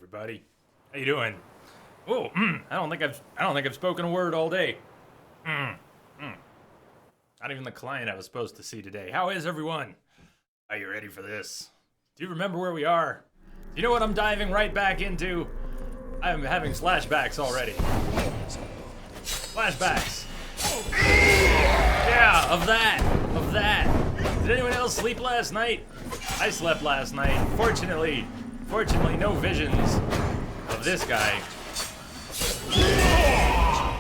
everybody. How you doing? Oh, I don't think I've spoken a word all day. Not even the client I was supposed to see today. How is everyone? Are you ready for this? Do you remember where we are? Do you know what I'm diving right back into? I'm having flashbacks already. Flashbacks. Yeah, of that. Did anyone else sleep last night? I slept last night. Fortunately, no visions of this guy.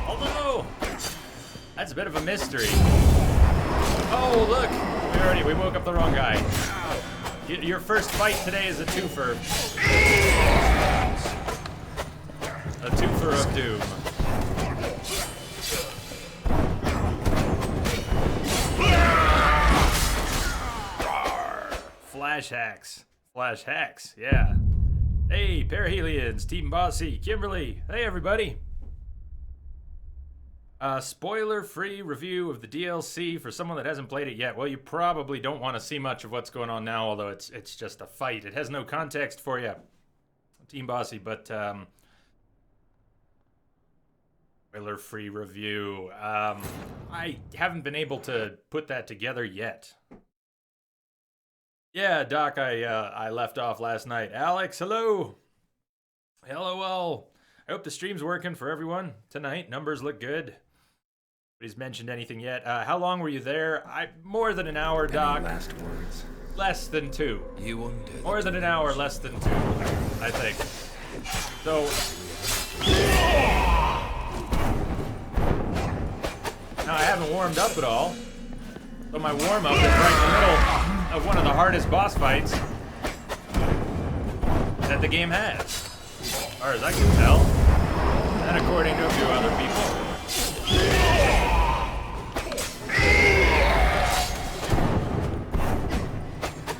Although, that's a bit of a mystery. Oh, look, we woke up the wrong guy. Your first fight today is a twofer. A twofer of doom. Flash hacks, yeah. Hey, Parahelians, Team Bossy, Kimberly. Hey, everybody. Spoiler-free review of the DLC for someone that hasn't played it yet. Well, you probably don't want to see much of what's going on now, although it's just a fight. It has no context for you, Team Bossy, but spoiler-free review. I haven't been able to put that together yet. Yeah, Doc, I left off last night. Alex, hello. Hello, all. I hope the stream's working for everyone tonight. Numbers look good. Nobody's mentioned anything yet. How long were you there? More than an hour, Doc. Any last words? Less than 2. You undo. More than an hour, less than 2, I think. So, now I haven't warmed up at all. So my warm-up is right in the middle of one of the hardest boss fights that the game has, as far as I can tell, and according to a few other people.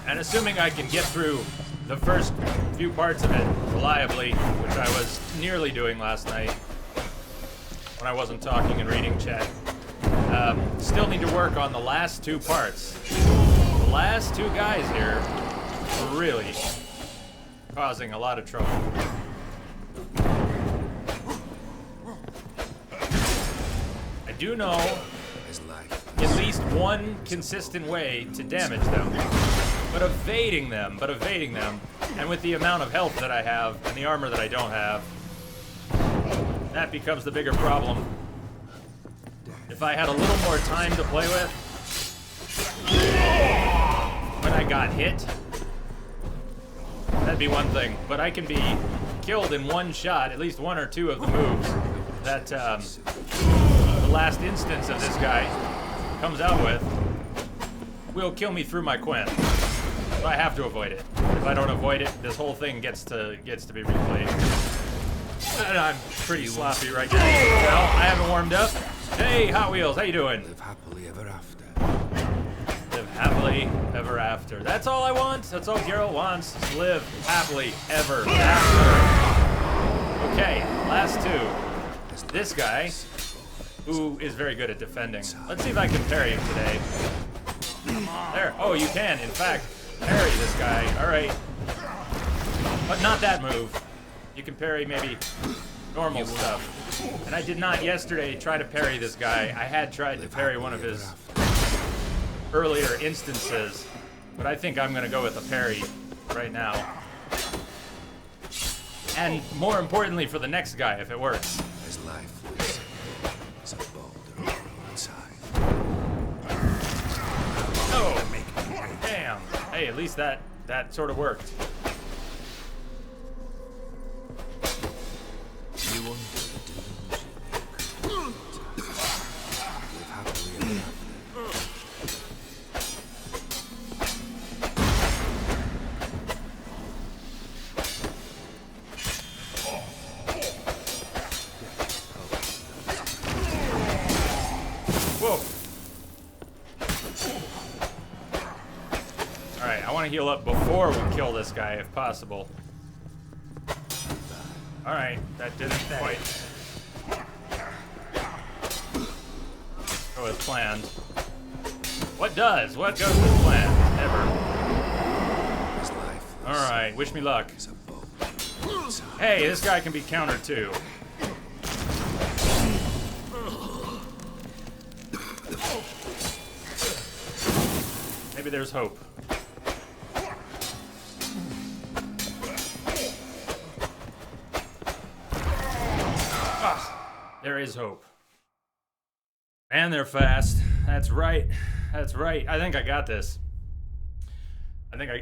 And assuming I can get through the first few parts of it reliably, which I was nearly doing last night when I wasn't talking and reading chat, still need to work on the last 2 parts. The last 2 guys here are really causing a lot of trouble. I do know at least one consistent way to damage them, but evading them, and with the amount of health that I have and the armor that I don't have, that becomes the bigger problem. If I had a little more time to play with when I got hit, that'd be one thing. But I can be killed in one shot, at least 1 or 2 of the moves that the last instance of this guy comes out with will kill me through my Quen. So I have to avoid it. If I don't avoid it, this whole thing gets to be replayed. And I'm pretty sloppy right now. Well, I haven't warmed up. Hey, Hot Wheels, how you doing? Live happily ever after. Live happily ever after. That's all I want. That's all Geralt wants. Is live happily ever after. Okay, last 2. This guy, who is very good at defending. Let's see if I can parry him today. There. Oh, you can, in fact, parry this guy. All right. But not that move. You can parry maybe normal stuff. And I did not yesterday try to parry this guy. I had tried to parry one of his earlier instances, but I think I'm going to go with a parry right now. And more importantly for the next guy, if it works. His life was a boulder inside. Oh, damn. Hey, at least that sort of worked. You undo the delusion. Live happily ever after. Whoa. Alright, I want to heal up before we kill this guy, if possible. Alright, that didn't quite go as planned. What does? What goes as planned? Never. His life Alright, wish me luck. is a boulder Hey, this guy can be countered too. Maybe there's hope. There is hope. And they're fast. That's right. That's right. I think I got this.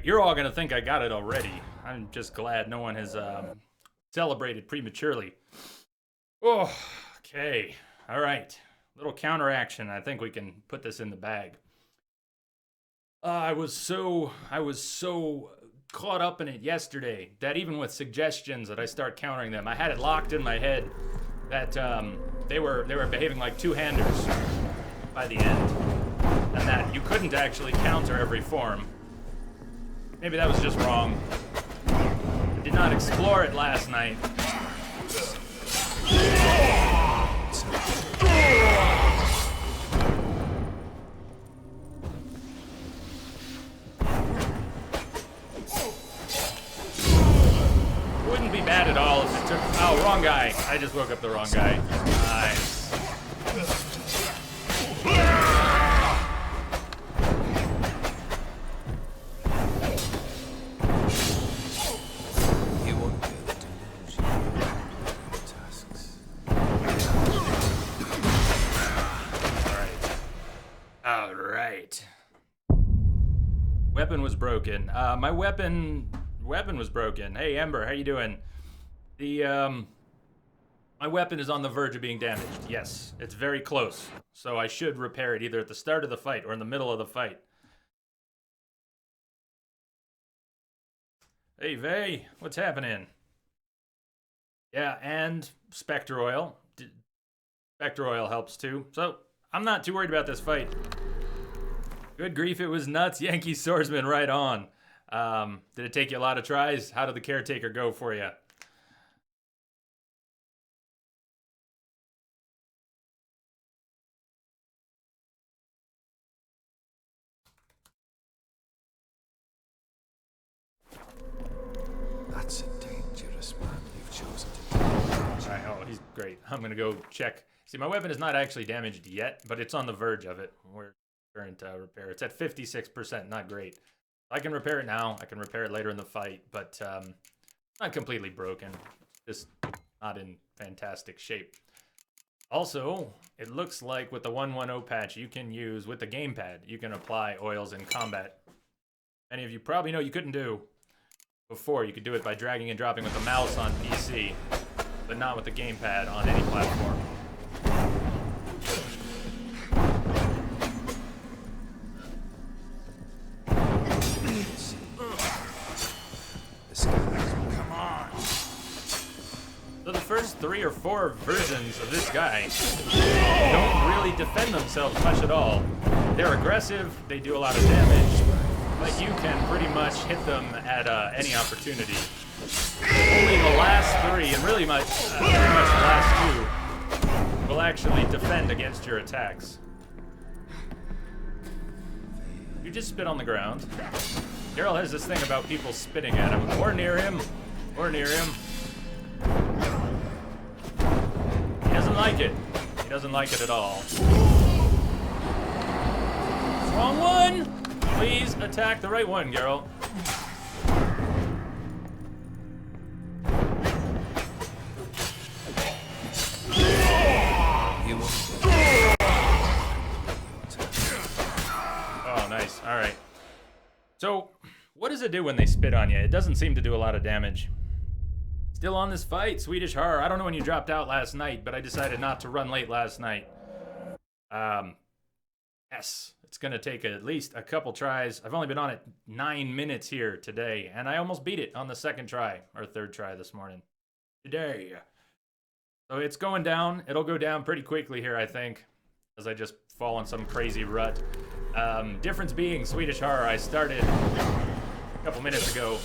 You're all gonna think I got it already. I'm just glad no one has celebrated prematurely. Oh, okay. All right. Little counteraction. I think we can put this in the bag. I was so caught up in it yesterday that even with suggestions that I start countering them, I had it locked in my head that they were behaving like two-handers by the end, and that you couldn't actually counter every form. Maybe that was just wrong. I did not explore it last night. Wouldn't be bad at all if it took... Oh, wrong guy. I just woke up the wrong guy. Nice. You won't be able to lose your tasks. All right. Weapon was broken. My weapon was broken. Hey, Ember, how you doing? My weapon is on the verge of being damaged. Yes, it's very close. So I should repair it either at the start of the fight or in the middle of the fight. Hey, Vay, what's happening? Yeah, and Spectre Oil. Spectre Oil helps too. So I'm not too worried about this fight. Good grief, it was nuts. Yankee Swordsman, right on. Did it take you a lot of tries? How did the Caretaker go for you? That's a dangerous man you've chosen to take. Alright, oh, he's great. I'm gonna go check. See, my weapon is not actually damaged yet, but it's on the verge of it. We're current repair. It's at 56%, not great. I can repair it now. I can repair it later in the fight, but not completely broken. Just not in fantastic shape. Also, it looks like with the 110 patch you can use, with the gamepad, you can apply oils in combat. Many of you probably know you couldn't do before. You could do it by dragging and dropping with the mouse on PC, but not with the gamepad on any platform. Come on. So the first 3 or 4 versions of this guy don't really defend themselves much at all. They're aggressive, they do a lot of damage, but you can pretty much hit them at any opportunity. Only the last 3, and really much the last 2, will actually defend against your attacks. You just spit on the ground. Geralt has this thing about people spitting at him, or near him, or near him. He doesn't like it. He doesn't like it at all. Wrong one! Please attack the right one, Geralt. Oh, nice. All right. So, what does it do when they spit on you? It doesn't seem to do a lot of damage. Still on this fight, Swedish Horror. I don't know when you dropped out last night, but I decided not to run late last night. Yes, it's gonna take at least a couple tries. I've only been on it 9 minutes here today, and I almost beat it on the second try, or third try this morning. Today. So it's going down. It'll go down pretty quickly here, I think, as I just fall in some crazy rut. Difference being, Swedish Horror, I started a couple minutes ago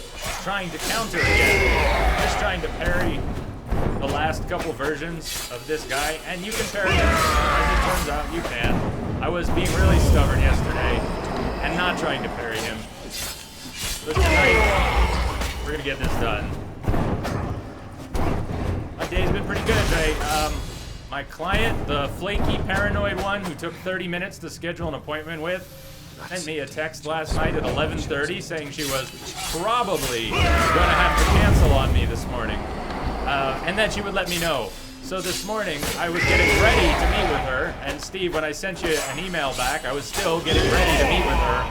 trying to counter again. Just trying to parry the last couple versions of this guy, and you can parry him. As it turns out, you can. I was being really stubborn yesterday and not trying to parry him. So tonight, we're gonna get this done. My day's been pretty good today. My client, the flaky, paranoid one who took 30 minutes to schedule an appointment with, sent me a text last night at 11:30 saying she was probably going to have to cancel on me this morning, and that she would let me know. So this morning, I was getting ready to meet with her, and Steve, when I sent you an email back, I was still getting ready to meet with her,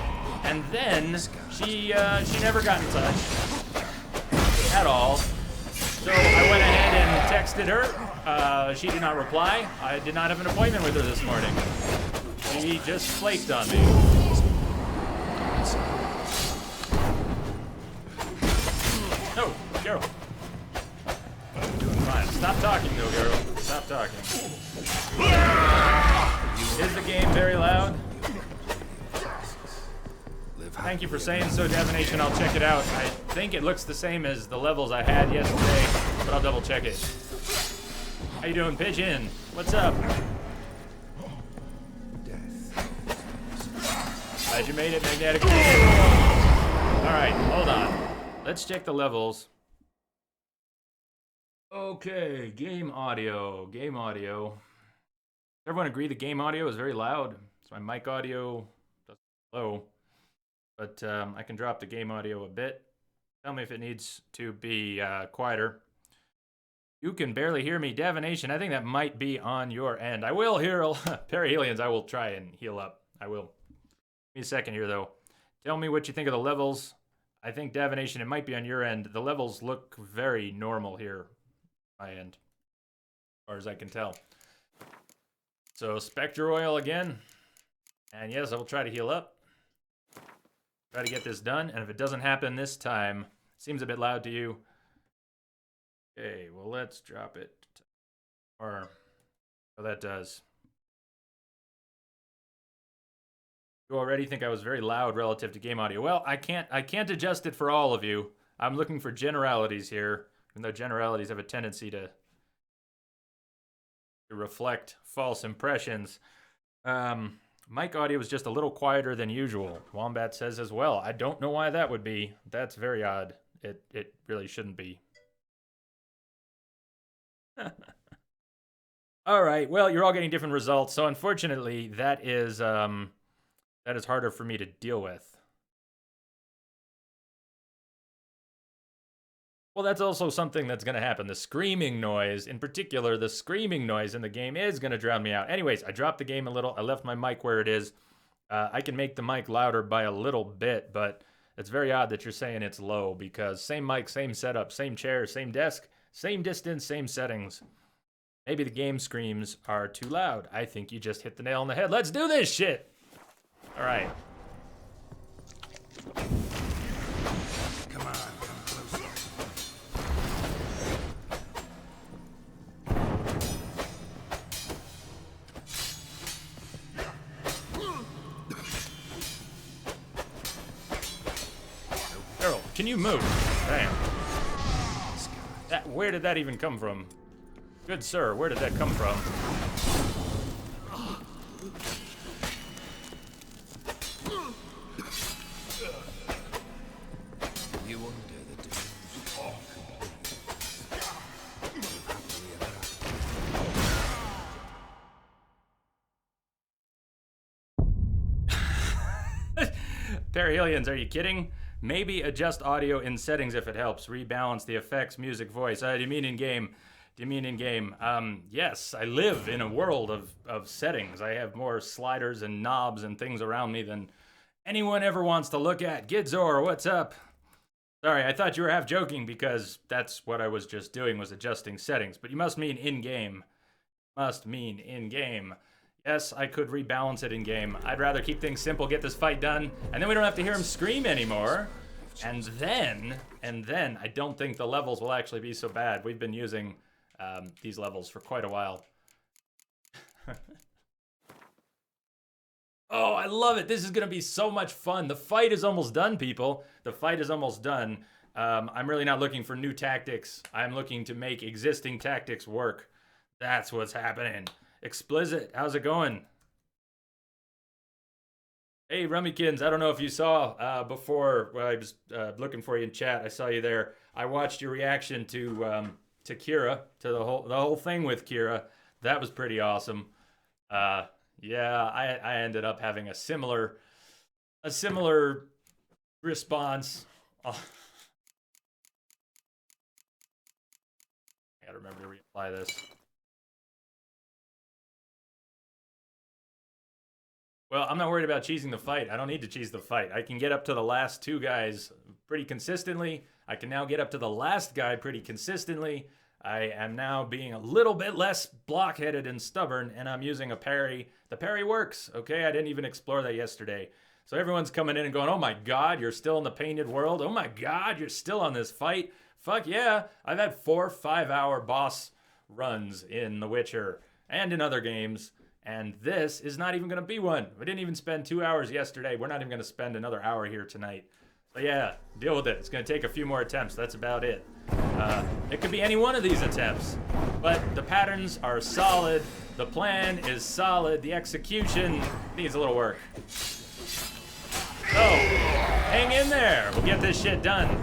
and then she never got in touch at all. So I went ahead and texted her. She did not reply. I did not have an appointment with her this morning. She just flaked on me. No, Geralt. Doing fine. Stop talking, though, Geralt. Stop talking. Is the game very loud? Thank you for saying so, Divination. I'll check it out. I think it looks the same as the levels I had yesterday, but I'll double check it. How you doing, Pigeon? What's up? Glad you made it, Magnetic. Alright, hold on. Let's check the levels. Okay, game audio. Game audio. Everyone agree the game audio is very loud? So my mic audio is low. But I can drop the game audio a bit. Tell me if it needs to be quieter. You can barely hear me. Divination, I think that might be on your end. I will heal. Perihelions, I will try and heal up. I will. Give me a second here, though. Tell me what you think of the levels. I think, Divination, it might be on your end. The levels look very normal here. My end. As far as I can tell. So, Spectre Oil again. And yes, I will try to heal up. Try to get this done, and if it doesn't happen this time, seems a bit loud to you. Okay, well, let's drop it. Or, oh, that does. You already think I was very loud relative to game audio. Well, I can't adjust it for all of you. I'm looking for generalities here, even though generalities have a tendency to reflect false impressions. Mic audio is just a little quieter than usual. Wombat says as well. I don't know why that would be. That's very odd. It really shouldn't be. All right. Well, you're all getting different results. So unfortunately, that is harder for me to deal with. Well, that's also something that's going to happen. The screaming noise, in particular, the screaming noise in the game is going to drown me out. Anyways, I dropped the game a little. I left my mic where it is. I can make the mic louder by a little bit, but it's very odd that you're saying it's low because same mic, same setup, same chair, same desk, same distance, same settings. Maybe the game screams are too loud. I think you just hit the nail on the head. Let's do this shit! All right. Come on, come closer. Geralt, can you move? Damn. Where did that even come from? Good sir, where did that come from? You under the dunes. Perihelions, are you kidding? Maybe adjust audio in settings if it helps. Rebalance the effects, music, voice. Do you mean in game? Do you mean in game? Yes, I live in a world of settings. I have more sliders and knobs and things around me than anyone ever wants to look at. Gidzor, what's up? Sorry, I thought you were half joking because that's what I was just doing was adjusting settings. But you must mean in-game. Must mean in-game. Yes, I could rebalance it in-game. I'd rather keep things simple, get this fight done, and then we don't have to hear him scream anymore. And then, I don't think the levels will actually be so bad. We've been using these levels for quite a while. Oh, I love it. This is going to be so much fun. The fight is almost done, people. The fight is almost done. I'm really not looking for new tactics. I'm looking to make existing tactics work. That's what's happening. Explicit, how's it going? Hey, Rummykins, I don't know if you saw before, I was looking for you in chat. I saw you there. I watched your reaction to to Kira, to the whole thing with Kira. That was pretty awesome. Yeah, I ended up having a similar response. Oh. I gotta remember to reapply this. Well, I'm not worried about cheesing the fight. I don't need to cheese the fight. I can get up to the last two guys pretty consistently. I can now get up to the last guy pretty consistently. I am now being a little bit less blockheaded and stubborn, and I'm using a parry. The parry works, okay? I didn't even explore that yesterday. So everyone's coming in and going, oh my god, you're still in the painted world? Oh my god, you're still on this fight? Fuck yeah. I've had 4 5-hour boss runs in The Witcher and in other games. And this is not even going to be one. We didn't even spend 2 hours yesterday. We're not even going to spend another hour here tonight. So yeah, deal with it. It's going to take a few more attempts. That's about it. It could be any one of these attempts. But the patterns are solid. The plan is solid. The execution needs a little work. So, hang in there. We'll get this shit done.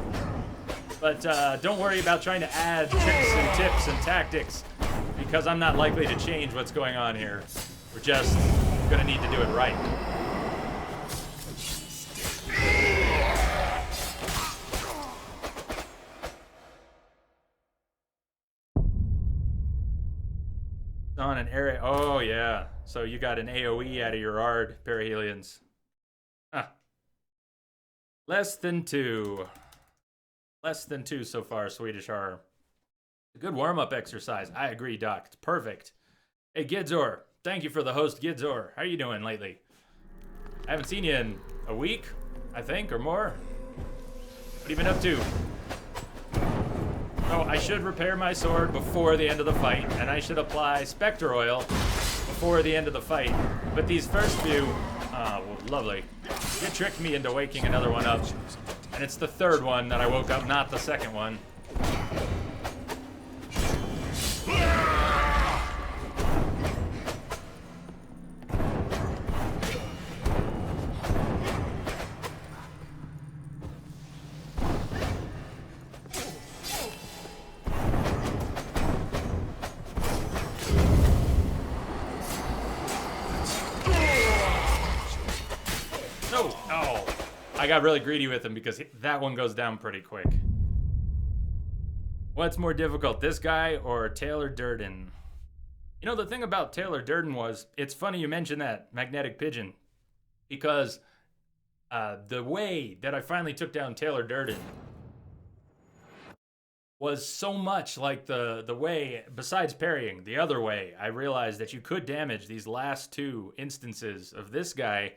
But don't worry about trying to add tricks and tips and tactics, because I'm not likely to change what's going on here. We're just gonna need to do it right. On an area. Oh yeah. So you got an AoE out of your Ard, Perihelions. Huh. Less than 2. Less than 2 so far, Swedish Horror. A good warm-up exercise. I agree, Doc. It's perfect. Hey, Gidzor. Thank you for the host, Gidzor. How are you doing lately? I haven't seen you in a week, I think, or more. What have you been up to? Oh, I should repair my sword before the end of the fight, and I should apply Spectre Oil before the end of the fight. But these first few... well, lovely. You tricked me into waking another one up. And it's the third one that I woke up, not the second one. I got really greedy with him because that one goes down pretty quick. What's more difficult, this guy or Taylor Durden? You know, the thing about Taylor Durden was, it's funny you mentioned that, Magnetic Pigeon, because the way that I finally took down Taylor Durden was so much like the way, besides parrying, the other way, I realized that you could damage these last 2 instances of this guy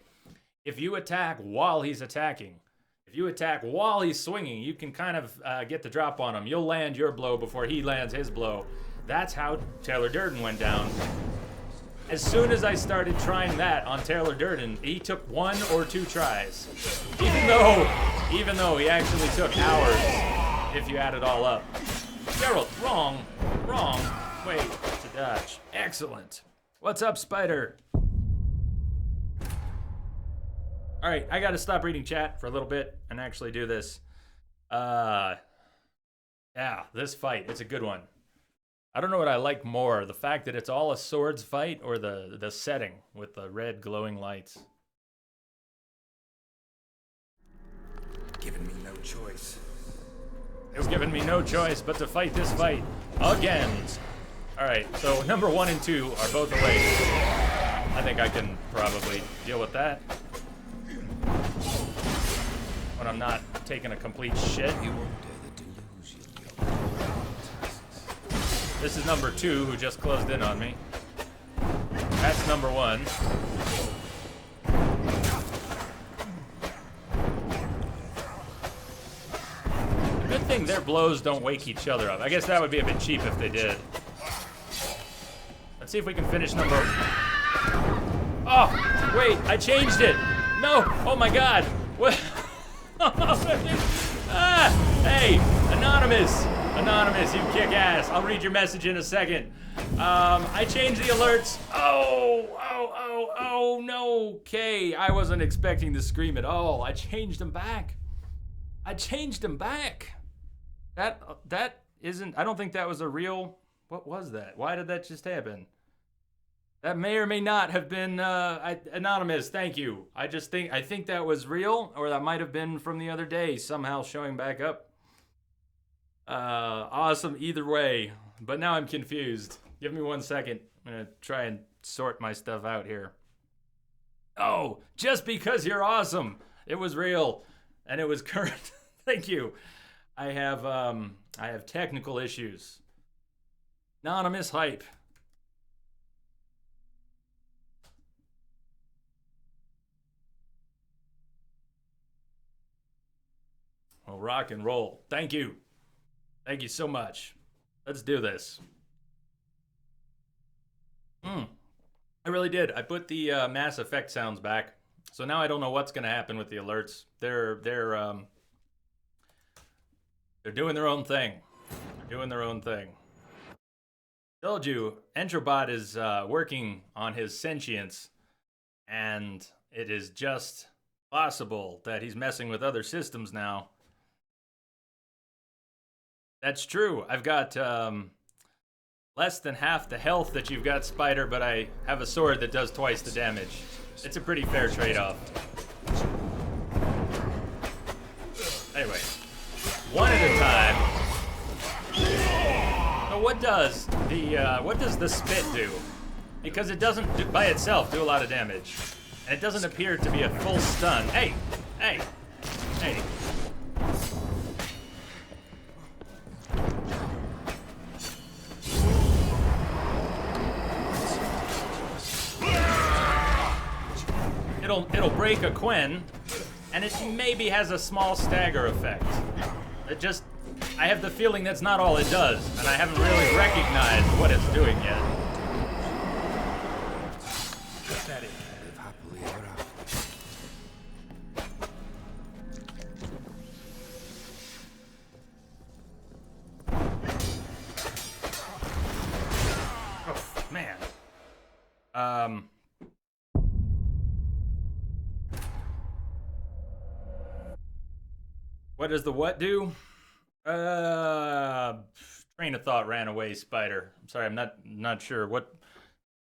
if you attack while he's attacking. If you attack while he's swinging, you can kind of get the drop on him. You'll land your blow before he lands his blow. That's how Taylor Durden went down. As soon as I started trying that on Taylor Durden, he took 1 or 2 tries. Even though he actually took hours, if you add it all up. Geralt, wrong. Wait, to dodge. Excellent. What's up, Spider? All right, I got to stop reading chat for a little bit and actually do this. Yeah, this fight, it's a good one. I don't know what I like more, the fact that it's all a swords fight or the setting with the red glowing lights. Given me no choice. It's given me no choice but to fight this fight again. All right, so number 1 and 2 are both awake. I think I can probably deal with that when I'm not taking a complete shit. You won't dare the delusion. This is number 2 who just closed in on me. That's number 1. The good thing their blows don't wake each other up. I guess that would be a bit cheap if they did. Let's see if we can finish number... Oh, wait, I changed it. No, oh my god. What? Hey, Anonymous, you kick ass. I'll read your message in a second. I changed the alerts. Oh, no, okay. I wasn't expecting to scream at all. I changed them back. That isn't. I don't think that was a real. What was that? Why did that just happen? That may or may not have been anonymous. Thank you. I think that was real, or that might have been from the other day somehow showing back up. Awesome either way, but now I'm confused. Give me 1 second. I'm gonna try and sort my stuff out here. Oh, just because you're awesome. It was real, and it was current. Thank you. I have technical issues. Anonymous hype. Well, rock and roll. Thank you. Thank you so much. Let's do this. I really did. I put the Mass Effect sounds back, so now I don't know what's gonna happen with the alerts. They're doing their own thing. They're doing their own thing. Told you, Entrobot is working on his sentience, and it is just possible that he's messing with other systems now. That's true. I've got less than half the health that you've got, Spider, but I have a sword that does twice the damage. It's a pretty fair trade-off. Anyway, one at a time. So what does the spit do? Because it doesn't by itself do a lot of damage, and it doesn't appear to be a full stun. Hey. It'll break a Quen, and it maybe has a small stagger effect. I have the feeling that's not all it does, and I haven't really recognized what it's doing yet. Live happily ever after. Oh, man. What does the what do? Train of thought ran away, Spider. I'm sorry, I'm not sure what.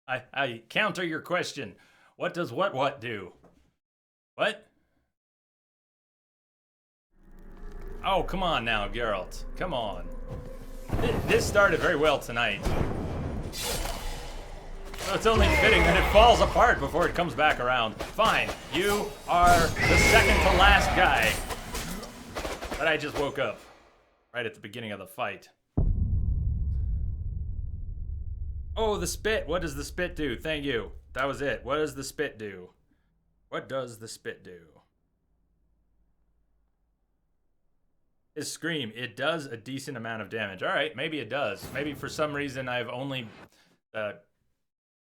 I counter your question. What does what do? What? Oh, come on now, Geralt. Come on. This started very well tonight. So it's only fitting that it falls apart before it comes back around. Fine, you are the second to last guy. But I just woke up right at the beginning of the fight. Oh, the spit. What does the spit do? Thank you. That was it. What does the spit do? What does the spit do? His scream. It does a decent amount of damage. All right, maybe it does. Maybe for some reason I've only,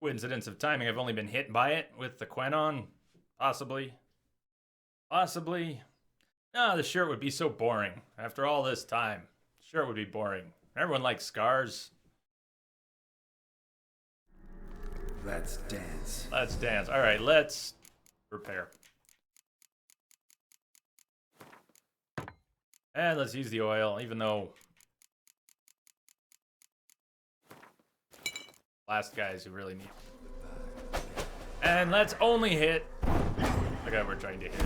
coincidence of timing, I've only been hit by it with the Quen on. Possibly. Possibly. No, the shirt would be so boring. After all this time, the shirt would be boring. Everyone likes scars. Let's dance. Let's dance. All right, let's repair. And let's use the oil, even though last guys who really need it. And let's only hit the guy we're trying to hit.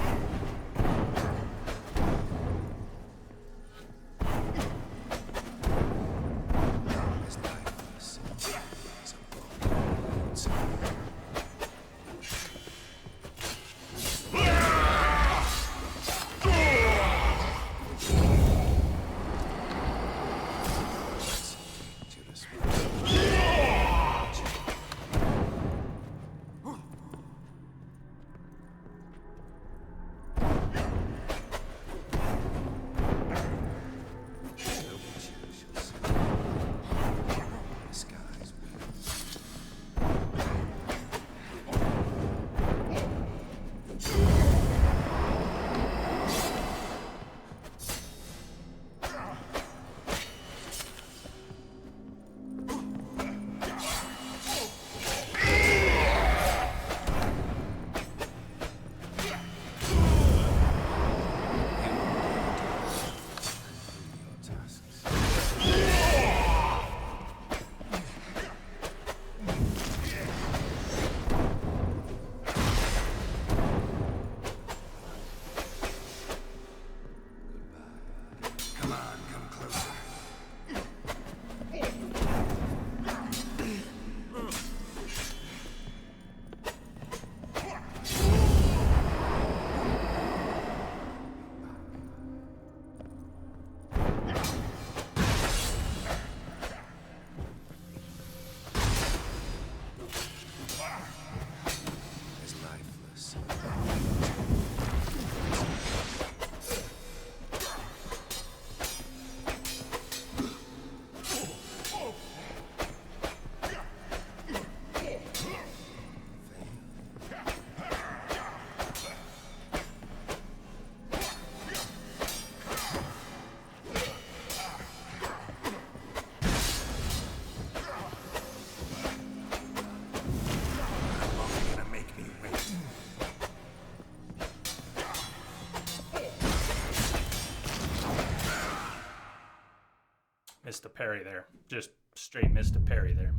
Missed a parry there. Just straight missed a parry there.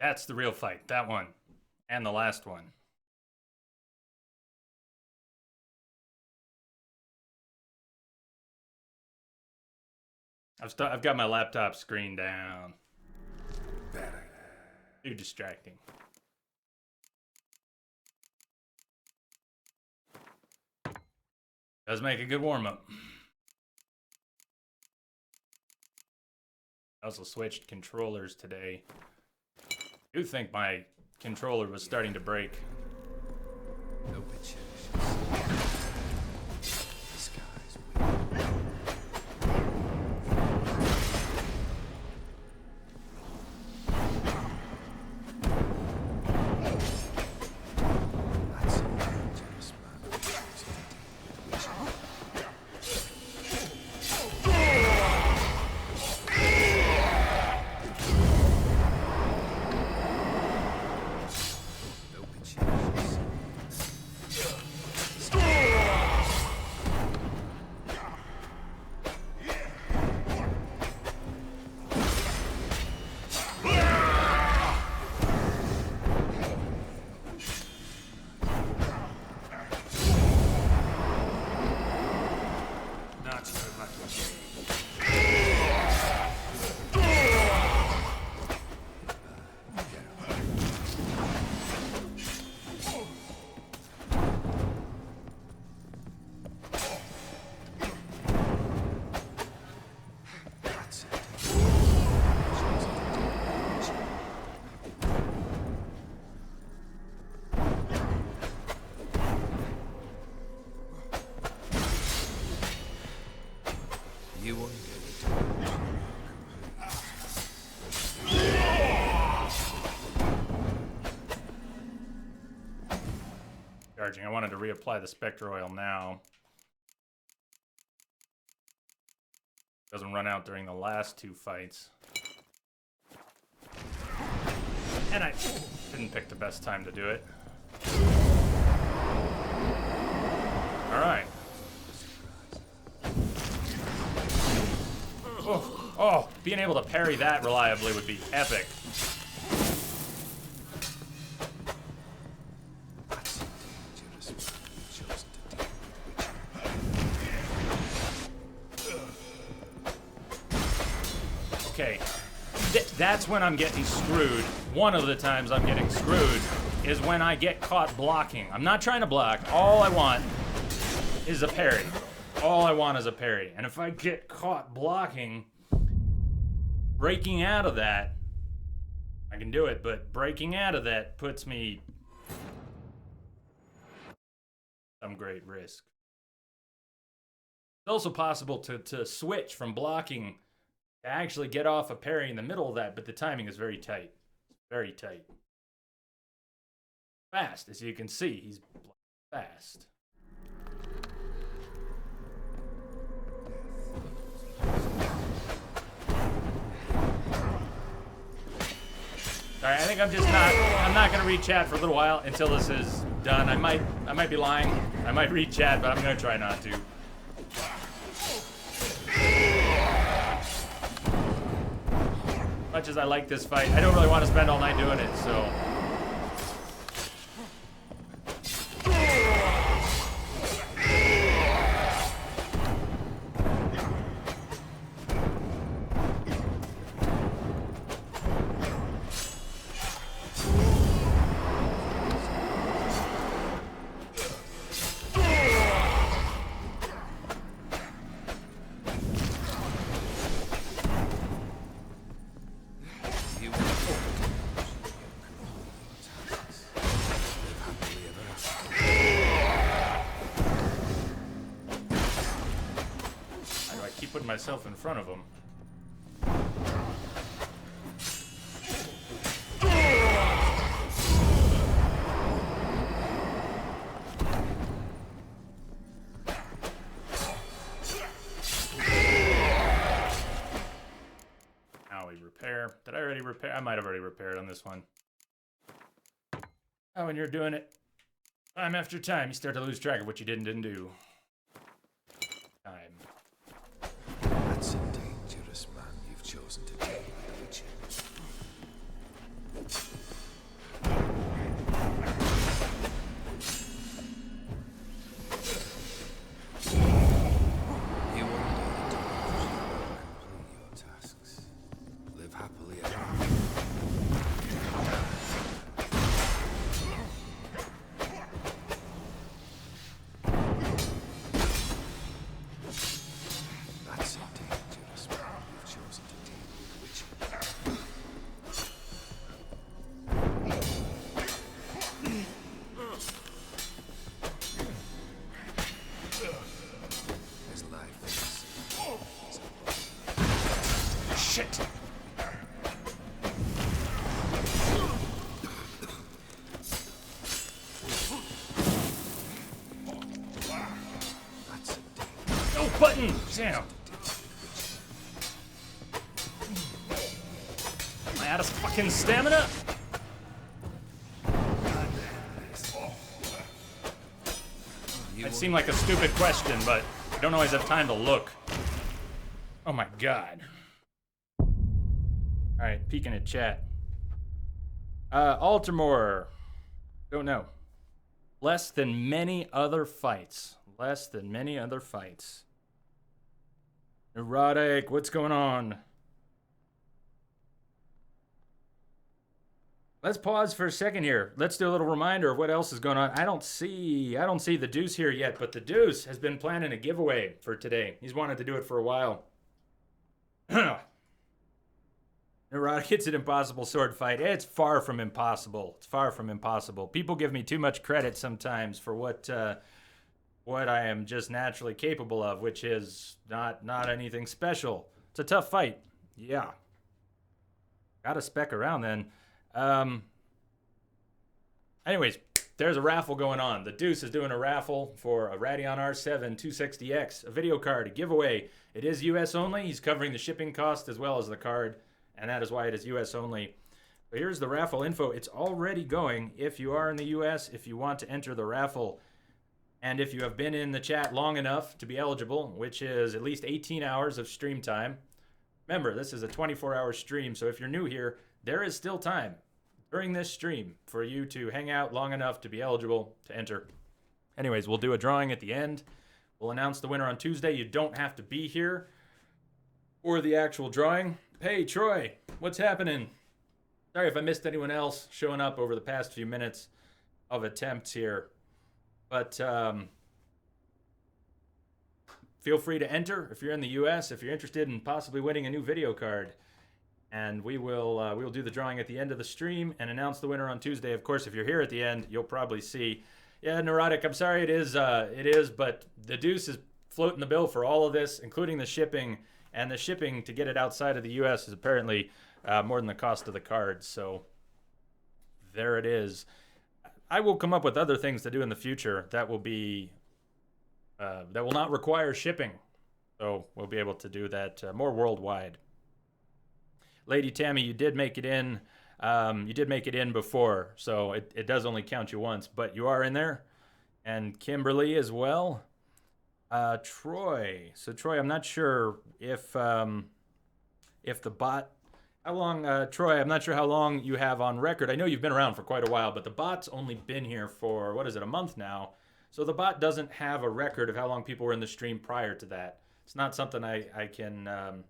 That's the real fight. That one. And the last one. I've got my laptop screen down. Too distracting. Does make a good warm-up. I also switched controllers today. I do think my controller was starting to break. No pitches. The sky's weak. That's a dangerous man. No pitches. Not so lucky. That's it. You won't get it. Charging. I wanted to reapply the Spectre Oil now. Doesn't run out during the last two fights. And I didn't pick the best time to do it. Alright. Oh, being able to parry that reliably would be epic. That's a dangerous man chosen to deal with. Okay. That's when I'm getting screwed. One of the times I'm getting screwed is when I get caught blocking. I'm not trying to block. All I want is a parry. All I want is a parry. And if I get caught blocking, breaking out of that, I can do it, but breaking out of that puts me some great risk. It's also possible to switch from blocking to actually get off a parry in the middle of that, but the timing is very tight. Very tight. Fast, as you can see, he's fast. All right, I think I'm not gonna read chat for a little while until this is done. I might be lying. I might read chat, but I'm gonna try not to. Much as I like this fight, I don't really want to spend all night doing it, so. You won't get it. Live happily ever after. How do I keep putting myself in front of him? Repair. Did I already repair? I might have already repaired on this one. Oh, when you're doing it time after time, you start to lose track of what you did and didn't do. button! Damn. Am I out of fucking stamina? It seemed like a stupid question, but I don't always have time to look. Oh my god. Alright, peeking at chat. Altamore. Don't know. Less than many other fights. Less than many other fights. Neurotic, what's going on? Let's pause for a second here. Let's do a little reminder of what else is going on. I don't see the Deuce here yet, but the Deuce has been planning a giveaway for today. He's wanted to do it for a while. Neurotic, it's an impossible sword fight. It's far from impossible. It's far from impossible. People give me too much credit sometimes for what I am just naturally capable of, which is not anything special. It's a tough fight. Yeah. Gotta spec around then. Anyways, there's a raffle going on. The Deuce is doing a raffle for a Radeon R7 260X, a video card, a giveaway. It is US only. He's covering the shipping cost as well as the card, and that is why it is US only. But here's the raffle info. It's already going. If you are in the US, if you want to enter the raffle, and if you have been in the chat long enough to be eligible, which is at least 18 hours of stream time. Remember, this is a 24-hour stream, so if you're new here, there is still time during this stream for you to hang out long enough to be eligible to enter. Anyways, we'll do a drawing at the end. We'll announce the winner on Tuesday. You don't have to be here for the actual drawing. Hey, Troy, what's happening? Sorry if I missed anyone else showing up over the past few minutes of attempts here. But feel free to enter if you're in the US, if you're interested in possibly winning a new video card. And we will do the drawing at the end of the stream and announce the winner on Tuesday. Of course, if you're here at the end, you'll probably see. Yeah, Neurotic, I'm sorry it is, but the Deuce is floating the bill for all of this, including the shipping. And the shipping to get it outside of the U.S. is apparently more than the cost of the card. So there it is. I will come up with other things to do in the future that will be that will not require shipping. So we'll be able to do that more worldwide. Lady Tammy, you did make it in. You did make it in before, so it does only count you once, but you are in there. And Kimberly as well. Troy. So Troy, I'm not sure if the bot. How long, Troy? I'm not sure how long you have on record. I know you've been around for quite a while, but the bot's only been here for what is it, a month now? So the bot doesn't have a record of how long people were in the stream prior to that. It's not something I can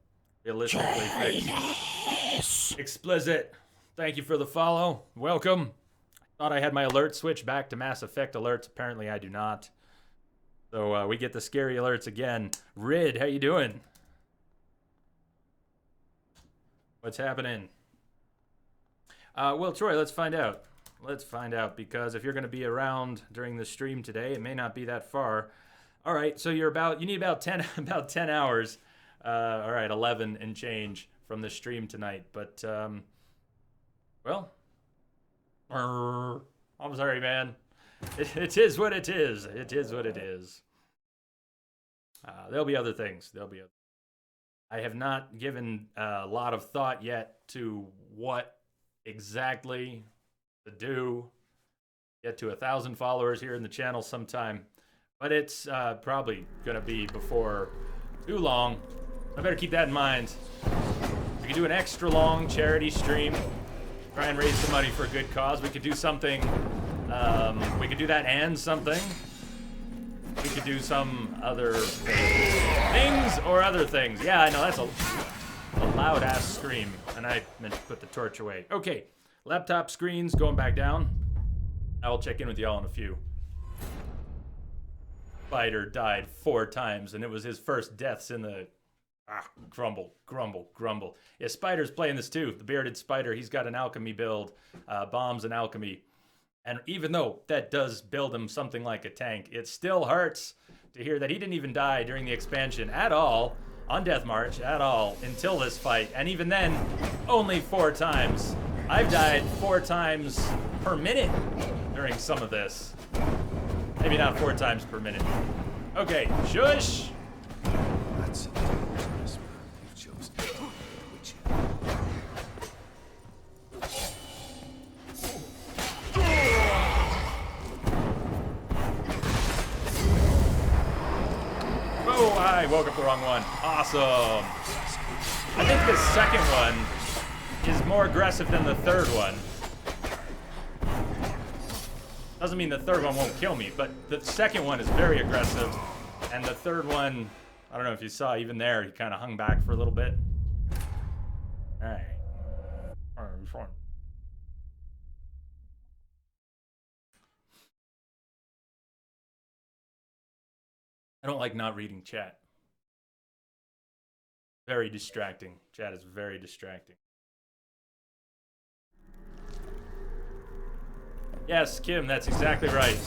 realistically fix. Explicit. Thank you for the follow. Welcome. I thought I had my alert switch back to Mass Effect alerts. Apparently I do not. So we get the scary alerts again. Rid, how you doing? What's happening? Well, Troy, let's find out. Let's find out, because if you're going to be around during the stream today, it may not be that far. All right, so you need about 10 hours. All right, 11 and change from the stream tonight. But well, I'm sorry, man. It is what it is. It is what it is. There'll be other things. I have not given a lot of thought yet to what exactly to do. Get to 1,000 followers here in the channel sometime, but it's probably gonna be before too long. I better keep that in mind. We could do an extra long charity stream, try and raise some money for a good cause. We could do something. We could do that and something. We could do some other things or other things. Yeah, I know, that's a loud-ass scream, and I meant to put the torch away. Okay, laptop screens going back down. I will check in with y'all in a few. Spider died 4 times, and it was his first deaths in the... grumble, grumble, grumble. Yeah, Spider's playing this too. The bearded Spider, he's got an alchemy build, bombs and alchemy. And even though that does build him something like a tank, it still hurts to hear that he didn't even die during the expansion at all, on Death March at all, until this fight. And even then, only 4 times. I've died 4 times per minute during some of this. Maybe not 4 times per minute. Okay, shush. That's a dangerous path you've chosen. Which Oh, I woke up the wrong one. Awesome. I think the second one is more aggressive than the third one. Doesn't mean the third one won't kill me, but the second one is very aggressive. And the third one, I don't know if you saw, even there, he kind of hung back for a little bit. Alright. Alright, fine. I don't like not reading chat. Very distracting. Chat is very distracting. Yes, Kim, that's exactly right.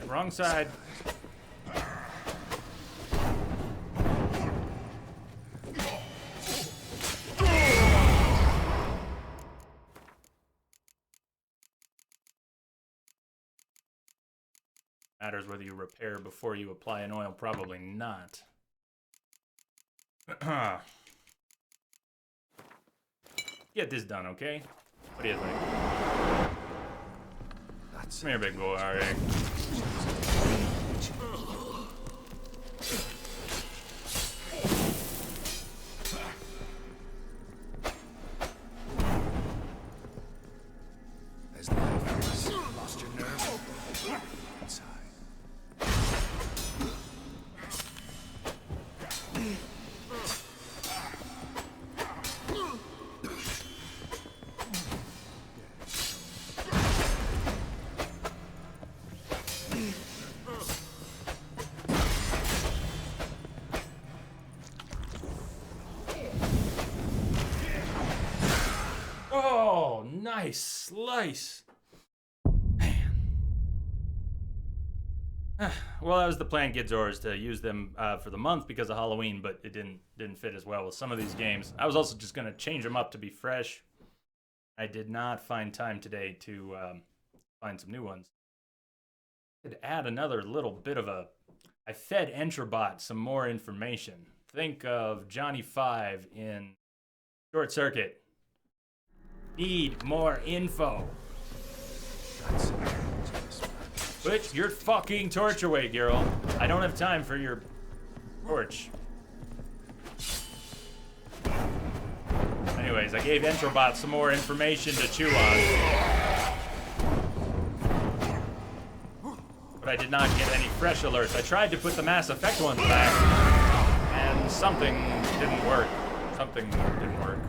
Wrong side. Matters whether you repair before you apply an oil, probably not. Get this done, okay? What do you think? Come here, big boy. All right. As life has lost your nerve inside. Oh, nice slice. Man. Well, that was the plan, Gidzor, is to use them for the month because of Halloween, but it didn't fit as well with some of these games. I was also just gonna change them up to be fresh. I did not find time today to find some new ones. I could add another little bit of a. I fed Entrobot some more information. Think of Johnny Five in Short Circuit. Need more info. Put your fucking torch away, Girl. I don't have time for your torch. Anyways, I gave Entrobot some more information to chew on. But I did not get any fresh alerts. I tried to put the Mass Effect ones back, and something didn't work. Something didn't work.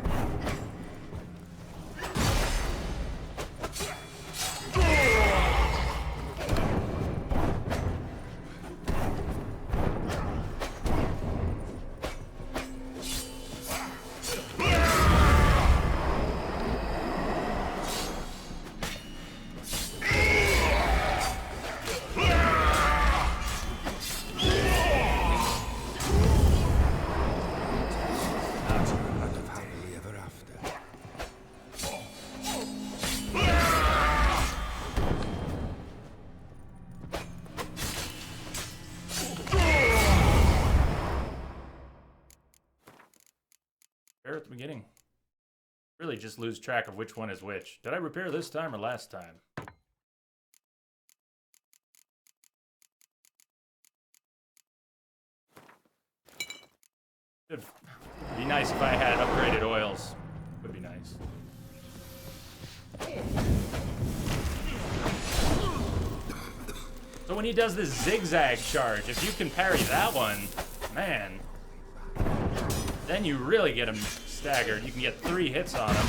At the beginning. Really just lose track of which one is which. Did I repair this time or last time? Be nice if I had upgraded oils. Would be nice. So when he does this zigzag charge, if you can parry that one, man, then you really get him staggered. You can get 3 hits on him.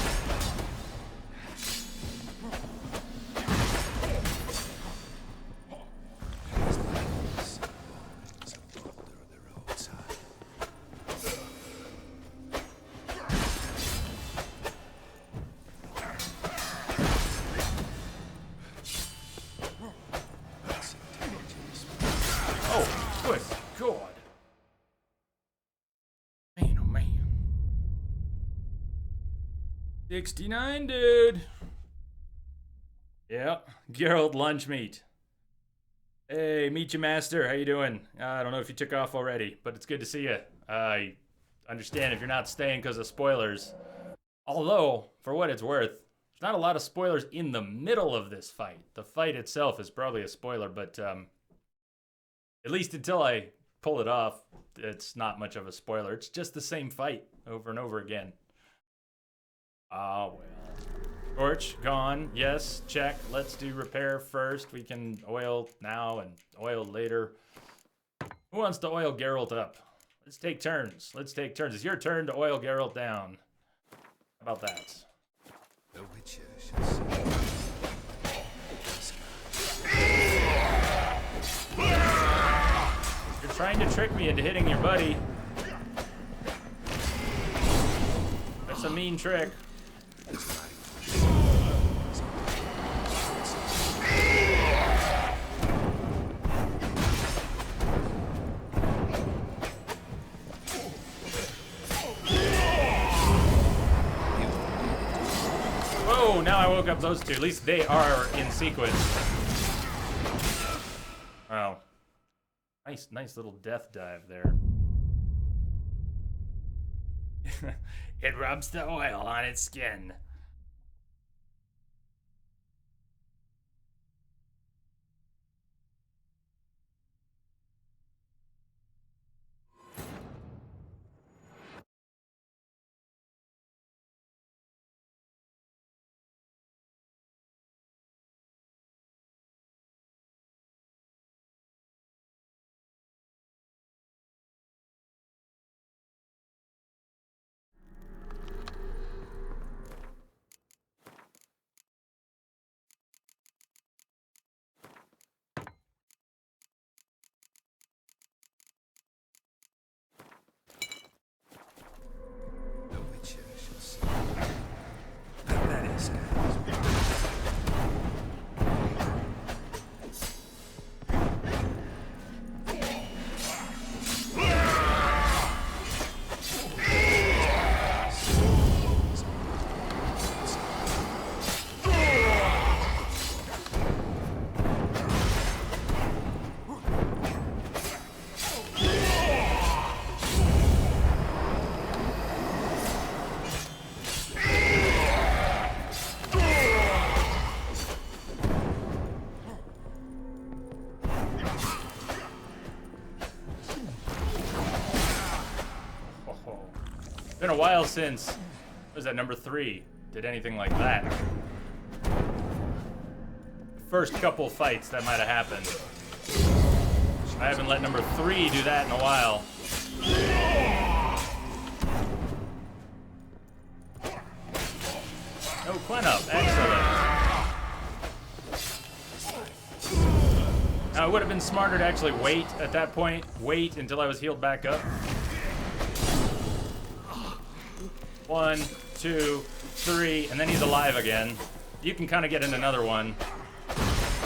Oh, good God. Man, oh man. 69, dude. Yep, Geralt lunch meat. Hey, meet you, master. How you doing? I don't know if you took off already, but it's good to see you. I understand if you're not staying because of spoilers. Although, for what it's worth, there's not a lot of spoilers in the middle of this fight. The fight itself is probably a spoiler, but at least until I pull it off, it's not much of a spoiler. It's just the same fight over and over again. Ah, well. Torch, gone. Yes, check. Let's do repair first. We can oil now and oil later. Who wants to oil Geralt up? Let's take turns. Let's take turns. It's your turn to oil Geralt down. How about that? The Witcher shall see. You're trying to trick me into hitting your buddy. That's a mean trick. Whoa, now I woke up those two. At least they are in sequence. Wow. Nice little death dive there. It rubs the oil on its skin. The Witcher shall see. That is Been a while since, what was that, number 3? Did anything like that. First couple fights that might have happened. I haven't let number 3 do that in a while. No cleanup, excellent. Now it would have been smarter to actually wait at that point. Wait until I was healed back up. 1, 2, 3, and then he's alive again. You can kind of get in another one.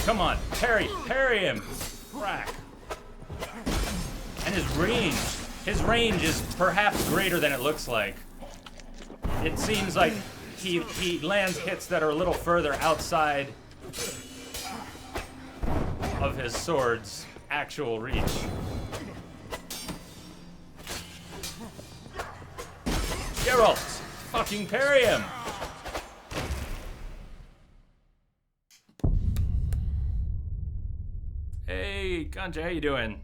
Come on, parry him. Crack. And his range is perhaps greater than it looks like. It seems like he lands hits that are a little further outside of his sword's actual reach. Geralt, fucking parry him! Hey, Ganja, how you doing?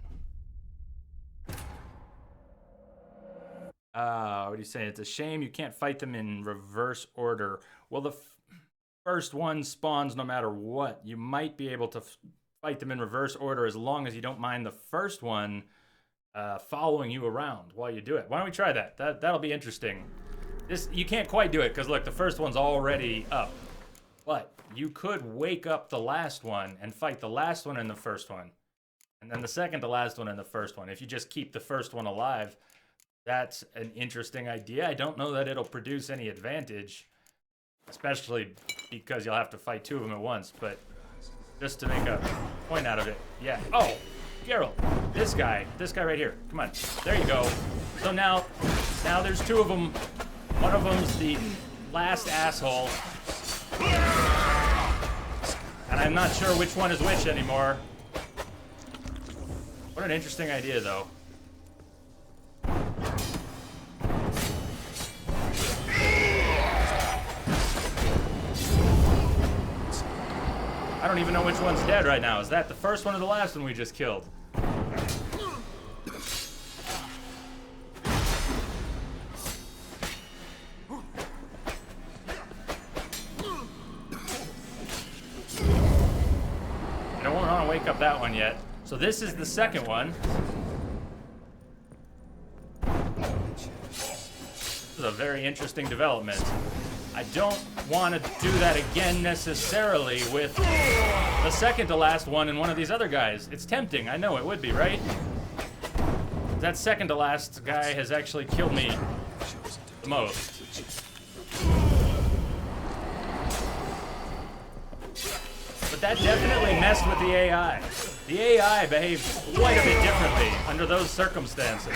What are you saying? It's a shame you can't fight them in reverse order. Well, the first one spawns no matter what. You might be able to fight them in reverse order as long as you don't mind the first one following you around while you do it. Why don't we try that? That'll be interesting. You can't quite do it because look, the first one's already up. But you could wake up the last one and fight the last one and the first one. And then the second to last one and the first one. If you just keep the first one alive, that's an interesting idea. I don't know that it'll produce any advantage, especially because you'll have to fight two of them at once, but just to make a point out of it. Yeah. Oh, Geralt, this guy right here. Come on. There you go. So now there's two of them. One of them's the last asshole. And I'm not sure which one is which anymore. What an interesting idea, though. I don't even know which one's dead right now. Is that the first one or the last one we just killed? I don't want to wake up that one yet. So this is the second one. This is a very interesting development. I don't want to do that again necessarily with the second to last one and one of these other guys. It's tempting, I know it would be, right? That second to last guy has actually killed me the most. But that definitely messed with the AI. The AI behaved quite a bit differently under those circumstances.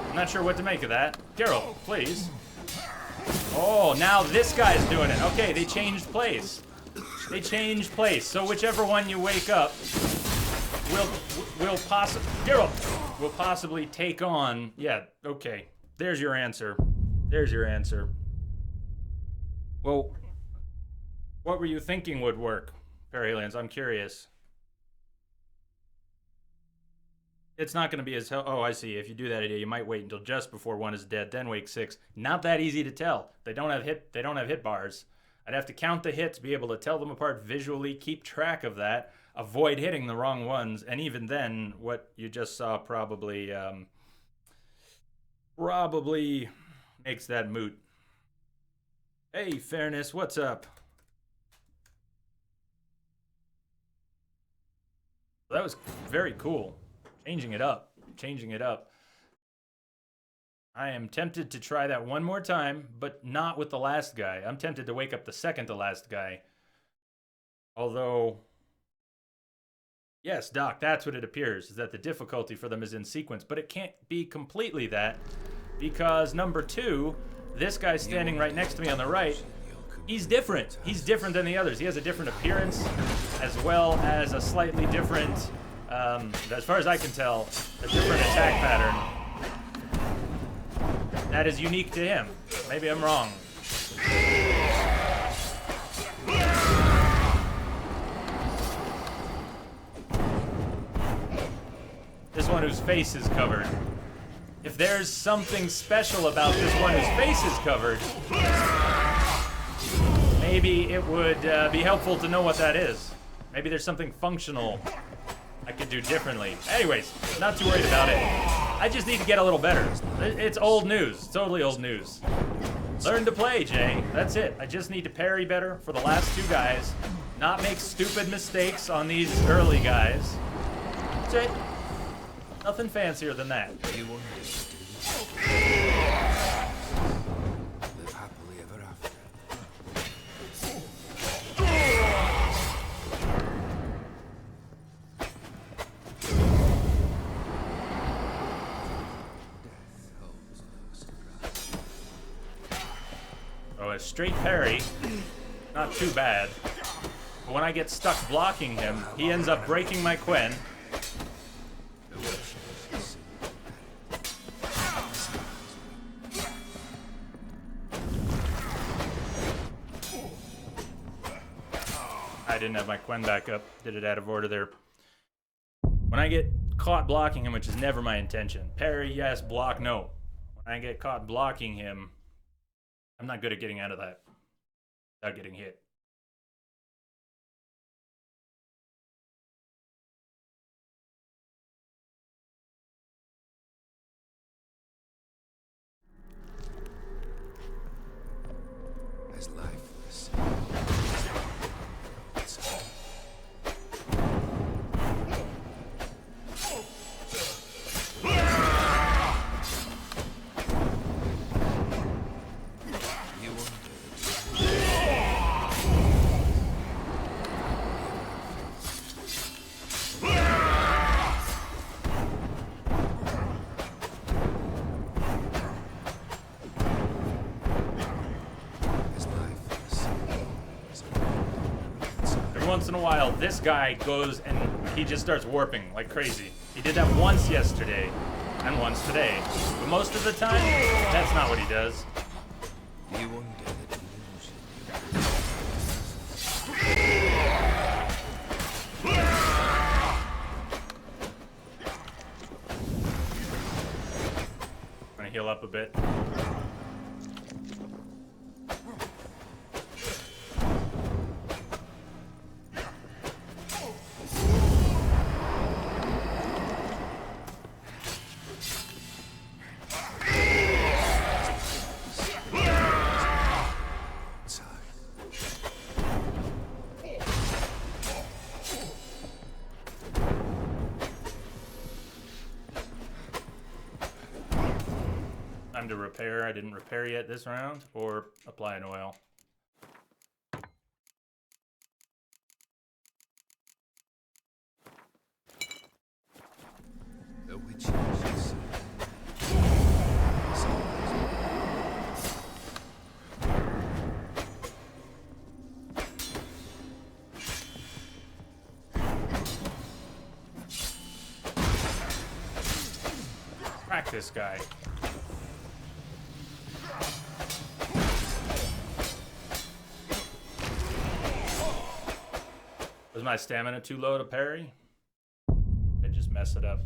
I'm not sure what to make of that. Geralt, please. Oh, now this guy's doing it. Okay, they changed place. They changed place. So whichever one you wake up will possibly... Geralt will possibly take on... Yeah, okay. There's your answer. There's your answer. Well, what were you thinking would work, Paraliens? I'm curious. It's not going to be as... Oh, I see. If you do that idea, you might wait until just before one is dead, then wake 6. Not that easy to tell. They don't have hit bars. I'd have to count the hits, be able to tell them apart visually, keep track of that, avoid hitting the wrong ones, and even then, what you just saw probably makes that moot. Hey, Fairness, what's up? That was very cool. Changing it up. I am tempted to try that one more time, but not with the last guy. I'm tempted to wake up the second to last guy. Although, yes, Doc, that's what it appears, is that the difficulty for them is in sequence. But it can't be completely that, because number 2, this guy standing right next to me on the right, he's different. He's different than the others. He has a different appearance, as well as a slightly different... as far as I can tell, a different attack pattern that is unique to him. Maybe I'm wrong. This one whose face is covered. If there's something special about this one whose face is covered, maybe it would be helpful to know what that is. Maybe there's something functional I could do differently. Anyways, not too worried about it. I just need to get a little better. It's old news. Totally old news. Learn to play, Jay. That's it. I just need to parry better for the last 2 guys. Not make stupid mistakes on these early guys. That's it. Nothing fancier than that. You want this to live happily ever after. Oh, a straight parry, not too bad. But when I get stuck blocking him, he ends up breaking my Quen. I didn't have my Quen back up. Did it out of order there. When I get caught blocking him, which is never my intention. Parry, yes. Block, no. When I get caught blocking him, I'm not good at getting out of that without getting hit. As lifeless. You as lifeless. Every once in a while, this guy goes and he just starts warping like crazy. He did that once yesterday and once today. But most of the time, that's not what he does. You wonder the delusion. I'm gonna heal up a bit. Time to repair. I didn't repair yet this round, or apply an oil. The witches shall see. Crack this guy. Was my stamina too low to parry? I just mess it up.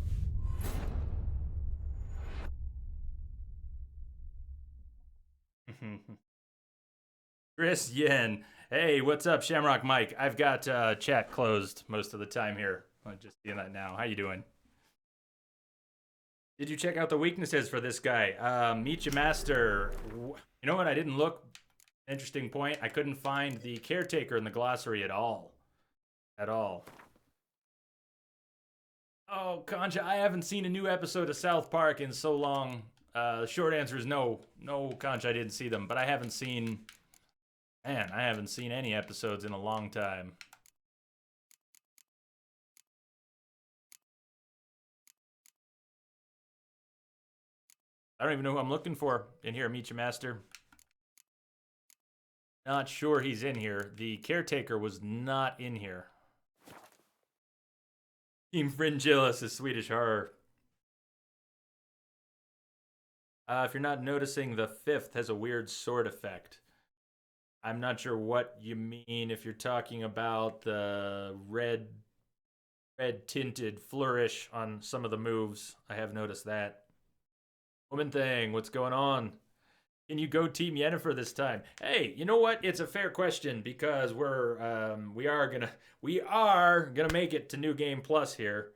Chris Yen. Hey, what's up, Shamrock Mike? I've got chat closed most of the time here. I'm just seeing that now. How you doing? Did you check out the weaknesses for this guy? Micha Master. You know what? I didn't look. Interesting point. I couldn't find the caretaker in the glossary at all. At all. Oh, Concha, I haven't seen a new episode of South Park in so long. The short answer is no. No, Concha, I didn't see them. But I haven't seen... Man, I haven't seen any episodes in a long time. I don't even know who I'm looking for in here, Micha Master. Not sure he's in here. The caretaker was not in here. Team Fringilis is Swedish horror. If you're not noticing, the 5th has a weird sword effect. I'm not sure what you mean if you're talking about the red tinted flourish on some of the moves. I have noticed that. Woman thing, what's going on? Can you go Team Yennefer this time? Hey, you know what? It's a fair question because we are gonna make it to New Game Plus here.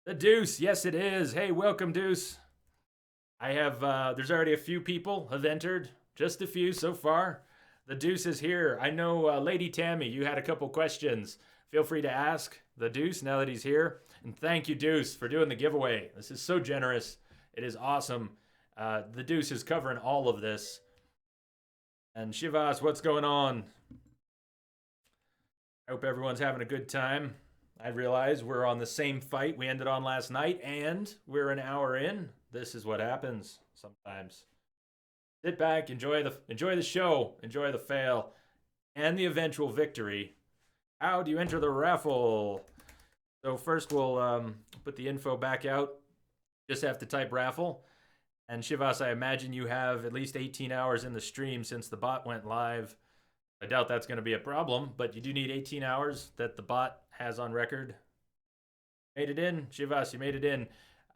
The Deuce, yes it is. Hey, welcome Deuce. I have there's already a few people have entered, just a few so far. The Deuce is here. I know Lady Tammy, you had a couple questions. Feel free to ask the Deuce now that he's here. And thank you, Deuce, for doing the giveaway. This is so generous. It is awesome. The Deuce is covering all of this. And Shivas, what's going on? I hope everyone's having a good time. I realize we're on the same fight we ended on last night, and we're an hour in. This is what happens sometimes. Sit back, enjoy the show, enjoy the fail, and the eventual victory. How do you enter the raffle? So first we'll put the info back out. Just have to type raffle. And Shivas, I imagine you have at least 18 hours in the stream since the bot went live. I doubt that's going to be a problem, but you do need 18 hours that the bot has on record. Made it in, Shivas, you made it in.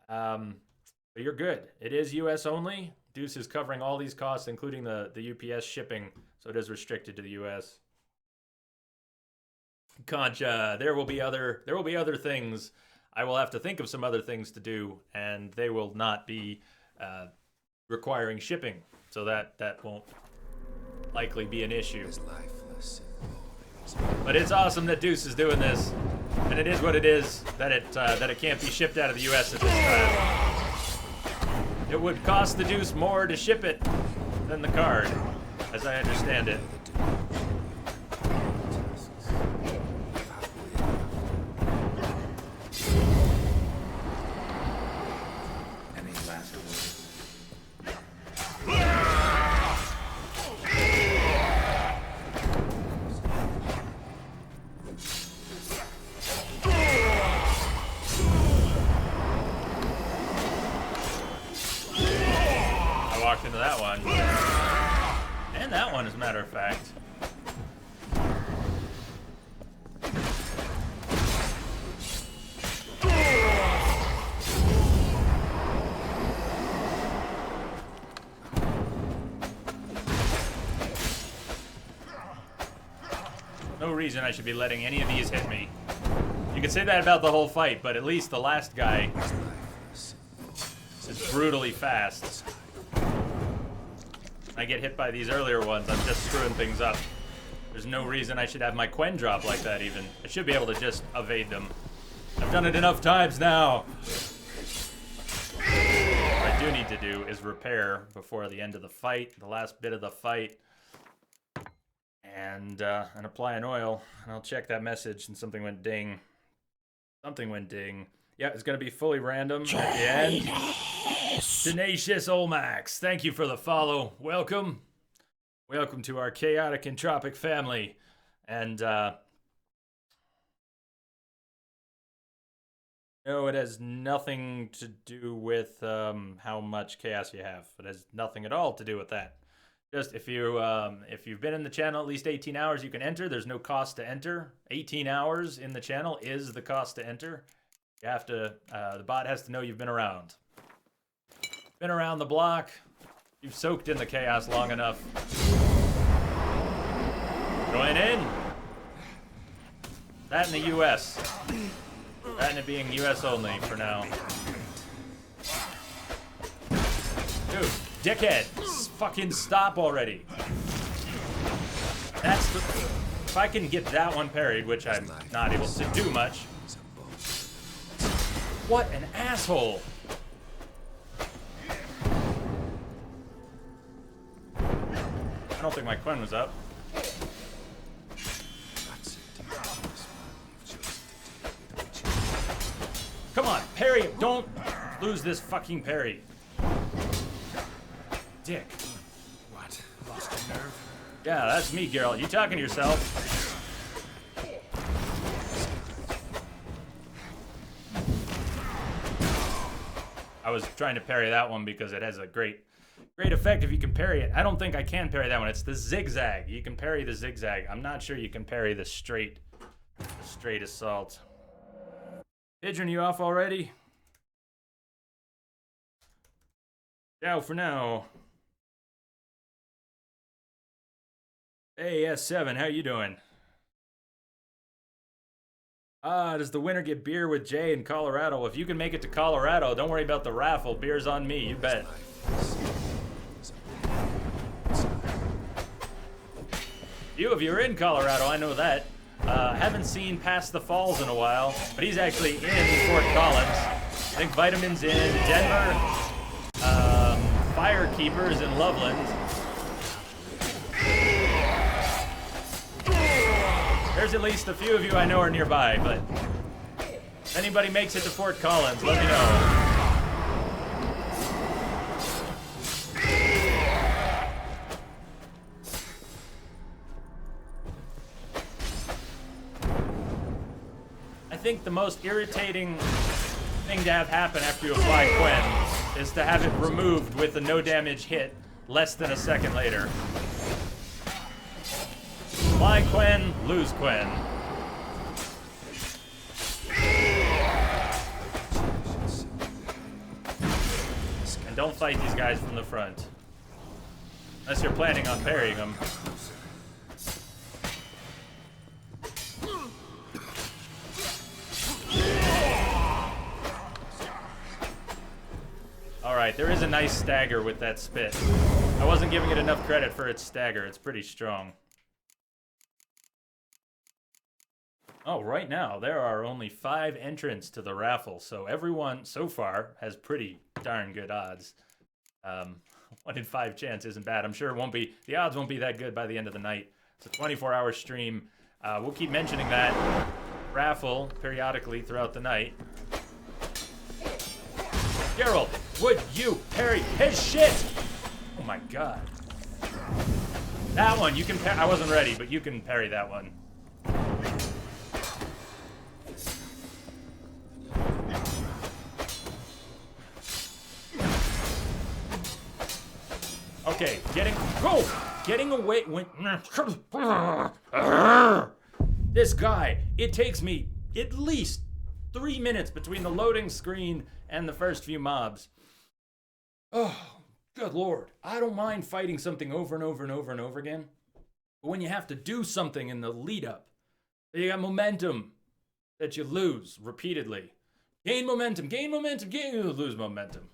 But you're good. It is US only. Deuce is covering all these costs, including the UPS shipping, so it is restricted to the US. Concha, there will be other things. I will have to think of some other things to do, and they will not be requiring shipping, so that won't likely be an issue. But it's awesome that Deuce is doing this, and it is what it is that it can't be shipped out of the US at this time. It would cost the Deuce more to ship it than the card, as I understand it. Into that one. And that one, as a matter of fact. No reason I should be letting any of these hit me. You could say that about the whole fight, but at least the last guy is brutally fast. I get hit by these earlier ones, I'm just screwing things up. There's no reason I should have my Quen drop like that even. I should be able to just evade them. I've done it enough times now. What I do need to do is repair before the end of the fight, the last bit of the fight. And apply an oil. And I'll check that message and something went ding. Something went ding. Yeah, it's going to be fully random at the end. Tenacious Olmax, thank you for the follow. Welcome. Welcome to our chaotic entropic family. And, no, it has nothing to do with how much chaos you have. It has nothing at all to do with that. Just if you've been in the channel at least 18 hours, you can enter. There's no cost to enter. 18 hours in the channel is the cost to enter. You have to, the bot has to know you've been around. Been around the block. You've soaked in the chaos long enough. Going in. That in the US. That and it being US only for now. Dude, dickhead. Fucking stop already. That's the... If I can get that one parried, which I'm not able to do much. What an asshole. I don't think my Quen was up. Come on, parry it. Don't lose this fucking parry. Dick. What? Lost your nerve? Yeah, that's me, Geralt. You talking to yourself? I was trying to parry that one because it has a great effect if you can parry it. I don't think I can parry that one. It's the zigzag. You can parry the zigzag. I'm not sure you can parry the straight assault. Pigeon, you off already? Ciao for now. Hey, S7, how you doing? Does the winner get beer with Jay in Colorado? If you can make it to Colorado, don't worry about the raffle. Beer's on me, you bet. You, if you're in Colorado, I know that. Haven't seen Past the Falls in a while, but he's actually in Fort Collins. I think Vitamin's in Denver. Firekeeper's in Loveland. There's at least a few of you I know are nearby, but if anybody makes it to Fort Collins, let me know. I think the most irritating thing to have happen after you apply Quen is to have it removed with a no damage hit less than a second later. Fly Quen, lose Quen. And don't fight these guys from the front. Unless you're planning on parrying them. Alright, there is a nice stagger with that spit. I wasn't giving it enough credit for its stagger. It's pretty strong. Oh, right now, there are only 5 entrants to the raffle, so everyone, so far, has pretty darn good odds. 1 in 5 chance isn't bad. I'm sure it won't be, the odds won't be that good by the end of the night. It's a 24-hour stream. We'll keep mentioning that raffle periodically throughout the night. Geralt, would you parry his shit? Oh my god. That one, you can parry. I wasn't ready, but you can parry that one. Okay, getting away when this guy, it takes me at least 3 minutes between the loading screen and the first few mobs. Oh, good lord. I don't mind fighting something over and over and over and over again. But when you have to do something in the lead up, you got momentum that you lose repeatedly. Gain momentum, lose momentum.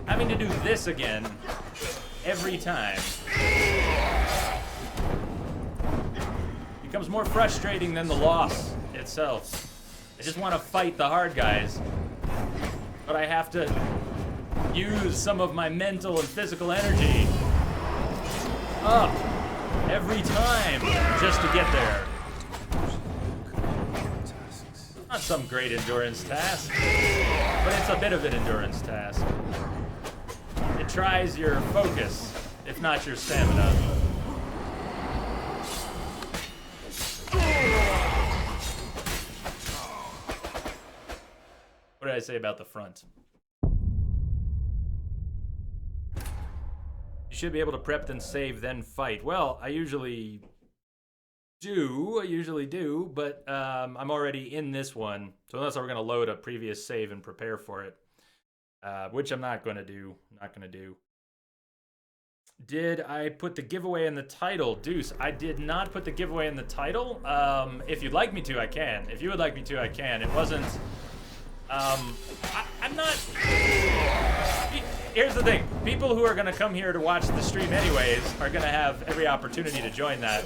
Having to do this again every time becomes more frustrating than the loss itself. I just want to fight the hard guys, but I have to use some of my mental and physical energy up every time just to get there. Not some great endurance task, but it's a bit of an endurance task. It tries your focus, if not your stamina. What did I say about the front? You should be able to prep, then save, then fight. Well, I usually do, but I'm already in this one. So unless we're going to load a previous save and prepare for it, which I'm not going to do. Did I put the giveaway in the title? Deuce, I did not put the giveaway in the title. If you'd like me to, I can. If you would like me to, I can. It wasn't... I'm not... Here's the thing. People who are going to come here to watch the stream anyways are going to have every opportunity to join that.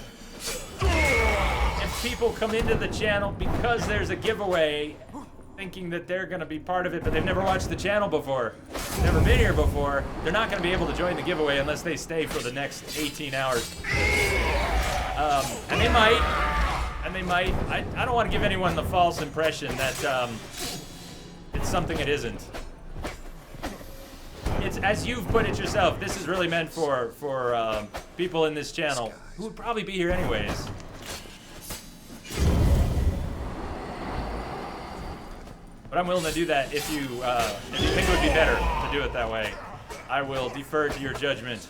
If people come into the channel because there's a giveaway, thinking that they're going to be part of it, but they've never watched the channel before, never been here before, they're not going to be able to join the giveaway unless they stay for the next 18 hours. And they might. I don't want to give anyone the false impression that it's something it isn't. It's, as you've put it yourself, this is really meant for people in this channel who would probably be here anyways. But I'm willing to do that if you think it would be better to do it that way. I will defer to your judgment.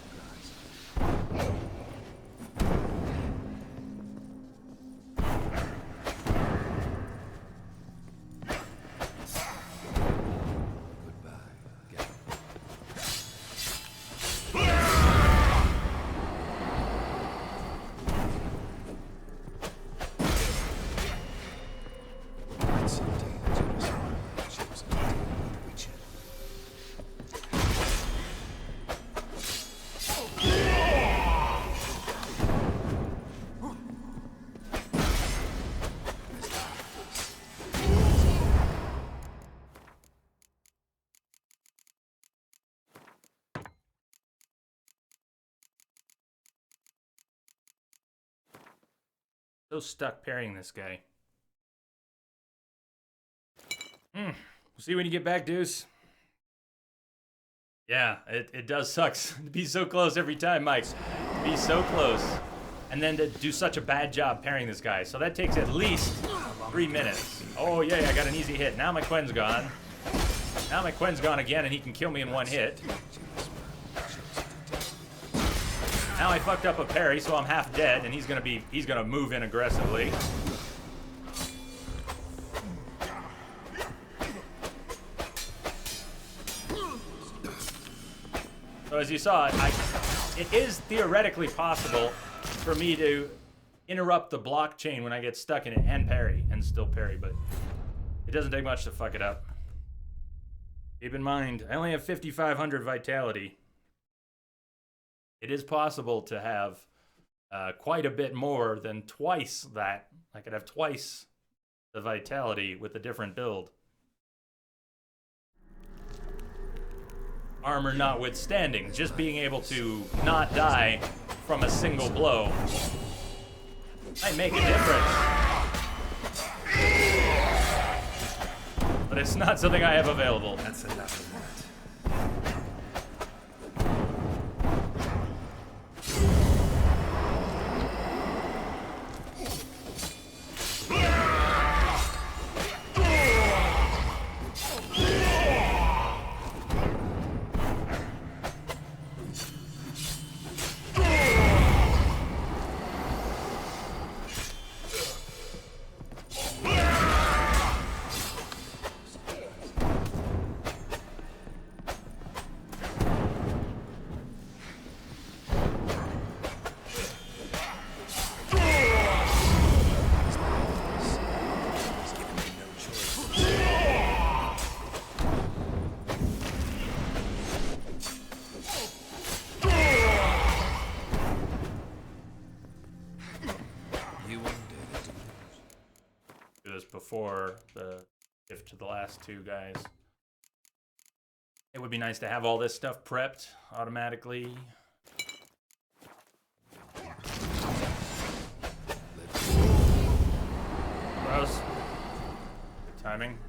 So stuck parrying this guy. We'll see when you get back, Deuce. Yeah, it does suck to be so close every time, Mike. To be so close. And then to do such a bad job parrying this guy. So that takes at least 3 minutes. Oh, yeah, I got an easy hit. Now my Quen's gone. Now my Quen's gone again, and he can kill me in one hit. Now I fucked up a parry, so I'm half dead, and he's gonna move in aggressively. So as you saw, it is theoretically possible for me to interrupt the blockchain when I get stuck in it and parry, and still parry, but it doesn't take much to fuck it up. Keep in mind, I only have 5,500 vitality. It is possible to have quite a bit more than twice that. I could have twice the vitality with a different build. Armor notwithstanding, just being able to not die from a single blow might make a difference. But it's not something I have available. That's enough of that. Before the shift to the last two guys. It would be nice to have all this stuff prepped automatically. Gross. Good timing.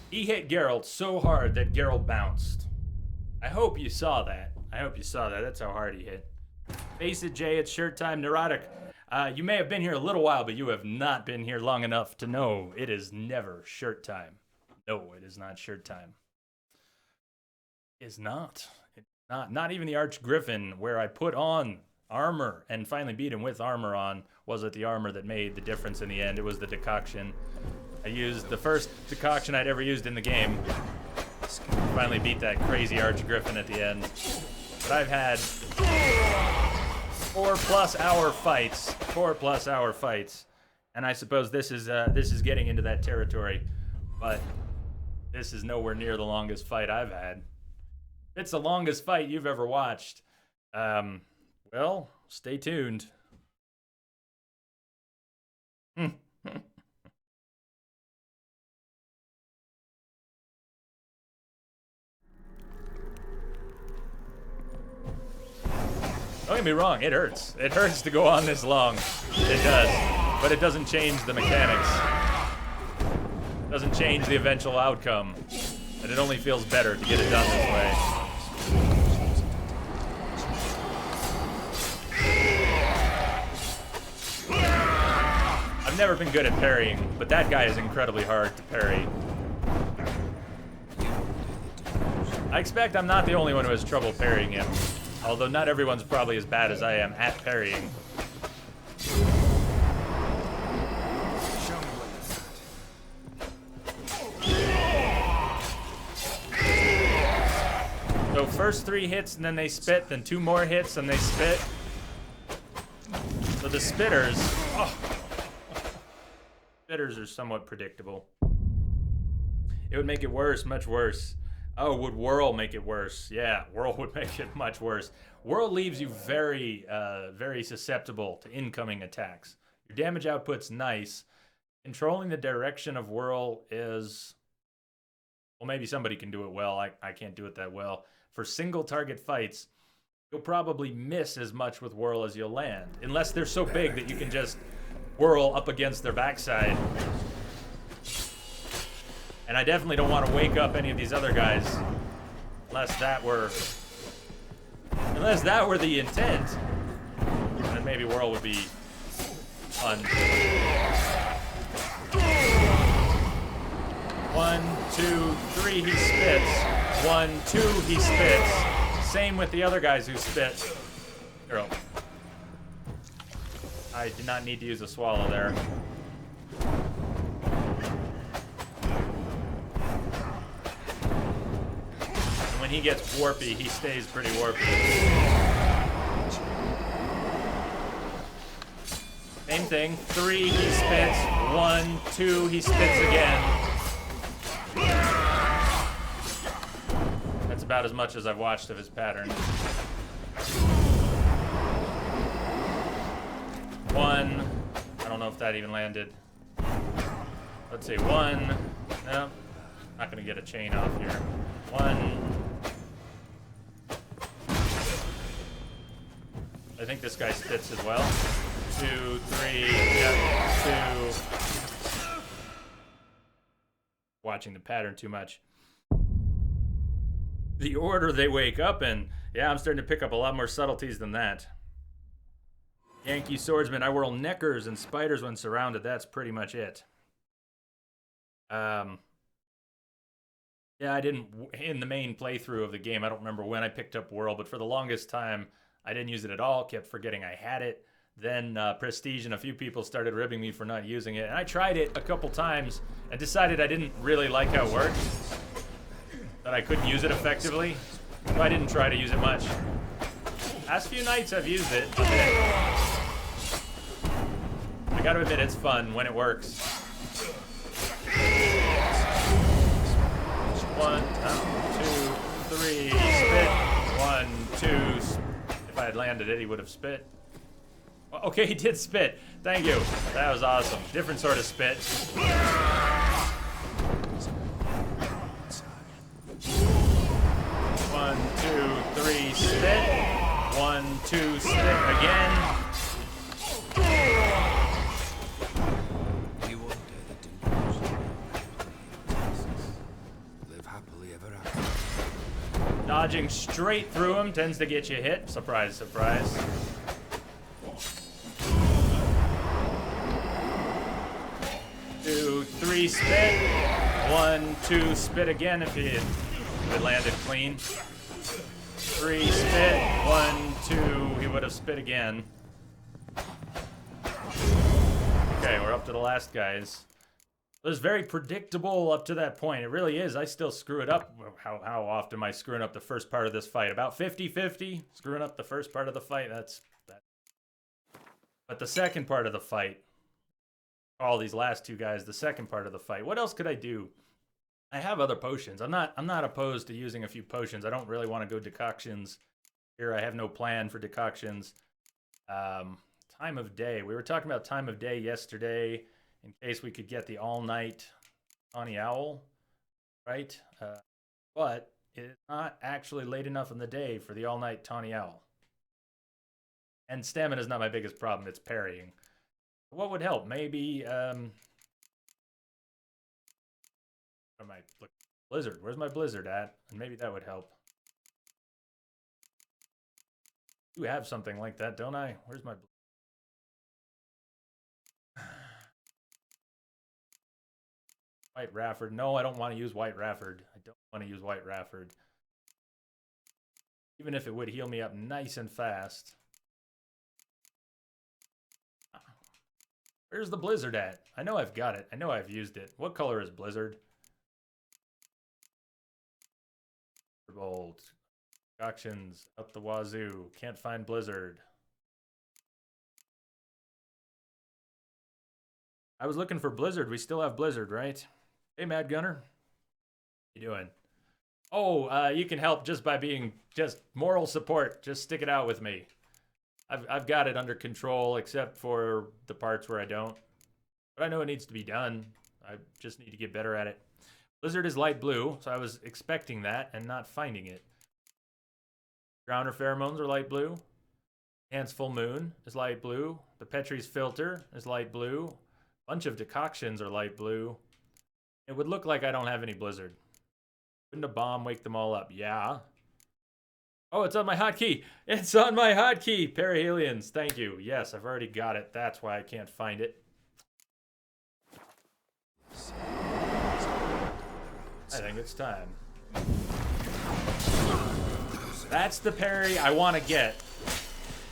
He hit Geralt so hard that Geralt bounced. I hope you saw that. That's how hard he hit. Face it, Jay, it's shirt time. Neurotic, you may have been here a little while, but you have not been here long enough to know it is never shirt time. No, it is not shirt time. It's not. It's not even the Archgriffin, where I put on armor and finally beat him with armor on. Wasn't the armor that made the difference in the end. It was the decoction. I used the first decoction I'd ever used in the game. Finally beat that crazy Archgriffin at the end. But I've had 4+ hour fights. And I suppose this is getting into that territory. But this is nowhere near the longest fight I've had. If it's the longest fight you've ever watched, well, stay tuned. Don't get me wrong, it hurts. It hurts to go on this long. It does. But it doesn't change the mechanics. It doesn't change the eventual outcome. And it only feels better to get it done this way. I've never been good at parrying, but that guy is incredibly hard to parry. I expect I'm not the only one who has trouble parrying him. Although not everyone's probably as bad as I am at parrying. So first 3 hits and then they spit, then 2 more hits and they spit. So the spitters, spitters are somewhat predictable. It would make it worse, much worse. Oh, would Whirl make it worse? Yeah, Whirl would make it much worse. Whirl leaves you very, very susceptible to incoming attacks. Your damage output's nice. Controlling the direction of Whirl is... Well, maybe somebody can do it well. I can't do it that well. For single target fights, you'll probably miss as much with Whirl as you'll land. Unless they're so big that you can just whirl up against their backside. And I definitely don't want to wake up any of these other guys Unless that were the intent. Then maybe Whirl would be fun. 1, 2, 3, he spits. 1, 2, he spits. Same with the other guys who spit. Girl. I did not need to use a swallow there. And when he gets warpy, he stays pretty warpy. Same thing. 3, he spits. 1, 2, he spits again. That's about as much as I've watched of his pattern. 1. I don't know if that even landed. Let's see. 1. No. Not gonna get a chain off here. 1. I think this guy spits as well. 2, 3. Yep. 2. Watching the pattern too much. The order they wake up in. Yeah, I'm starting to pick up a lot more subtleties than that. Yankee Swordsman, I whirl neckers and spiders when surrounded. That's pretty much it. Yeah, I didn't, in the main playthrough of the game, I don't remember when I picked up Whirl, but for the longest time, I didn't use it at all, kept forgetting I had it. Then Prestige and a few people started ribbing me for not using it. And I tried it a couple times and decided I didn't really like how it worked. That I couldn't use it effectively. So I didn't try to use it much. Last few nights I've used it a bit. I gotta admit, it's fun when it works. 1, 2, 3, spit. 1, 2. If I had landed it, he would have spit. Well, okay, he did spit. Thank you. That was awesome. Different sort of spit. 1, 2, 3, spit. 1, 2, spit again. Dodging straight through him tends to get you hit. Surprise, surprise. Two, 3, spit. 1, 2, spit again if it landed clean. 3, spit. 1, 2, he would have spit again. Okay, we're up to the last guys. It was very predictable up to that point. It really is. I still screw it up. How often am I screwing up the first part of this fight? About 50-50? Screwing up the first part of the fight? That's that. But the second part of the fight, all these last two guys, the second part of the fight, what else could I do? I have other potions. I'm not opposed to using a few potions. I don't really want to go decoctions here. I have no plan for decoctions. Time of day. We were talking about time of day yesterday. In case we could get the all-night Tawny Owl, right? But it's not actually late enough in the day for the all-night Tawny Owl. And stamina is not my biggest problem, it's parrying. What would help? Maybe, what am I looking? Blizzard. Where's my Blizzard at? And maybe that would help. I do have something like that, don't I? Where's my... White Rafford. No, I don't want to use White Rafford. I don't want to use White Rafford. Even if it would heal me up nice and fast. Where's the Blizzard at? I know I've got it. I know I've used it. What color is Blizzard? Bolt. Auctions up the wazoo. Can't find Blizzard. I was looking for Blizzard. We still have Blizzard, right? Hey, Mad Gunner. How you doing? Oh, you can help just by being just moral support. Just stick it out with me. I've got it under control, except for the parts where I don't. But I know it needs to be done. I just need to get better at it. Blizzard is light blue, so I was expecting that and not finding it. Drowner pheromones are light blue. Ant's full moon is light blue. The Petrie's filter is light blue. Bunch of decoctions are light blue. It would look like I don't have any Blizzard. Wouldn't a bomb wake them all up? Yeah. Oh, it's on my hotkey. It's on my hotkey. Perihelions. Thank you. Yes, I've already got it. That's why I can't find it. I think it's time. That's the parry I want to get.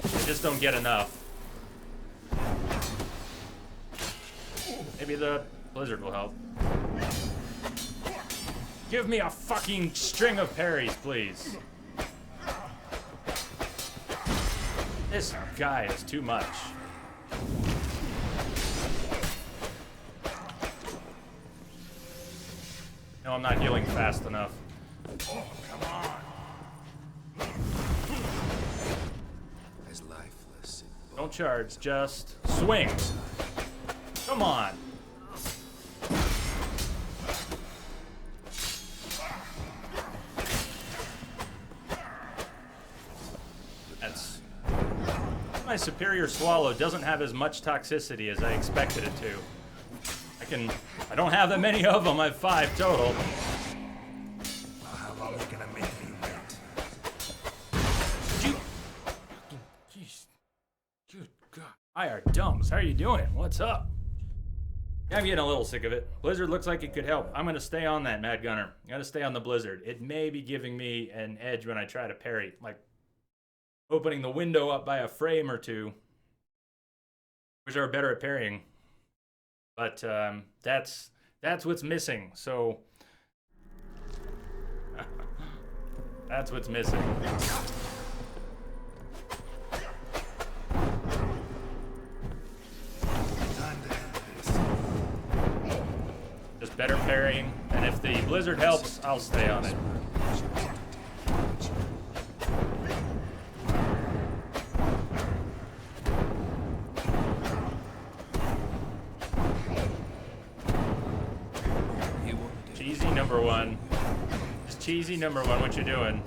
I just don't get enough. Maybe the blizzard will help. Give me a fucking string of parries, please. This guy is too much. No, I'm not healing fast enough. Oh, come on. As lifeless. Don't charge, just swing. Come on. That's... My superior swallow doesn't have as much toxicity as I expected it to. I don't have that many of them. I have 5 total. How long are you gonna make me wait? Jeez. Good God. IR Dumbs, how are you doing? What's up? Yeah, I'm getting a little sick of it. Blizzard looks like it could help. I'm gonna stay on that, Mad Gunner. I'm gonna stay on the Blizzard. It may be giving me an edge when I try to parry, like opening the window up by a frame or two, which are better at parrying. But that's what's missing. So that's what's missing. Just better parrying, and if the blizzard helps, I'll stay on it. Cheesy number one. Just cheesy number one, what you doing?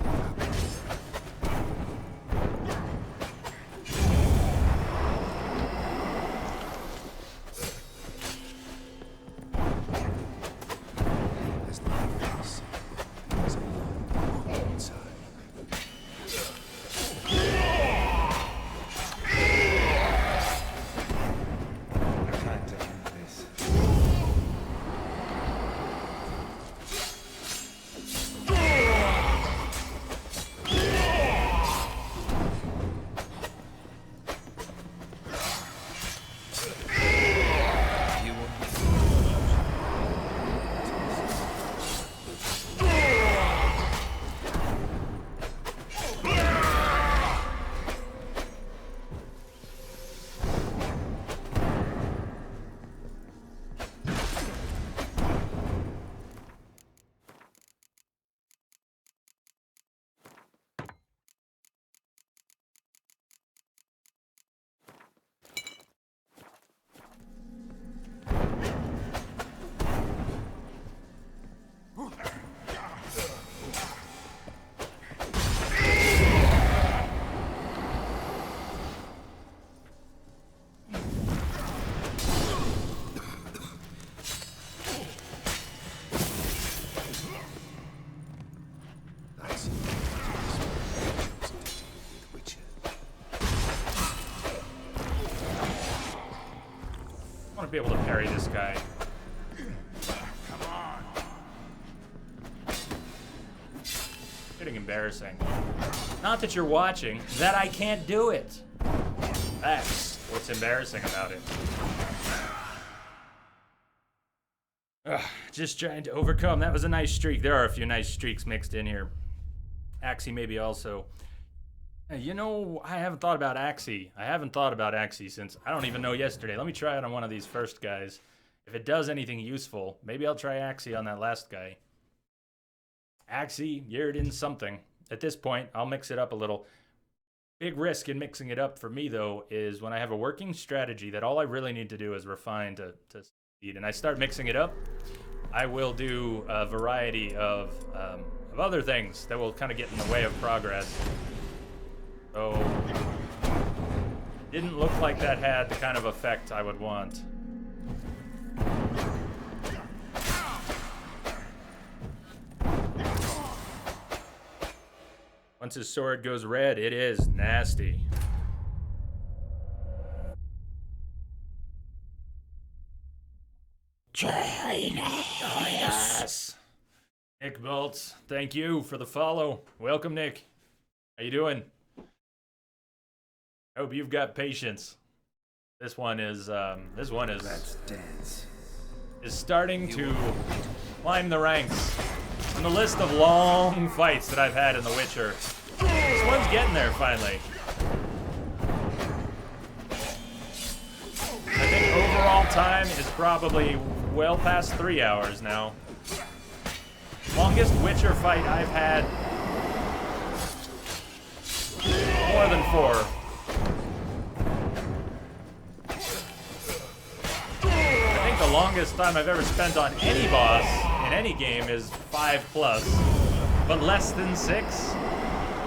Be able to parry this guy. Come on. Getting embarrassing. Not that you're watching, that I can't do it. That's what's embarrassing about it. Just trying to overcome. That was a nice streak. There are a few nice streaks mixed in here. Axie maybe also. You know, I haven't thought about Axie. I haven't thought about Axie since, I don't even know, yesterday. Let me try it on one of these first guys. If it does anything useful, maybe I'll try Axie on that last guy. Axie, you're in something. At this point, I'll mix it up a little. Big risk in mixing it up for me, though, is when I have a working strategy that all I really need to do is refine to succeed. And I start mixing it up, I will do a variety of other things that will kind of get in the way of progress. So, didn't look like that had the kind of effect I would want. Once his sword goes red, it is nasty. Join us. Nick Bolts, thank you for the follow. Welcome, Nick. How you doing? Hope you've got patience. This one is Let's dance. is starting to climb the ranks on the list of long fights that I've had in The Witcher. This one's getting there finally. I think overall time is probably well past 3 hours now. Longest Witcher fight I've had, more than 4. I think the longest time I've ever spent on any boss in any game is 5+, but less than 6.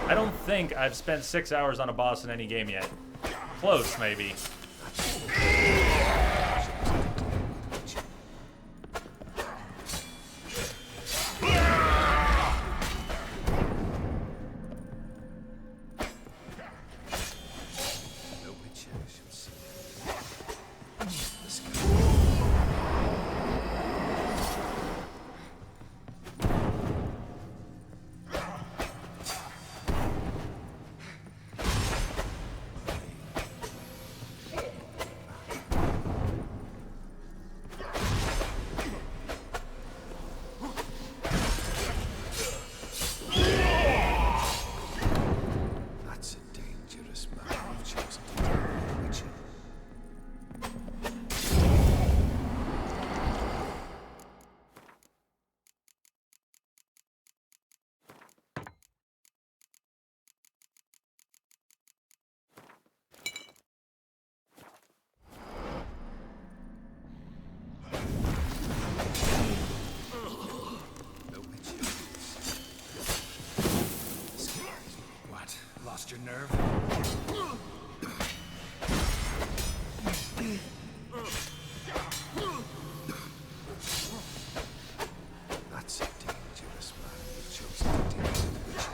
I don't think I've spent 6 hours on a boss in any game yet. Close, maybe. No Witcher shall see the sky. That's a dangerous man you've chosen to do, Witcher. No Witcher. The sky. What? Lost your nerve? That's a dangerous man you've chosen to deal with, Witcher.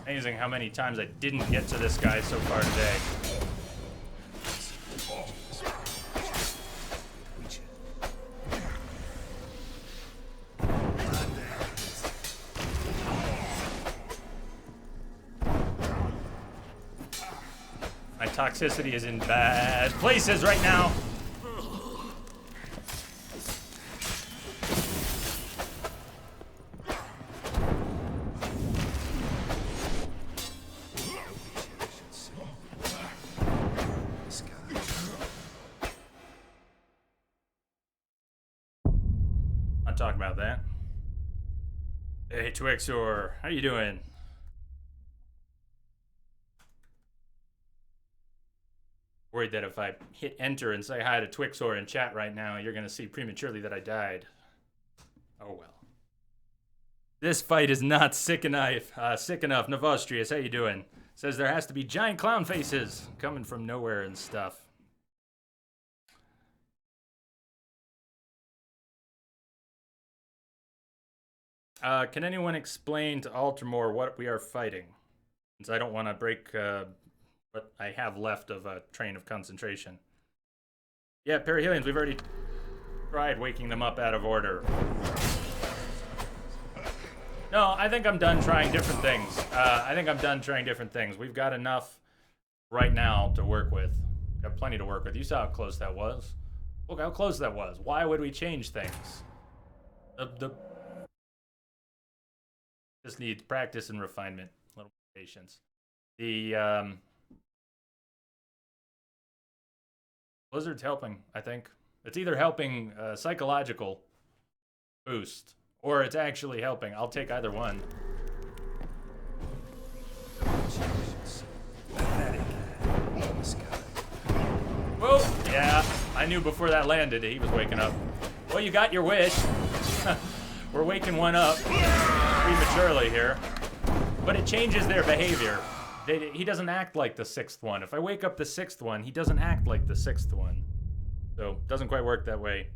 Amazing how many times I didn't get to this guy so far today. Witcher. My toxicity is in bad places right now. Not talking about that. Hey, Twixor, how you doing? Worried that if I hit enter and say hi to Twixor in chat right now, you're gonna see prematurely that I died. Oh well. This fight is not sick enough. Sick enough. Novostrius, how you doing? Says there has to be giant clown faces coming from nowhere and stuff. Can anyone explain to Altamore what we are fighting? Since I don't want to break what I have left of a train of concentration. Yeah, perihelions, we've already tried waking them up out of order. No, I think I'm done trying different things. We've got enough right now to work with. Got plenty to work with. You saw how close that was. Look how close that was. Why would we change things? Just needs practice and refinement. A little patience. The Blizzard's helping, I think. It's either helping psychological boost, or it's actually helping. I'll take either one. Yeah, I knew before that landed he was waking up. Well, you got your wish. We're waking one up prematurely here. But it changes their behavior. He doesn't act like the sixth one. If I wake up the sixth one, he doesn't act like the sixth one. So, doesn't quite work that way.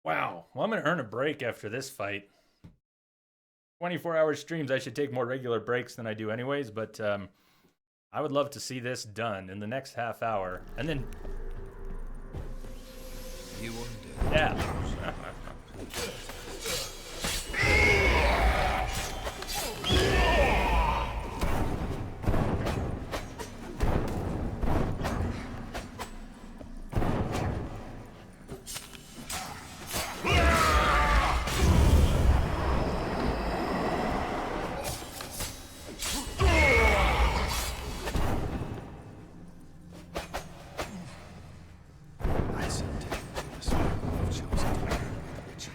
Wow. Well, I'm going to earn a break after this fight. 24-hour streams, I should take more regular breaks than I do anyways, but I would love to see this done in the next half hour. And then... You wonder. Yeah. That's a dangerous man. You've chosen to marry the witch.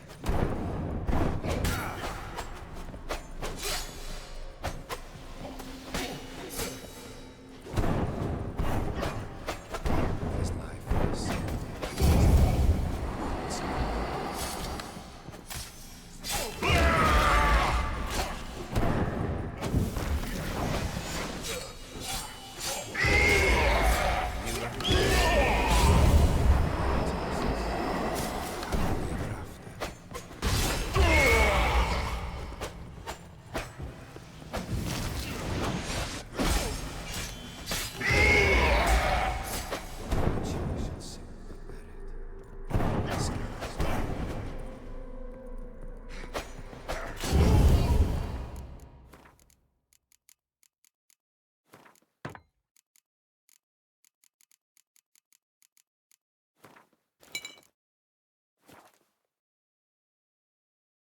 His life is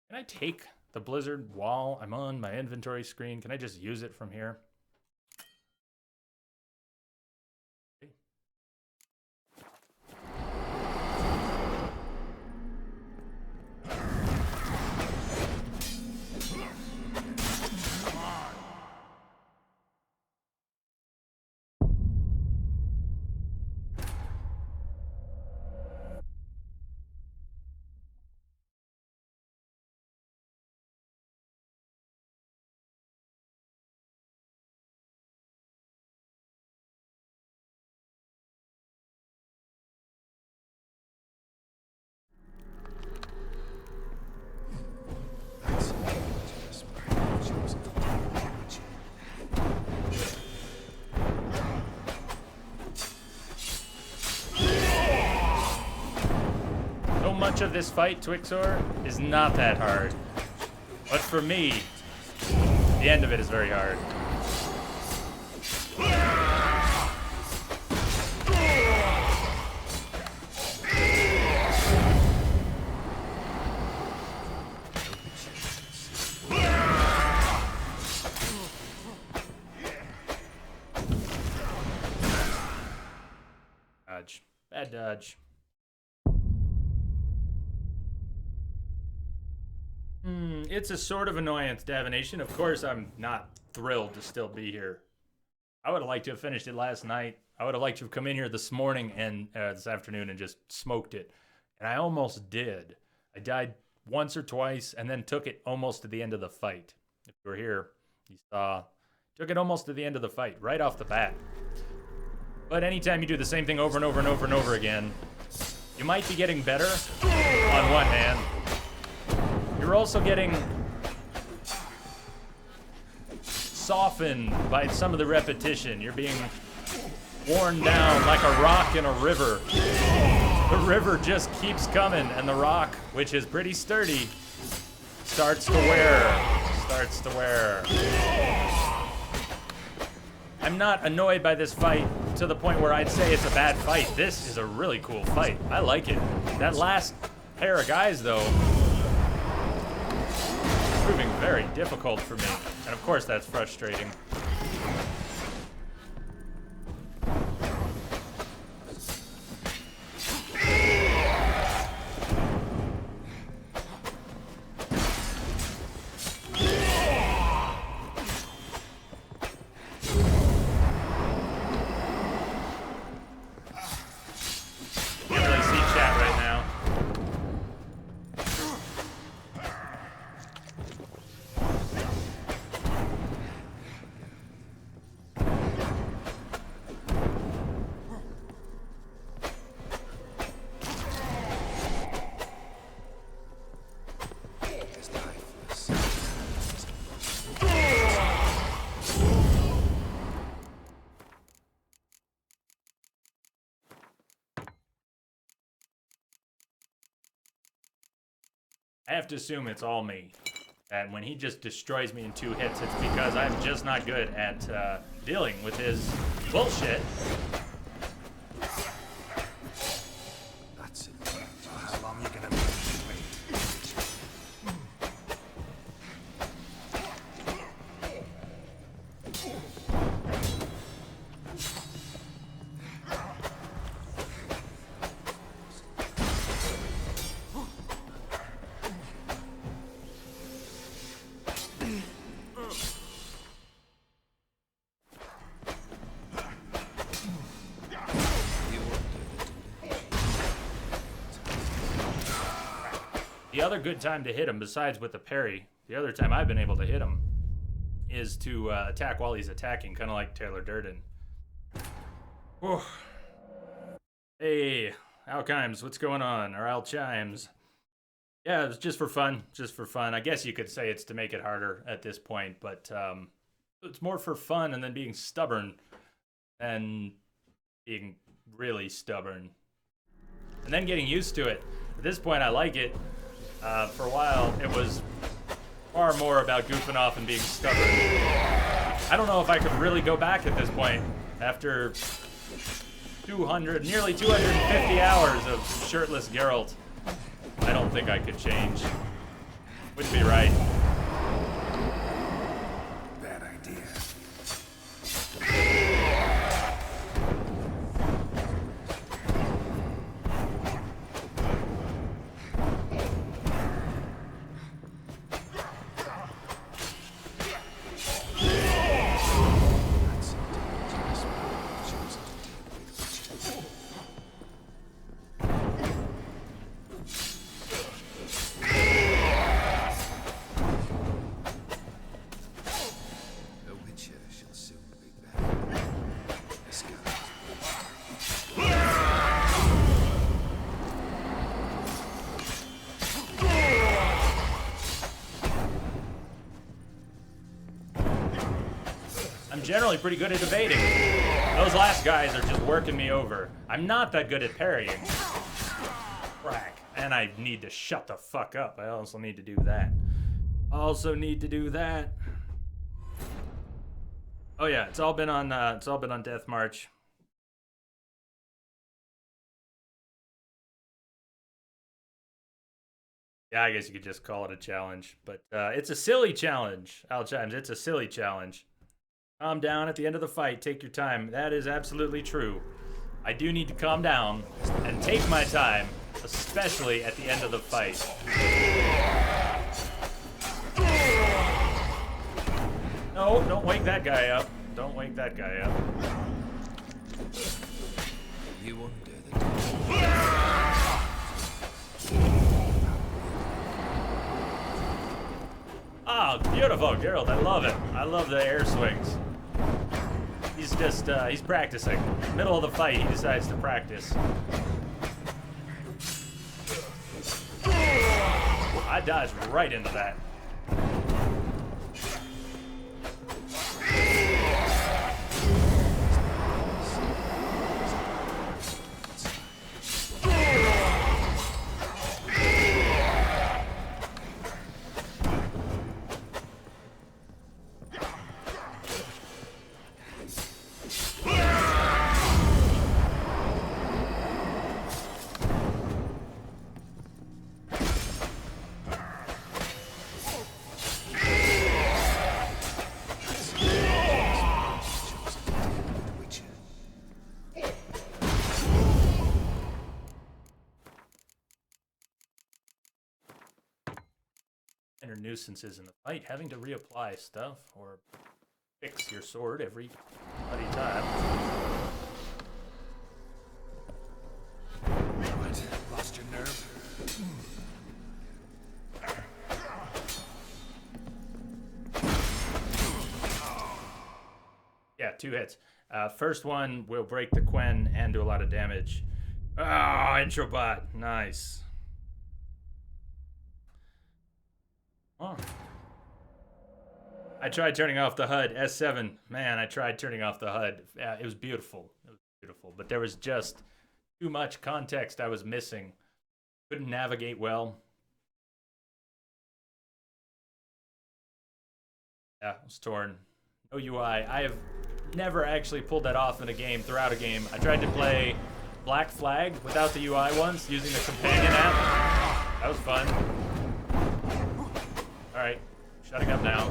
Can I take the Blizzard while I'm on my inventory screen? Can I just use it from here? That's a dangerous man. You've chosen to marry the witch. So much of this fight, Twixor, is not that hard. But for me, the end of it is very hard. Dodge. Bad dodge. It's a sort of annoyance, Davenation. Of course, I'm not thrilled to still be here. I would have liked to have finished it last night. I would have liked to have come in here this morning and this afternoon and just smoked it. And I almost did. I died once or twice and then took it almost to the end of the fight. If you were here, you saw. Took it almost to the end of the fight, right off the bat. But anytime you do the same thing over and over and over and over again, you might be getting better on one hand. You're also getting softened by some of the repetition. You're being worn down like a rock in a river. The river just keeps coming, and the rock, which is pretty sturdy, starts to wear. I'm not annoyed by this fight to the point where I'd say it's a bad fight. This is a really cool fight. I like it. That last pair of guys, though, proving very difficult for me. And of course, that's frustrating. I have to assume it's all me. And when he just destroys me in 2 hits, it's because I'm just not good at dealing with his bullshit. That's it. So how long you gonna make me wait? The other good time to hit him, besides with the parry, the other time I've been able to hit him, is to attack while he's attacking, kind of like Taylor Durden. Whew. Hey, Alchimes, what's going on? Or Alchimes. Yeah, it's just for fun. Just for fun. I guess you could say it's to make it harder at this point, but it's more for fun and then being stubborn and being really stubborn. And then getting used to it. At this point, I like it. For a while, it was far more about goofing off and being stubborn. I don't know if I could really go back at this point after nearly 250 hours of shirtless Geralt. I don't think I could change. Wouldn't be right. Bad idea. That's a dangerous man. Choose to deal with witches. The Witcher shall soon be back. This guy. I'm generally pretty good at evading. Those last guys are just working me over. I'm not that good at parrying. Crack. And I need to shut the fuck up. I also need to do that. Oh yeah, it's all been on Death March. Yeah, I guess you could just call it a challenge, but it's a silly challenge, Alchimes. It's a silly challenge. Calm down at the end of the fight. Take your time. That is absolutely true. I do need to calm down and take my time, especially at the end of the fight. No, don't wake that guy up. Don't wake that guy up. You undo the Oh, beautiful, Geralt. I love it. I love the air swings. He's just, he's practicing. Middle of the fight, he decides to practice. I dodged right into that. Minor nuisances in the fight, having to reapply stuff or fix your sword every bloody time. What? Lost your nerve? Yeah, 2 hits. First one will break the Quen and do a lot of damage. Ah, intro bot. Nice. Oh. I tried turning off the HUD. S7. Man, I tried turning off the HUD. It was beautiful. It was beautiful. But there was just too much context I was missing. Couldn't navigate well. Yeah, it was torn. No UI. I have never actually pulled that off in a game, throughout a game. I tried to play Black Flag without the UI once, using the companion app. That was fun. Alright, shutting up now.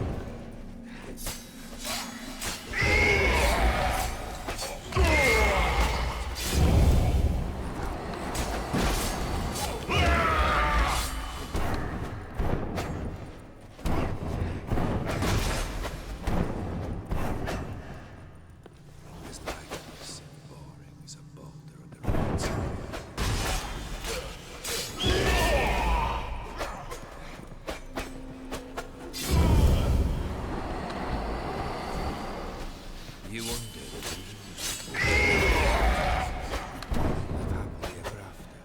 You wonder the delusion. Live happily ever after.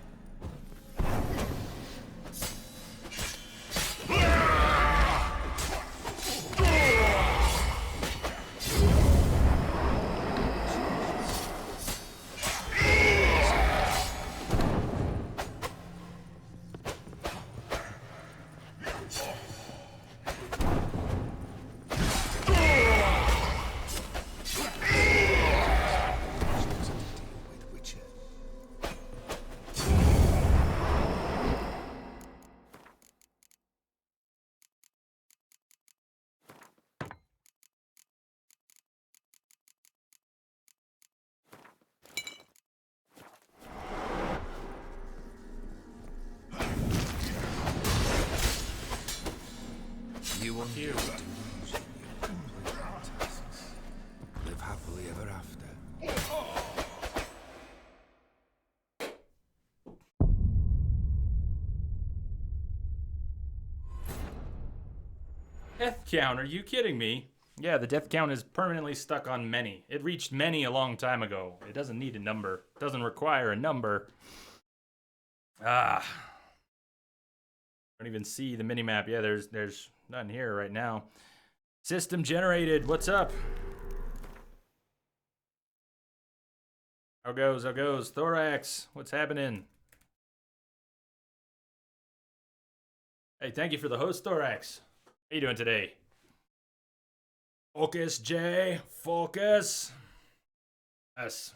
With Witcher. You wonder the Cute. delusion you'll complete your tasks. Live happily ever after. Death count, are you kidding me? Yeah, the death count is permanently stuck on many. It reached many a long time ago. It doesn't need a number. It doesn't require a number. Ah. Don't even see the minimap. Yeah, there's none here right now. System generated. What's up? How goes? How goes? Thorax, what's happening? Hey, thank you for the host, Thorax. How you doing today? Focus, Jay. Focus. Yes.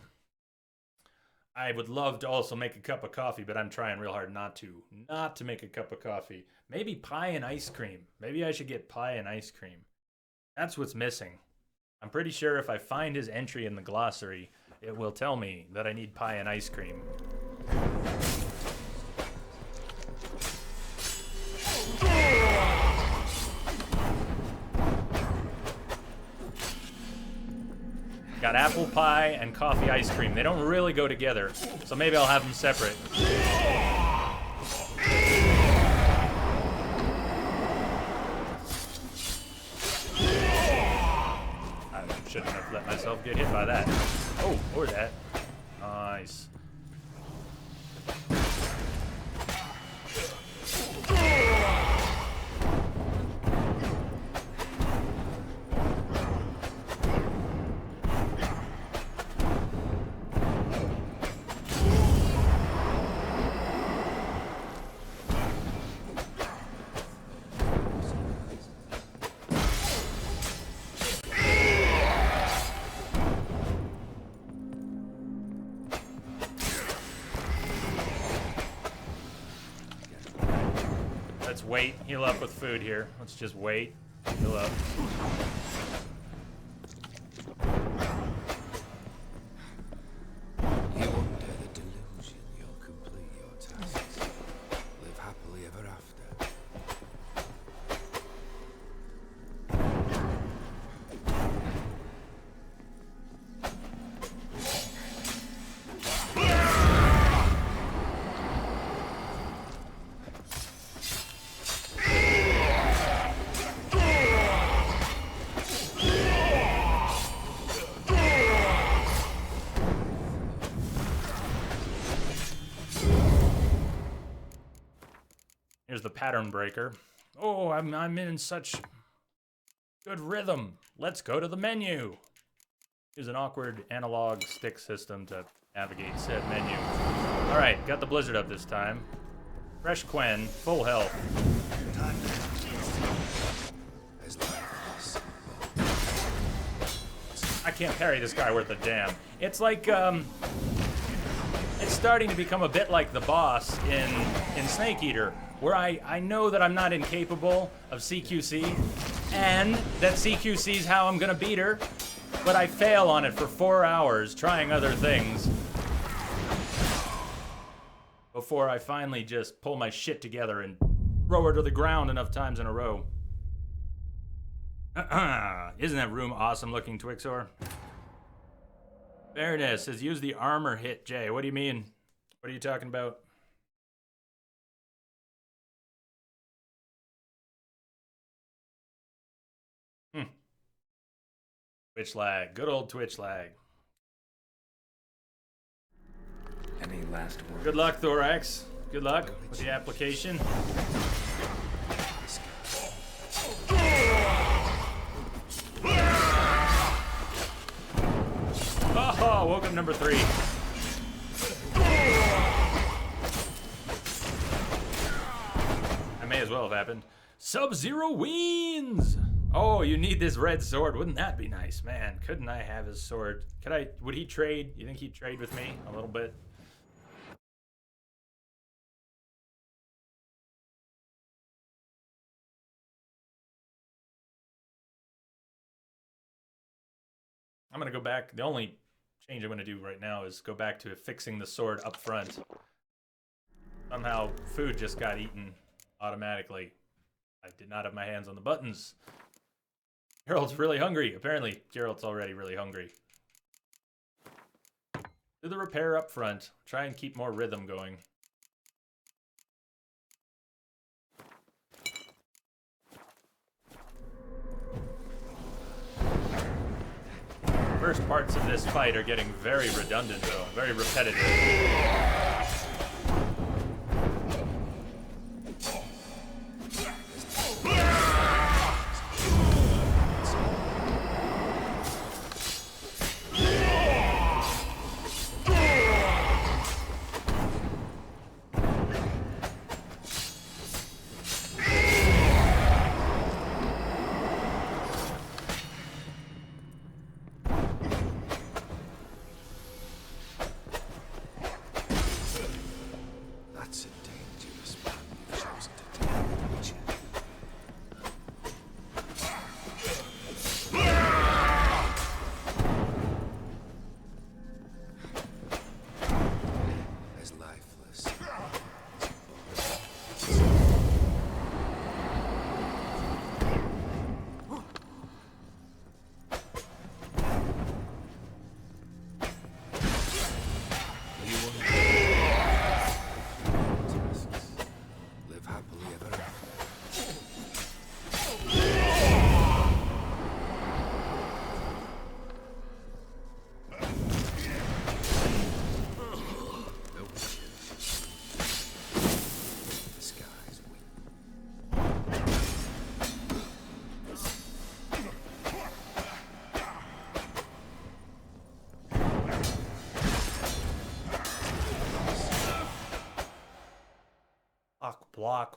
I would love to also make a cup of coffee, but I'm trying real hard not to. Not to make a cup of coffee. Maybe pie and ice cream. Maybe I should get pie and ice cream. That's what's missing. I'm pretty sure if I find his entry in the glossary, it will tell me that I need pie and ice cream. Got apple pie and coffee ice cream. They don't really go together, so maybe I'll have them separate. I shouldn't have let myself get hit by that. Oh, or that. Nice. Let's wait. Heal up with food here. Let's just wait. Heal up. You wonder the delusion you'll complete your tasks. Live happily ever after. Here's the pattern breaker. Oh, I'm in such good rhythm. Let's go to the menu. Use an awkward analog stick system to navigate said menu. All right, got the blizzard up this time. Fresh Quen, full health. Time to as lifeless, can't parry this guy worth a damn. It's like, it's starting to become a bit like the boss in Snake Eater, where I know that I'm not incapable of CQC, and that CQC's how I'm gonna beat her, but I fail on it for 4 hours trying other things before I finally just pull my shit together and throw her to the ground enough times in a row. Isn't that room awesome looking, Twixor? Fairness says use the armor hit, Jay. What do you mean? What are you talking about? Twitch lag. Good old Twitch lag. Any last words? Good luck, Thorax. Good luck with the application. Oh, woke up number 3. That may as well have happened. Sub-Zero wins! Oh, you need this red sword. Wouldn't that be nice? Man, couldn't I have his sword? Would he trade? You think he'd trade with me a little bit? I'm gonna go back. The only change I'm gonna do right now is go back to fixing the sword up front. Somehow food just got eaten automatically. I did not have my hands on the buttons. Geralt's really hungry. Apparently, Geralt's already really hungry. Do the repair up front. Try and keep more rhythm going. First parts of this fight are getting very redundant, though. Very repetitive.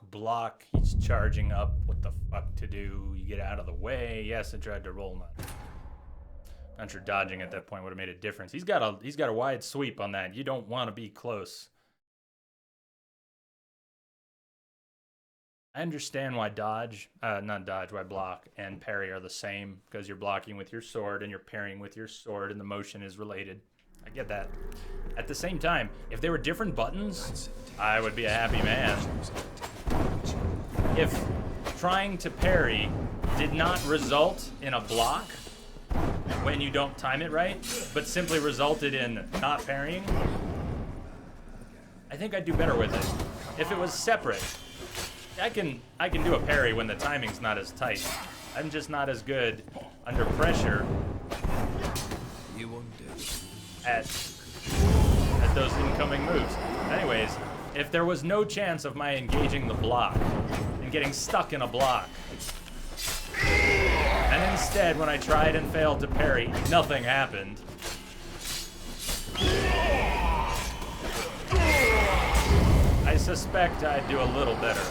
Block. He's charging up. What the fuck to do? You get out of the way. Yes, I tried to roll. Not sure dodging at that point would have made a difference. He's got a wide sweep on that. You don't want to be close. I understand why why block and parry are the same, because you're blocking with your sword and you're parrying with your sword and the motion is related. I get that. At the same time, if they were different buttons, I would be a happy man. If trying to parry did not result in a block when you don't time it right, but simply resulted in not parrying, I think I'd do better with it. If it was separate, I can do a parry when the timing's not as tight. I'm just not as good under pressure at those incoming moves. Anyways, if there was no chance of my engaging the block and getting stuck in a block, and instead when I tried and failed to parry, nothing happened, I suspect I'd do a little better.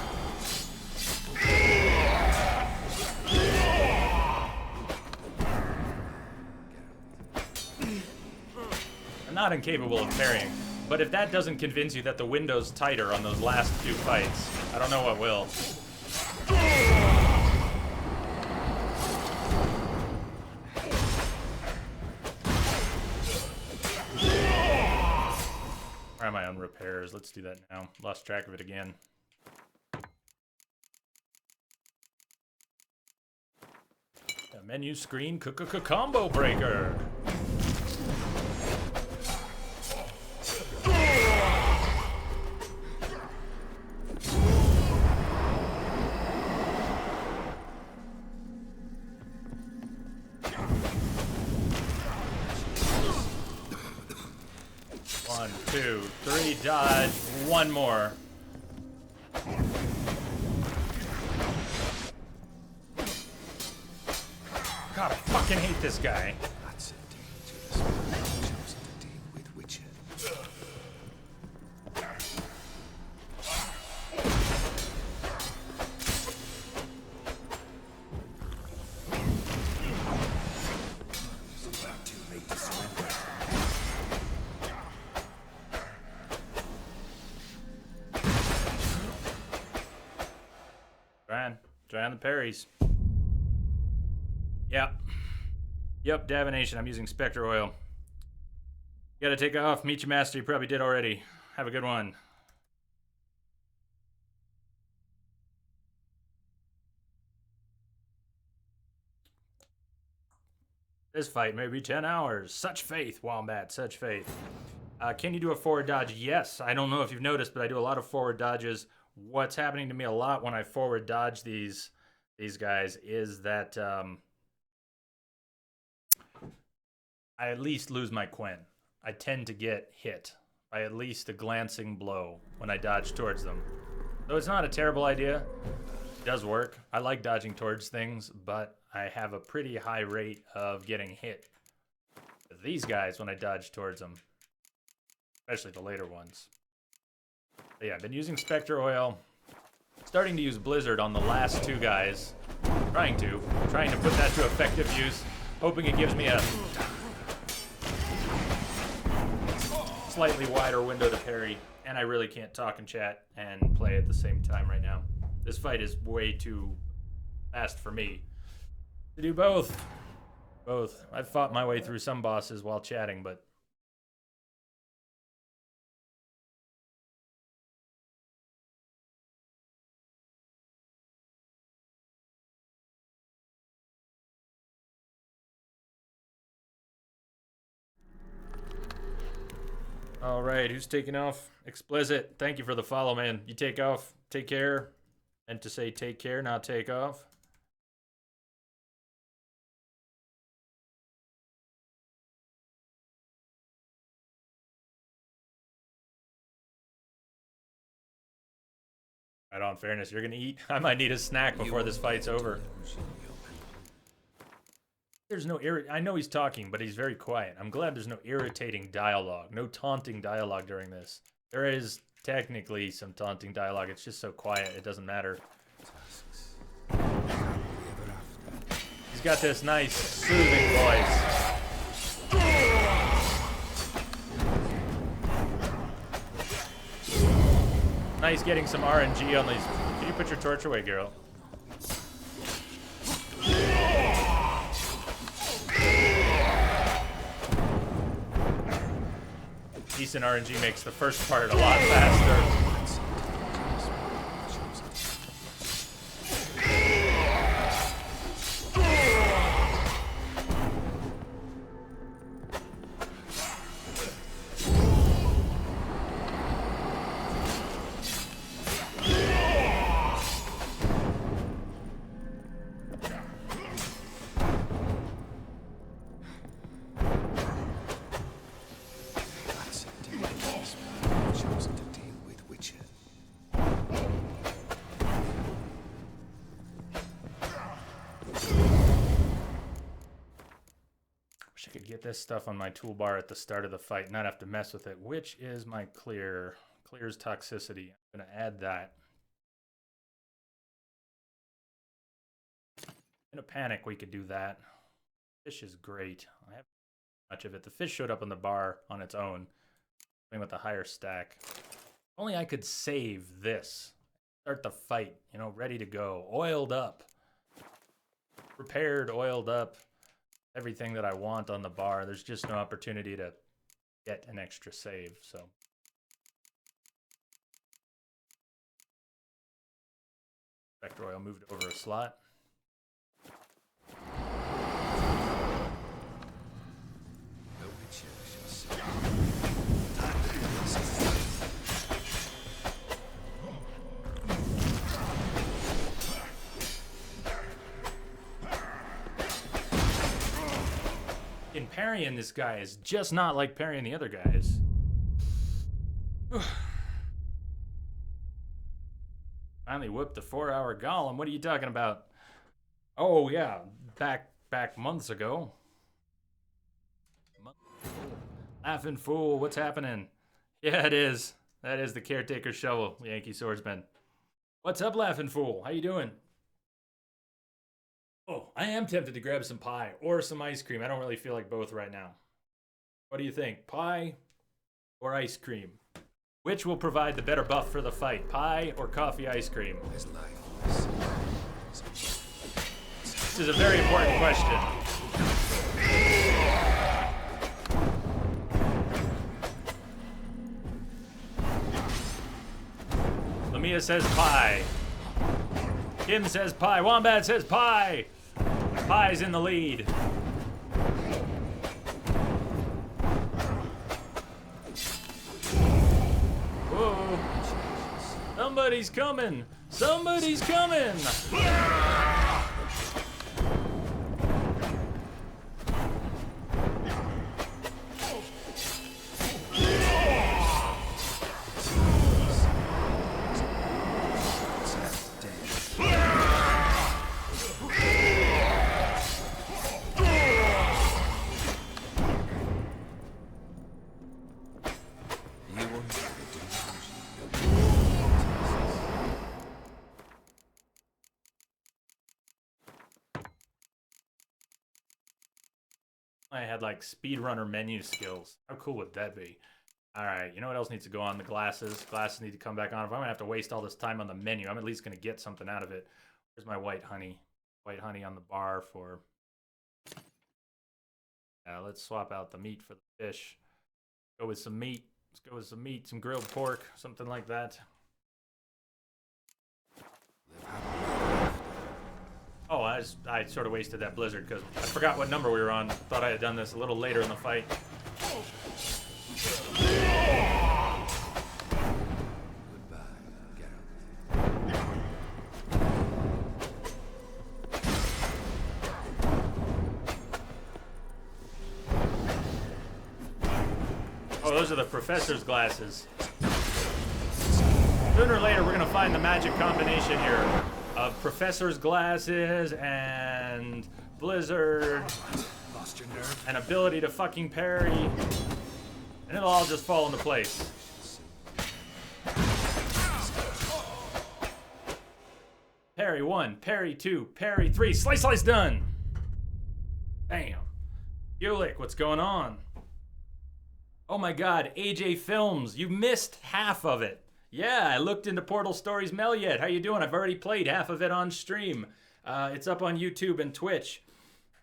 not incapable of parrying. But if that doesn't convince you that the window's tighter on those last two fights, I don't know what will. Where am I on repairs? Let's do that now. Lost track of it again. A menu screen combo breaker. One, two, three, dodge. One more. God, I fucking hate this guy. That's a dangerous man chosen to deal with Witcher. Too late to surrender. Trying the parries. Yep, Davenation. I'm using Spectre Oil. You gotta take off. Meet your master. You probably did already. Have a good one. This fight may be 10 hours. Such faith, Wombat. Such faith. Can you do a forward dodge? Yes. I don't know if you've noticed, but I do a lot of forward dodges. What's happening to me a lot when I forward dodge these guys is that I at least lose my Quen. I tend to get hit by at least a glancing blow when I dodge towards them. Though it's not a terrible idea. It does work. I like dodging towards things, but I have a pretty high rate of getting hit. These guys, when I dodge towards them, especially the later ones. But yeah, I've been using Spectre Oil. Starting to use Blizzard on the last two guys. Trying to put that to effective use. Hoping it gives me a slightly wider window to parry. And I really can't talk and chat and play at the same time right now. This fight is way too fast for me to do both. I've fought my way through some bosses while chatting, but all right, who's taking off? Explicit, thank you for the follow, man. You take off, take care. And to say take care, not take off. Right on, fairness, you're gonna eat? I might need a snack before this fight's over. There's no I know he's talking, but he's very quiet. I'm glad there's no irritating dialogue, no taunting dialogue during this. There is technically some taunting dialogue. It's just so quiet, it doesn't matter. He's got this nice, soothing voice. Nice getting some RNG on these. Can you put your torch away, Geralt? Decent RNG makes the first part a lot faster. This stuff on my toolbar at the start of the fight, not have to mess with it. Which is my clear? Clears toxicity. I'm gonna add that. In a panic, we could do that. Fish is great. I have much of it. The fish showed up on the bar on its own, playing with the higher stack. Only I could save this. Start the fight, you know, ready to go. Oiled up. Prepared, oiled up. Everything that I want on the bar. There's just no opportunity to get an extra save, so. Spectre Oil moved over a slot. No witcher shall see. Time to do this. In parrying this guy is just not like parrying the other guys. Finally whooped the 4-hour golem. What are you talking about? Oh yeah, back months ago. Laughing fool, what's happening? Yeah, it is. That is the caretaker shovel, Yankee swordsman. What's up, laughing fool? How you doing? Oh, I am tempted to grab some pie or some ice cream. I don't really feel like both right now. What do you think? Pie or ice cream? Which will provide the better buff for the fight? Pie or coffee ice cream? There's life. This is a very important question. Lamia says pie. Kim says pie. Wombat says pie. Pie's in the lead. Whoa. Somebody's coming. Somebody's coming. I had like speedrunner menu skills. How cool would that be? All right, you know what else needs to go on? The glasses. Glasses need to come back on. If I'm gonna have to waste all this time on the menu, I'm at least gonna get something out of it. Where's my white honey? White honey on the bar for... let's swap out the meat for the fish. Go with some meat. Let's go with some meat, some grilled pork, something like that. Oh, I sort of wasted that blizzard because I forgot what number we were on. Thought I had done this a little later in the fight. Oh, those are the professor's glasses. Sooner or later, we're gonna find the magic combination here of professor's glasses and blizzard and ability to fucking parry, and it'll all just fall into place. Parry 1, parry 2, parry 3, slice, slice, done. Bam. Ulick, what's going on? Oh my god, AJ Films, you missed half of it. Yeah, I looked into Portal Stories Mel yet. How you doing? I've already played half of it on stream. It's up on YouTube and Twitch.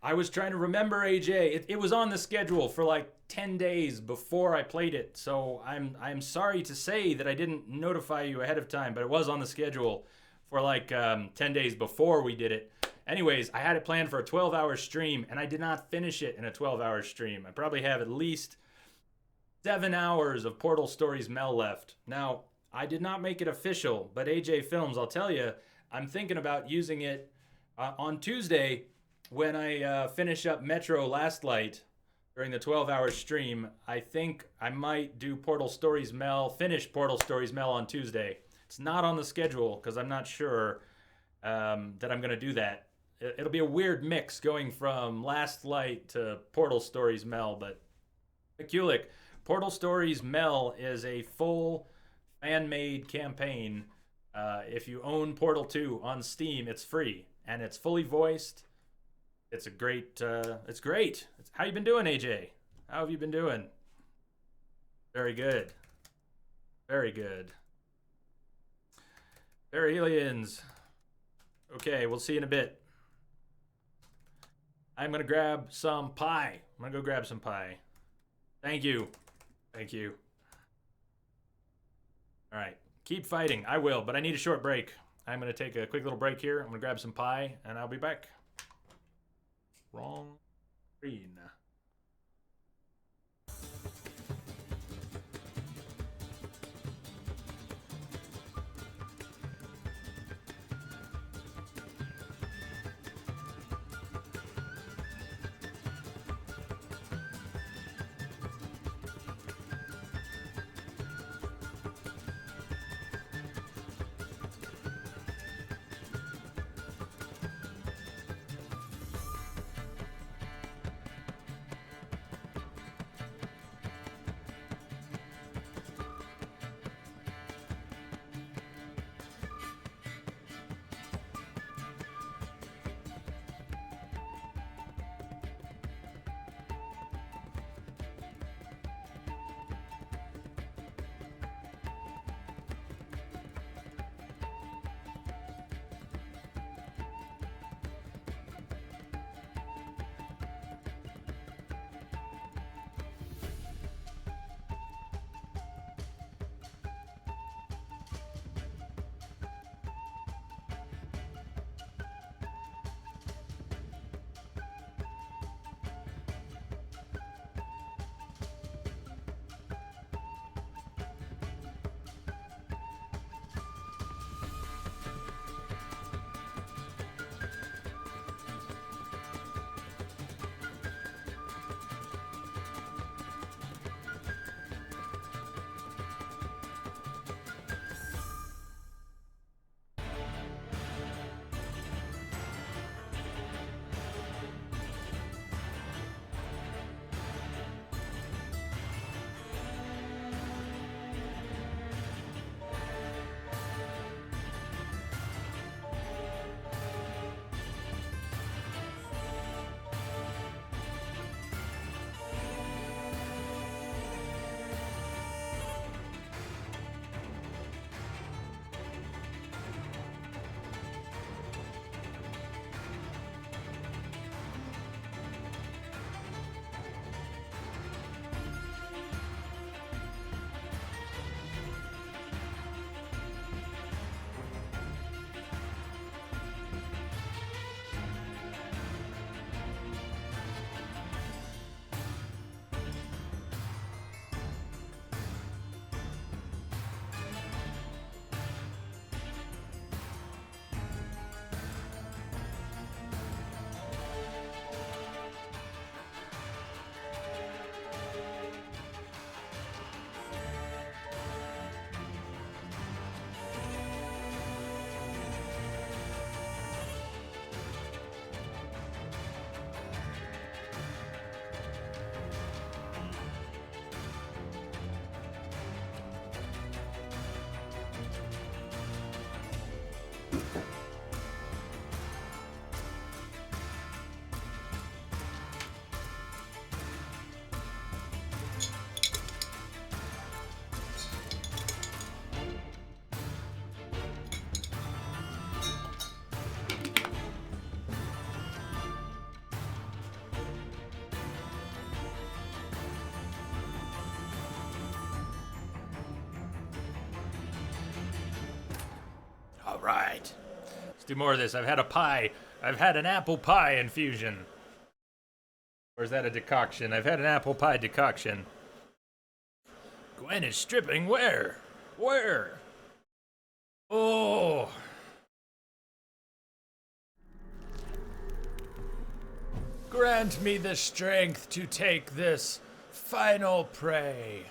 I was trying to remember, AJ. It was on the schedule for like 10 days before I played it. So I'm sorry to say that I didn't notify you ahead of time, but it was on the schedule for like 10 days before we did it. Anyways, I had it planned for a 12-hour stream, and I did not finish it in a 12-hour stream. I probably have at least 7 hours of Portal Stories Mel left. Now, I did not make it official, but AJ Films, I'll tell you, I'm thinking about using it on Tuesday when I finish up Metro Last Light during the 12-hour stream. I think I might do Portal Stories Mel, finish Portal Stories Mel on Tuesday. It's not on the schedule because I'm not sure that I'm going to do that. It'll be a weird mix going from Last Light to Portal Stories Mel, but Kulik, Portal Stories Mel is a full fan-made campaign. If you own Portal 2 on Steam, it's free and it's fully voiced. It's a great. It's great. How you been doing, AJ? How have you been doing? Very good. Very good. Aliens. Okay, we'll see you in a bit. I'm gonna grab some pie. I'm gonna go grab some pie. Thank you. Thank you. All right. Keep fighting. I will, but I need a short break. I'm gonna take a quick little break here. I'm gonna grab some pie, and I'll be back. Wrong screen. All right. Let's do more of this. I've had a pie. I've had an apple pie infusion. Or is that a decoction? I've had an apple pie decoction. Gwen is stripping where? Where? Oh. Grant me the strength to take this final prey.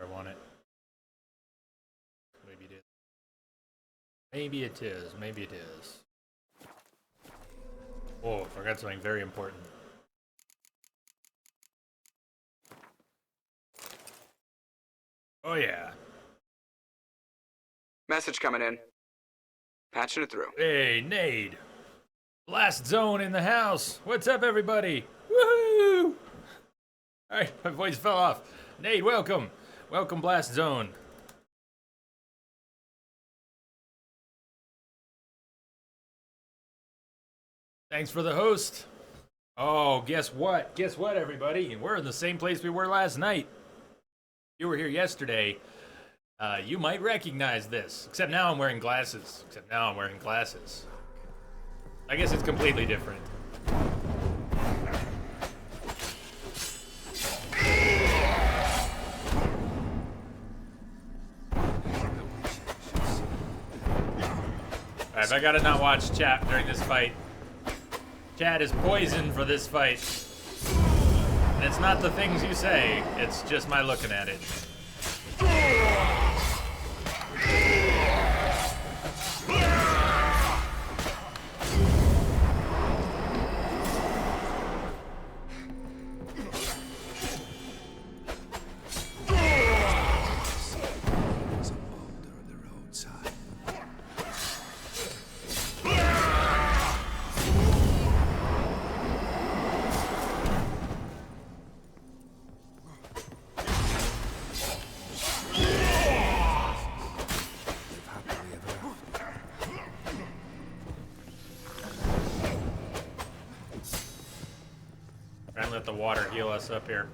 I want it. Maybe it is. Maybe it is. Maybe it is. Oh, forgot something very important. Oh yeah. Message coming in. Patching it through. Hey, Nade. Blast Zone in the house. What's up, everybody? Woohoo! Alright, my voice fell off. Nade, welcome. Welcome, Blast Zone. Thanks for the host. Oh, guess what? Guess what, everybody? We're in the same place we were last night. You were here yesterday. You might recognize this. Except now I'm wearing glasses. I guess it's completely different. Alright, I gotta not watch chat during this fight. Chat is poison for this fight. And it's not the things you say, it's just my looking at it. Try and let the water heal us up here.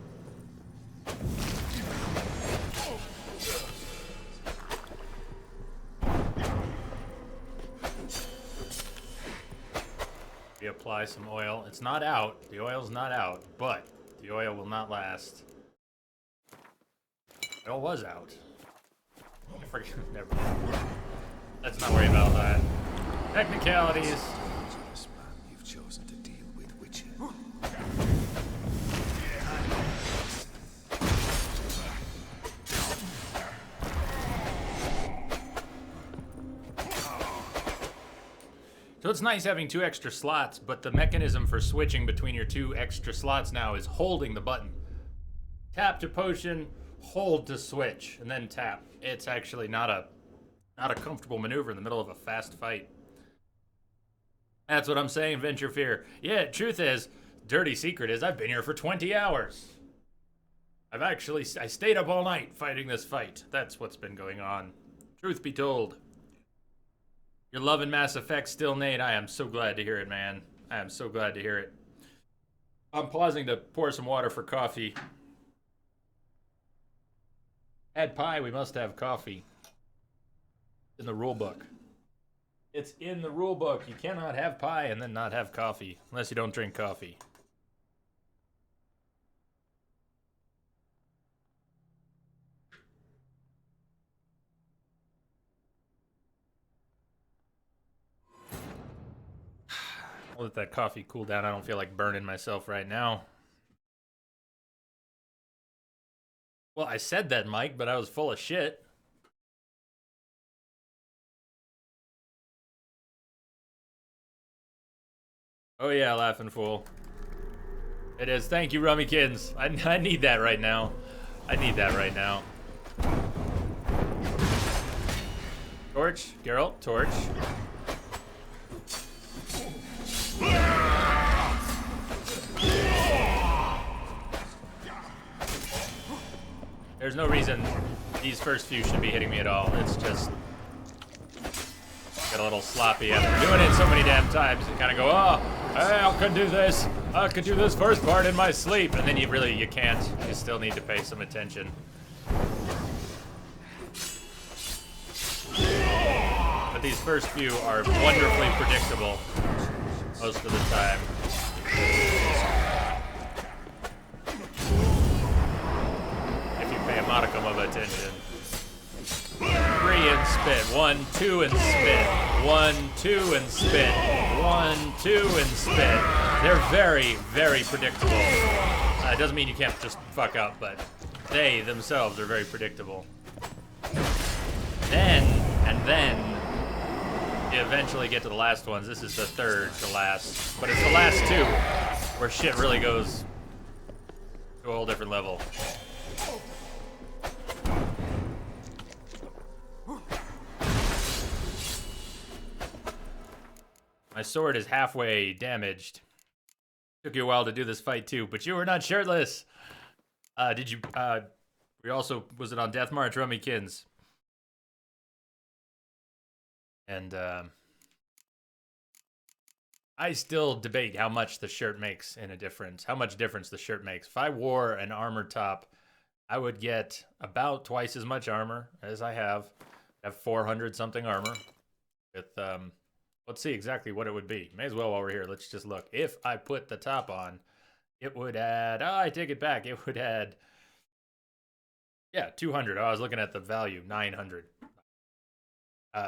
We apply some oil. It's not out. The oil's not out, but the oil will not last. The oil was out. I forget. Never mind. Let's not worry about that. Technicalities. Dangerous man you've chosen to deal with, Witcher. So it's nice having 2 extra slots, but the mechanism for switching between your 2 extra slots now is holding the button. Tap to potion, hold to switch, and then tap. It's actually not a comfortable maneuver in the middle of a fast fight. That's what I'm saying, Venture Fear. Yeah, truth is, dirty secret is I've been here for 20 hours. I stayed up all night fighting this fight. That's what's been going on. Truth be told. You're loving Mass Effect still, Nate. I am so glad to hear it, man. I am so glad to hear it. I'm pausing to pour some water for coffee. Add pie, we must have coffee. In the rule book. It's in the rule book. You cannot have pie and then not have coffee. Unless you don't drink coffee. I'll let that coffee cool down. I don't feel like burning myself right now. Well, I said that, Mike, but I was full of shit. Oh yeah, laughing fool. It is. Thank you, Rummykins. I need that right now. I need that right now. Torch, Geralt, torch. There's no reason these first few should be hitting me at all. It's just get a little sloppy after doing it so many damn times and kind of go, oh, hey, I could do this. I could do this first part in my sleep. And then you can't. You still need to pay some attention. But these first few are wonderfully predictable most of the time. If you pay a modicum of attention. 3 and spit. 1, 2 and spit. 1, 2 and spit. 1, 2 and spit. They're very, very predictable. It doesn't mean you can't just fuck up, but they themselves are very predictable. Then you eventually get to the last ones. This is the third to last, but it's the last two where shit really goes to a whole different level. My sword is halfway damaged. Took you a while to do this fight too, but you were not shirtless. Did you, we also, was it on Death March, Rummykins? And, I still debate how much the shirt makes in a difference, how much difference the shirt makes. If I wore an armored top, I would get about twice as much armor as I have. I have 400 something armor with, let's see exactly what it would be. May as well while we're here. Let's just look. If I put the top on, it would add, I take it back. It would add, yeah, 200. I was looking at the value, 900.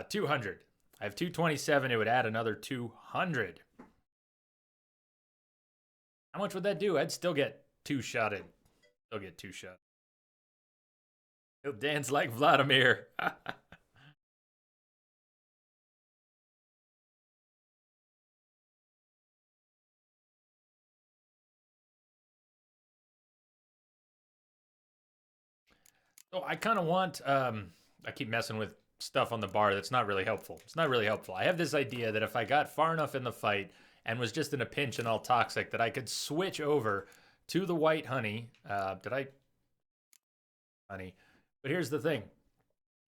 200. I have 227. It would add another 200. How much would that do? I'd still get two-shotted. Still get two-shot. He'll dance like Vladimir. So I kind of want, I keep messing with stuff on the bar that's not really helpful. It's not really helpful. I have this idea that if I got far enough in the fight and was just in a pinch and all toxic, that I could switch over to the white honey. Honey. But here's the thing.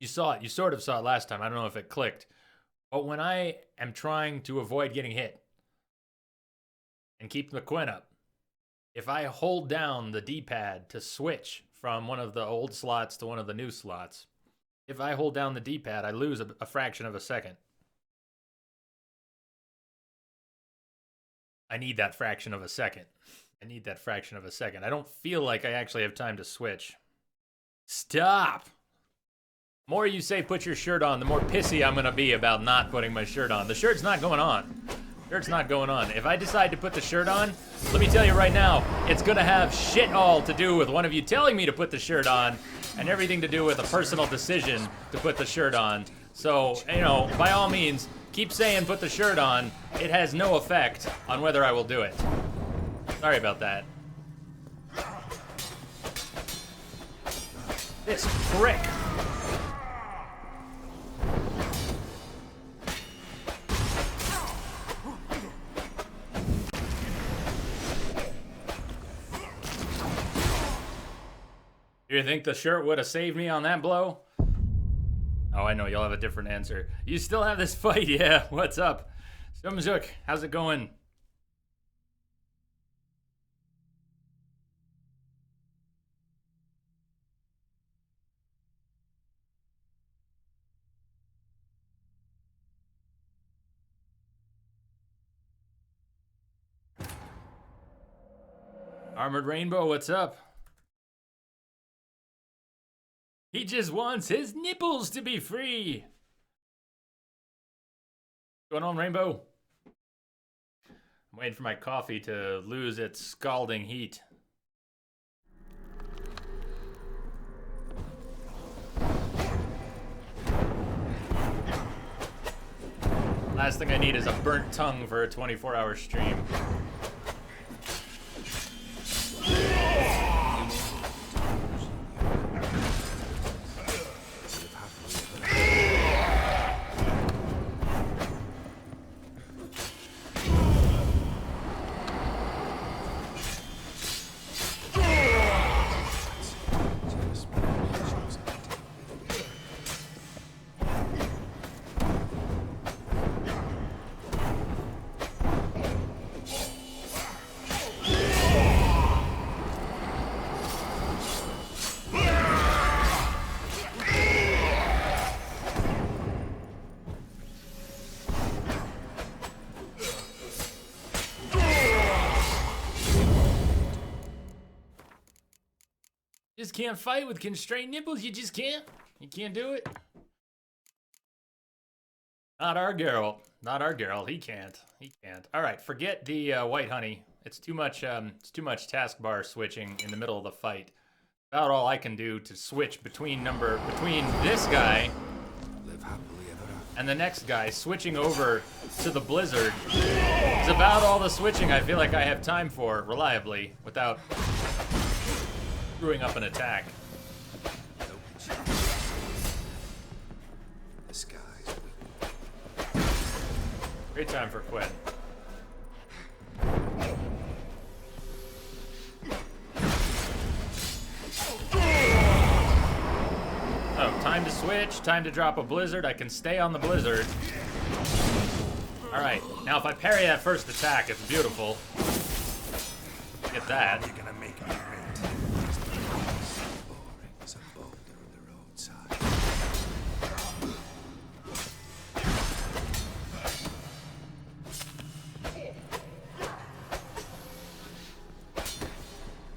You saw it. You sort of saw it last time. I don't know if it clicked. But when I am trying to avoid getting hit and keep the Quen up, if I hold down the D-pad to switch from one of the old slots to one of the new slots, if I hold down the D-pad, I lose a fraction of a second. I need that fraction of a second. I need that fraction of a second. I don't feel like I actually have time to switch. Stop! The more you say put your shirt on, the more pissy I'm gonna be about not putting my shirt on. The shirt's not going on. Shirt's not going on. If I decide to put the shirt on, let me tell you right now, it's gonna have shit all to do with one of you telling me to put the shirt on, and everything to do with a personal decision to put the shirt on. So, you know, by all means, keep saying put the shirt on. It has no effect on whether I will do it. Sorry about that. This prick. Do you think the shirt would have saved me on that blow? Oh, I know, you'll have a different answer. You still have this fight? Yeah, what's up? Sumzuk, how's it going? Armored Rainbow, what's up? He just wants his nipples to be free. What's going on, Rainbow? I'm waiting for my coffee to lose its scalding heat. Last thing I need is a burnt tongue for a 24-hour stream. Just can't fight with constrained nipples. You just can't. You can't do it. Not our Geralt. Not our Geralt. He can't. He can't. All right, forget the white honey. It's too much. It's too much taskbar switching in the middle of the fight. About all I can do to switch between this guy and the next guy switching over to the Blizzard is about all the switching I feel like I have time for reliably without screwing up an attack. The skies. Great time for Quinn. Oh, time to switch, time to drop a Blizzard. I can stay on the Blizzard. Alright, now if I parry that first attack, it's beautiful. Get that. You're gonna make me great. Boring as a boulder on the roadside.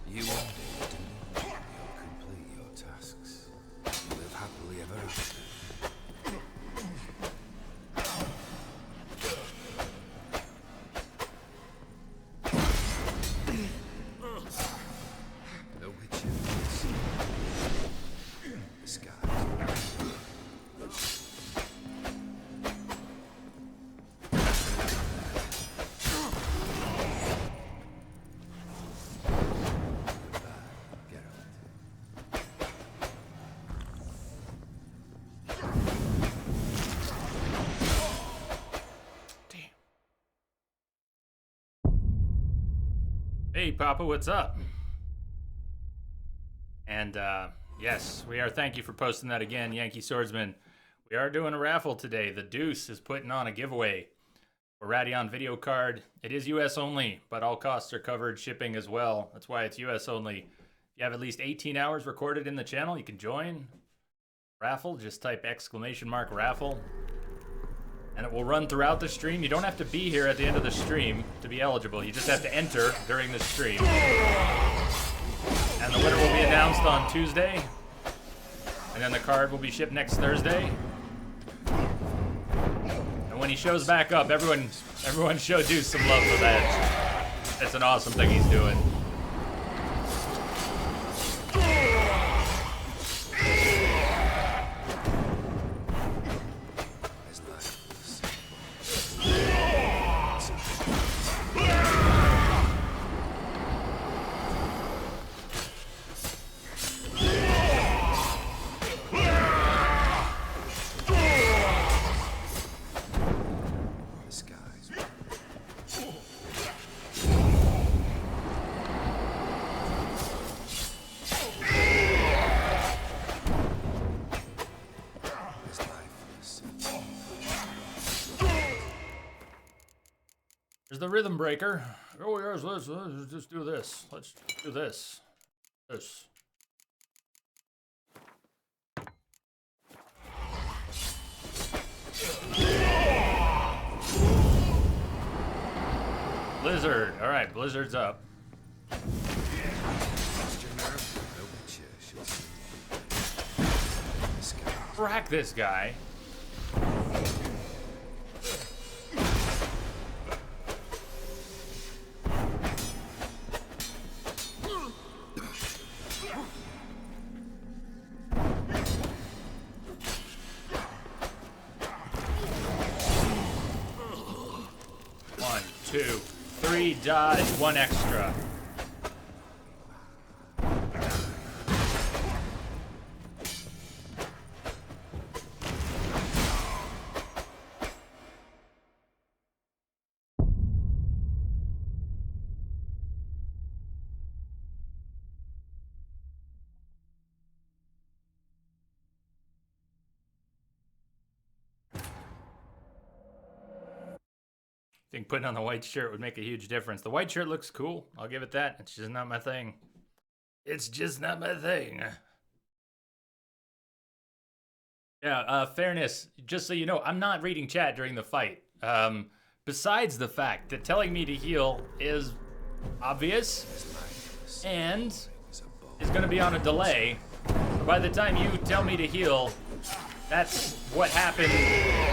You one day to know you'll complete your tasks. You live happily ever after. The Witcher is the skies. Geralt. Hey, Papa, what's up? And, yes, we are. Thank you for posting that again, Yankee Swordsman. We are doing a raffle today. The Deuce is putting on a giveaway for Radeon video card. It is US only, but all costs are covered, shipping as well. That's why it's US only. If you have at least 18 hours recorded in the channel, you can join. Raffle, just type !raffle. And it will run throughout the stream. You don't have to be here at the end of the stream to be eligible. You just have to enter during the stream. And the winner will be announced on Tuesday. And then the card will be shipped next Thursday. And when he shows back up, everyone show Deuce some love for that. It's an awesome thing he's doing. His life was the skies. His life was There's the rhythm breaker. Oh, yes, let's just do this. Let's do this. This. Blizzard. All right, Blizzard's up. lost your nerve. The Witcher shall see. The skies. Crack this guy. One, two, three dodge, one extra. I think putting on the white shirt would make a huge difference. The white shirt looks cool. I'll give it that. It's just not my thing. It's just not my thing. Yeah, fairness, just so you know, I'm not reading chat during the fight. Besides the fact that telling me to heal is obvious and is going to be on a delay. So by the time you tell me to heal, that's what happened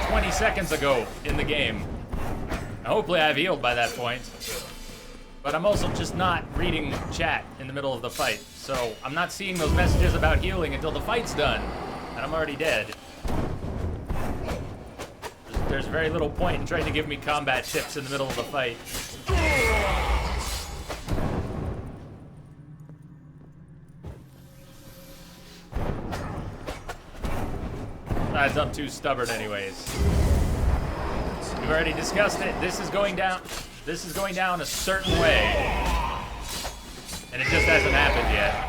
20 seconds ago in the game. Hopefully I've healed by that point. But I'm also just not reading chat in the middle of the fight. So I'm not seeing those messages about healing until the fight's done. And I'm already dead. there's very little point in trying to give me combat tips in the middle of the fight. Besides, I'm too stubborn anyways. We've already discussed it. This is going down a certain way. And it just hasn't happened yet.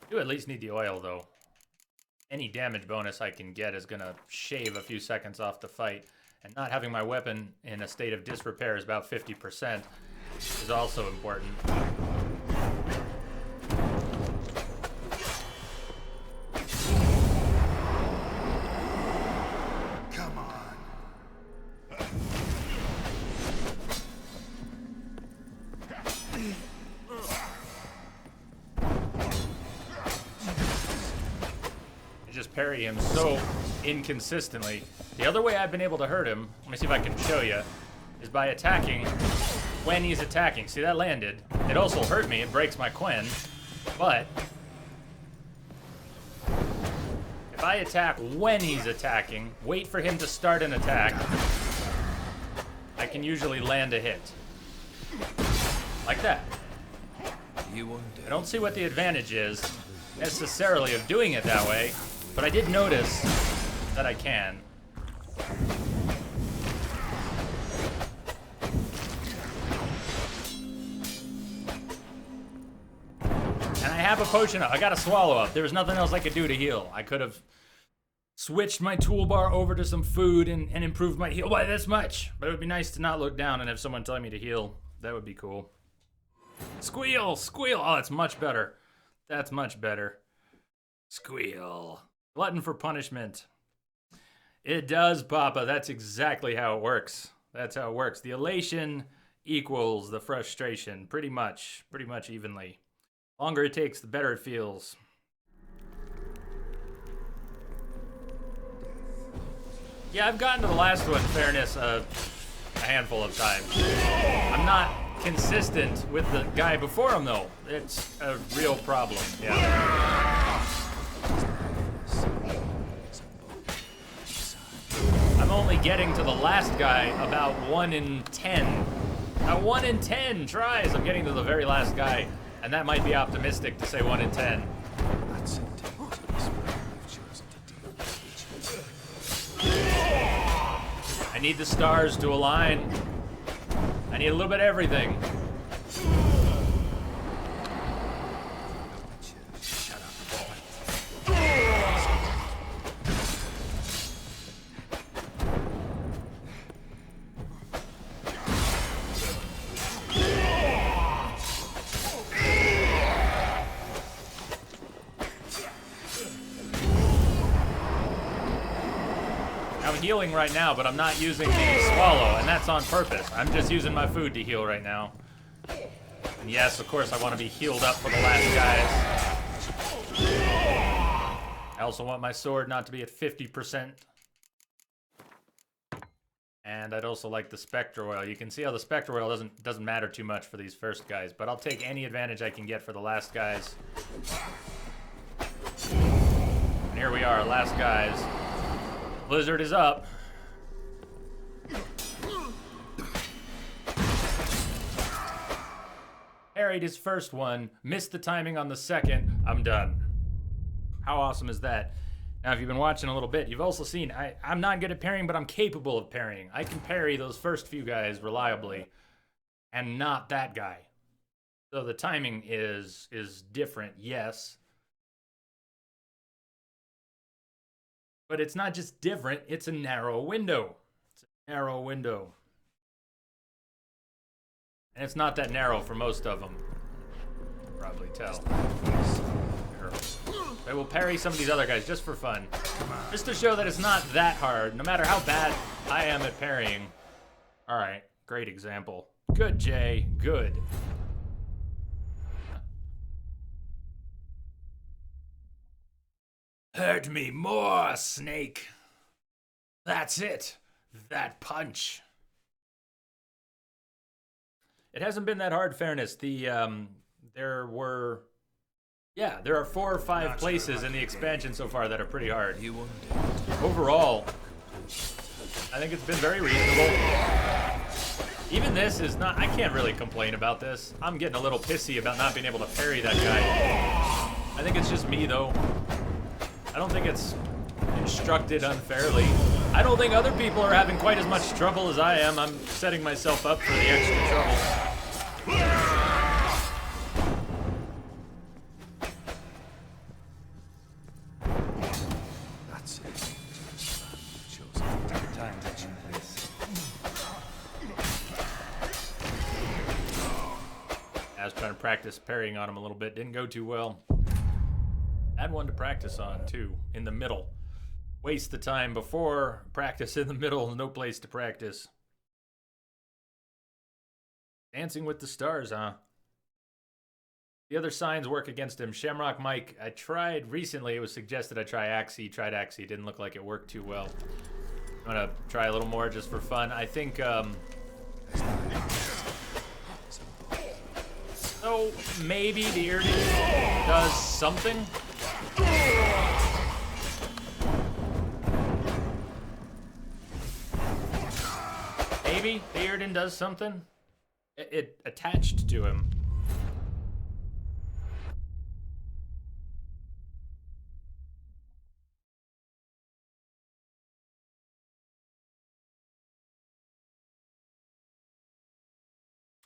Do at least need the oil though. Any damage bonus I can get is gonna shave a few seconds off the fight, and not having my weapon in a state of disrepair is about 50% is also important. Come on. Just parry him so inconsistently. The other way I've been able to hurt him, let me see if I can show you, is by attacking when he's attacking. See, that landed. It also hurt me. It breaks my Quen. But if I attack when he's attacking, wait for him to start an attack, I can usually land a hit. Like that. I don't see what the advantage is necessarily of doing it that way, but I did notice that I can. And I have a potion up. I got a swallow up. There was nothing else I could do to heal. I could have switched my toolbar over to some food and improved my heal by this much. But it would be nice to not look down and have someone telling me to heal. That would be cool. Squeal! Squeal! Oh, that's much better. That's much better. Squeal. Glutton for punishment. It does, Papa. That's exactly how it works. That's how it works. The elation equals the frustration. Pretty much evenly. The longer it takes, the better it feels. Yeah, I've gotten to the last one, in fairness, a handful of times. I'm not consistent with the guy before him, though. It's a real problem. Yeah. I'm only getting to the last guy about 1 in 10. Now 1 in 10 tries, I'm getting to the very last guy. And that might be optimistic to say 1 in 10. That's it. I need the stars to align. I need a little bit of everything. Healing right now, but I'm not using the swallow, and that's on purpose. I'm just using my food to heal right now. And yes, of course, I want to be healed up for the last guys. I also want my sword not to be at 50%. And I'd also like the Spectre Oil. You can see how the Spectre Oil doesn't matter too much for these first guys, but I'll take any advantage I can get for the last guys. And here we are, last guys. Blizzard is up. Parried his first one, missed the timing on the second. I'm done. How awesome is that? Now, if you've been watching a little bit, you've also seen I'm not good at parrying, but I'm capable of parrying. I can parry those first few guys reliably, and not that guy. So the timing is different, yes. But it's not just different, it's a narrow window. It's a narrow window. And it's not that narrow for most of them. You can probably tell. I will parry some of these other guys just for fun. Just to show that it's not that hard, no matter how bad I am at parrying. Alright, great example. Good, Jay. Good. Hurt me more, Snake. That's it. That punch. It hasn't been that hard, fairness. There are 4 or 5 places in the expansion so far that are pretty hard. Overall, I think it's been very reasonable. Even this is not, I can't really complain about this. I'm getting a little pissy about not being able to parry that guy. I think it's just me, though. I don't think it's instructed unfairly. I don't think other people are having quite as much trouble as I am. I'm setting myself up for the extra trouble. That's it. Chosen to take time to place. I was trying to practice parrying on him a little bit. Didn't go too well. Had one to practice on, too, in the middle. Waste the time before, practice in the middle, no place to practice. Dancing with the Stars, huh? The other signs work against him. Shamrock Mike, I tried recently. It was suggested I try Axie. Tried Axie. Didn't look like it worked too well. I'm going to try a little more just for fun. I think, so maybe the Yrden does something. Maybe the Yrden does something. It attached to him.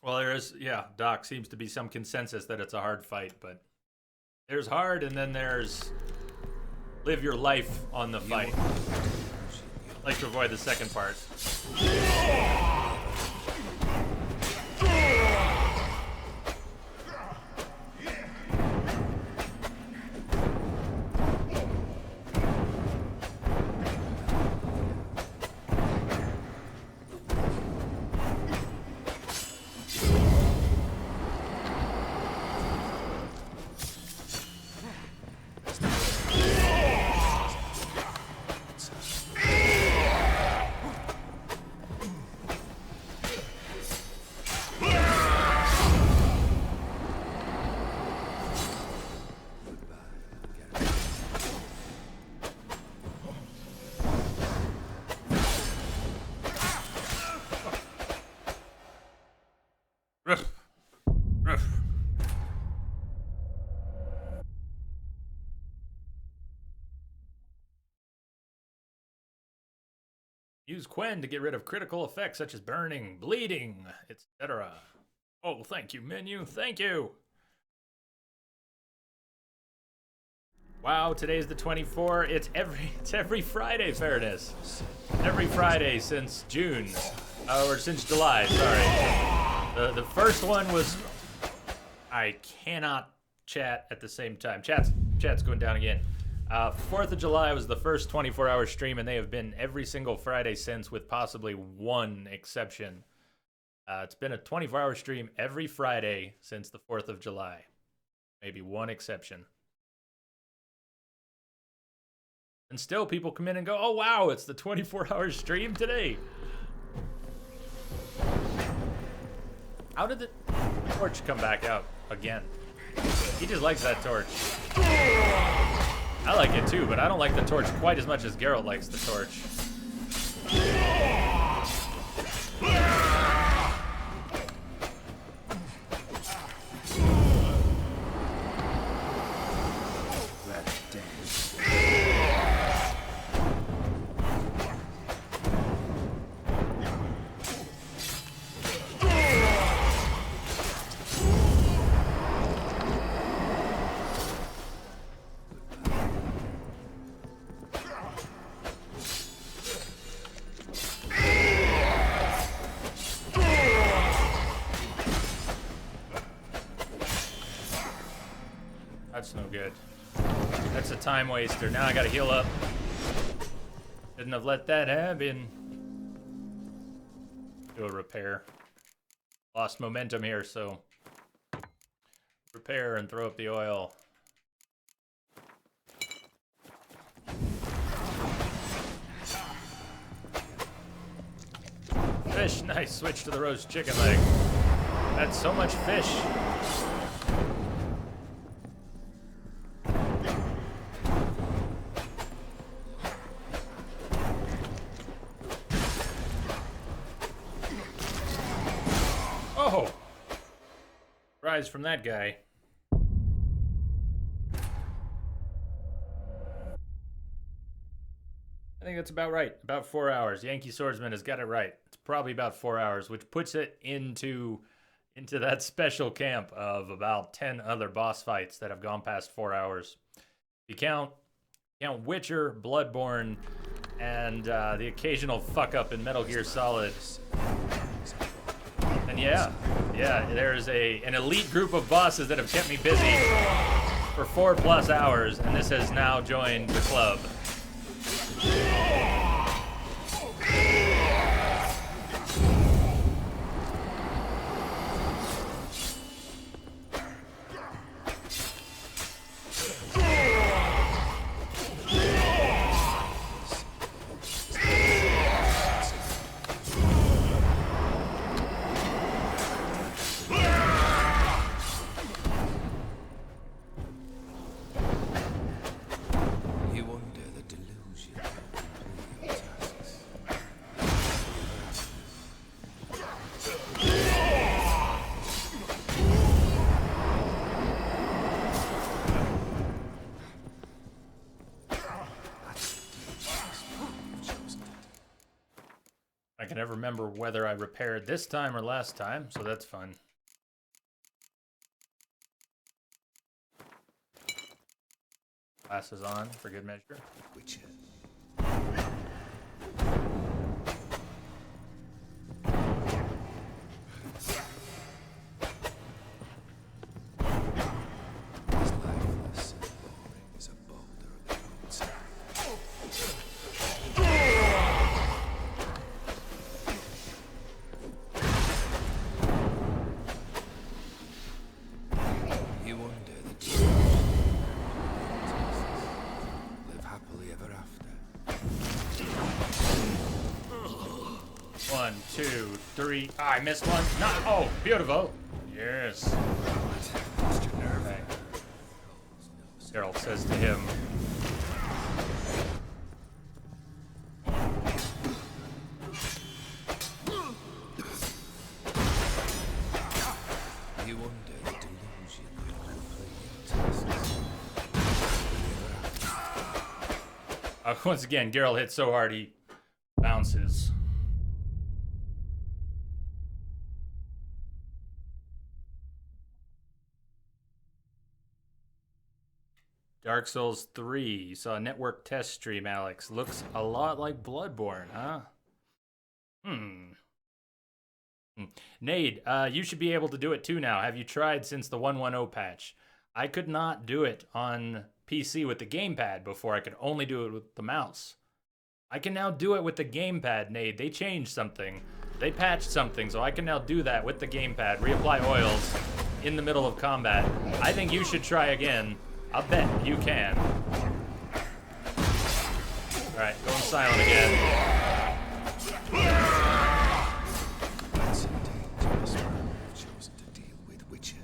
Well, there is, yeah, Doc, seems to be some consensus that it's a hard fight, but there's hard and then there's live your life on the fight. I'd like to avoid the second part. Use Quen to get rid of critical effects such as burning, bleeding, etc. Oh, thank you, menu. Thank you. Wow, today's the 24th. It's every Friday, fairness. Every Friday since June. Or since July, sorry. The first one was... I cannot chat at the same time. Chat's going down again. 4th of July was the first 24-hour stream, and they have been every single Friday since, with possibly one exception. It's been a 24-hour stream every Friday since the 4th of July. Maybe one exception. And still people come in and go, oh wow, it's the 24-hour stream today. How did the torch come back out again? He just likes that torch. I like it too, but I don't like the torch quite as much as Geralt likes the torch. That's no good. That's a time waster. Now I gotta heal up. Shouldn't have let that happen. Do a repair. Lost momentum here, so repair and throw up the oil. Fish, nice. Switch to the roast chicken leg. That's so much fish. Oh! Rise from that guy. I think that's about right. About 4 hours. Yankee Swordsman has got it right. It's probably about 4 hours, which puts it into that special camp of about 10 other boss fights that have gone past 4 hours. If you count Witcher, Bloodborne, and the occasional fuck up in Metal Gear Solid. And yeah, there's an elite group of bosses that have kept me busy for 4+ hours, and this has now joined the club. I can never remember whether I repaired this time or last time, so that's fun. Glasses on for good measure. Witcher. As lifeless and boring as a boulder on the roadside. You wonder the live happily ever after. 1, 2, 3. Ah, I missed one. Not. Oh, beautiful. Yes. Lost your nerve. Okay. Geralt says to him, You wonder the delusion of completing tasks. once again, Geralt hits so hard he bounces. Dark Souls 3. You saw a network test stream, Alex. Looks a lot like Bloodborne, huh? Nade, you should be able to do it too now. Have you tried since the 1.10 patch? I could not do it on PC with the gamepad before. I could only do it with the mouse. I can now do it with the gamepad, Nade. They changed something. They patched something, so I can now do that with the gamepad. Reapply oils in the middle of combat. I think you should try again. I'll bet you can. Alright, going silent again. That's a dangerous man you've chosen to deal with, Witcher.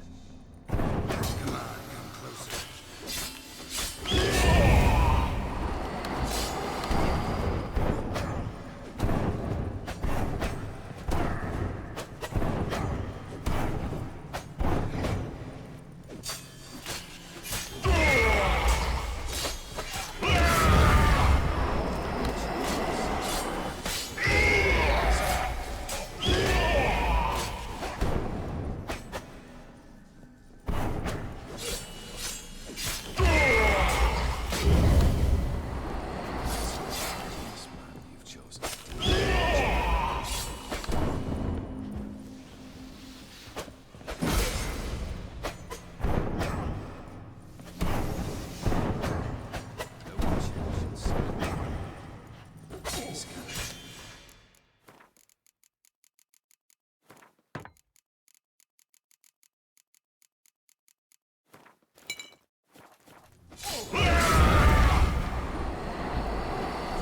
Come on, come closer.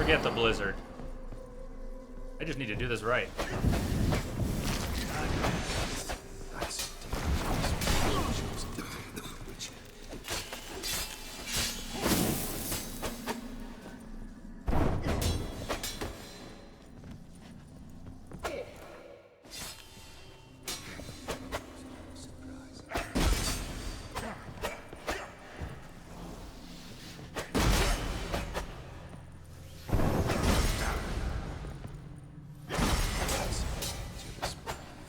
Forget the blizzard. I just need to do this right. That's it. Chosen to deal with Witcher.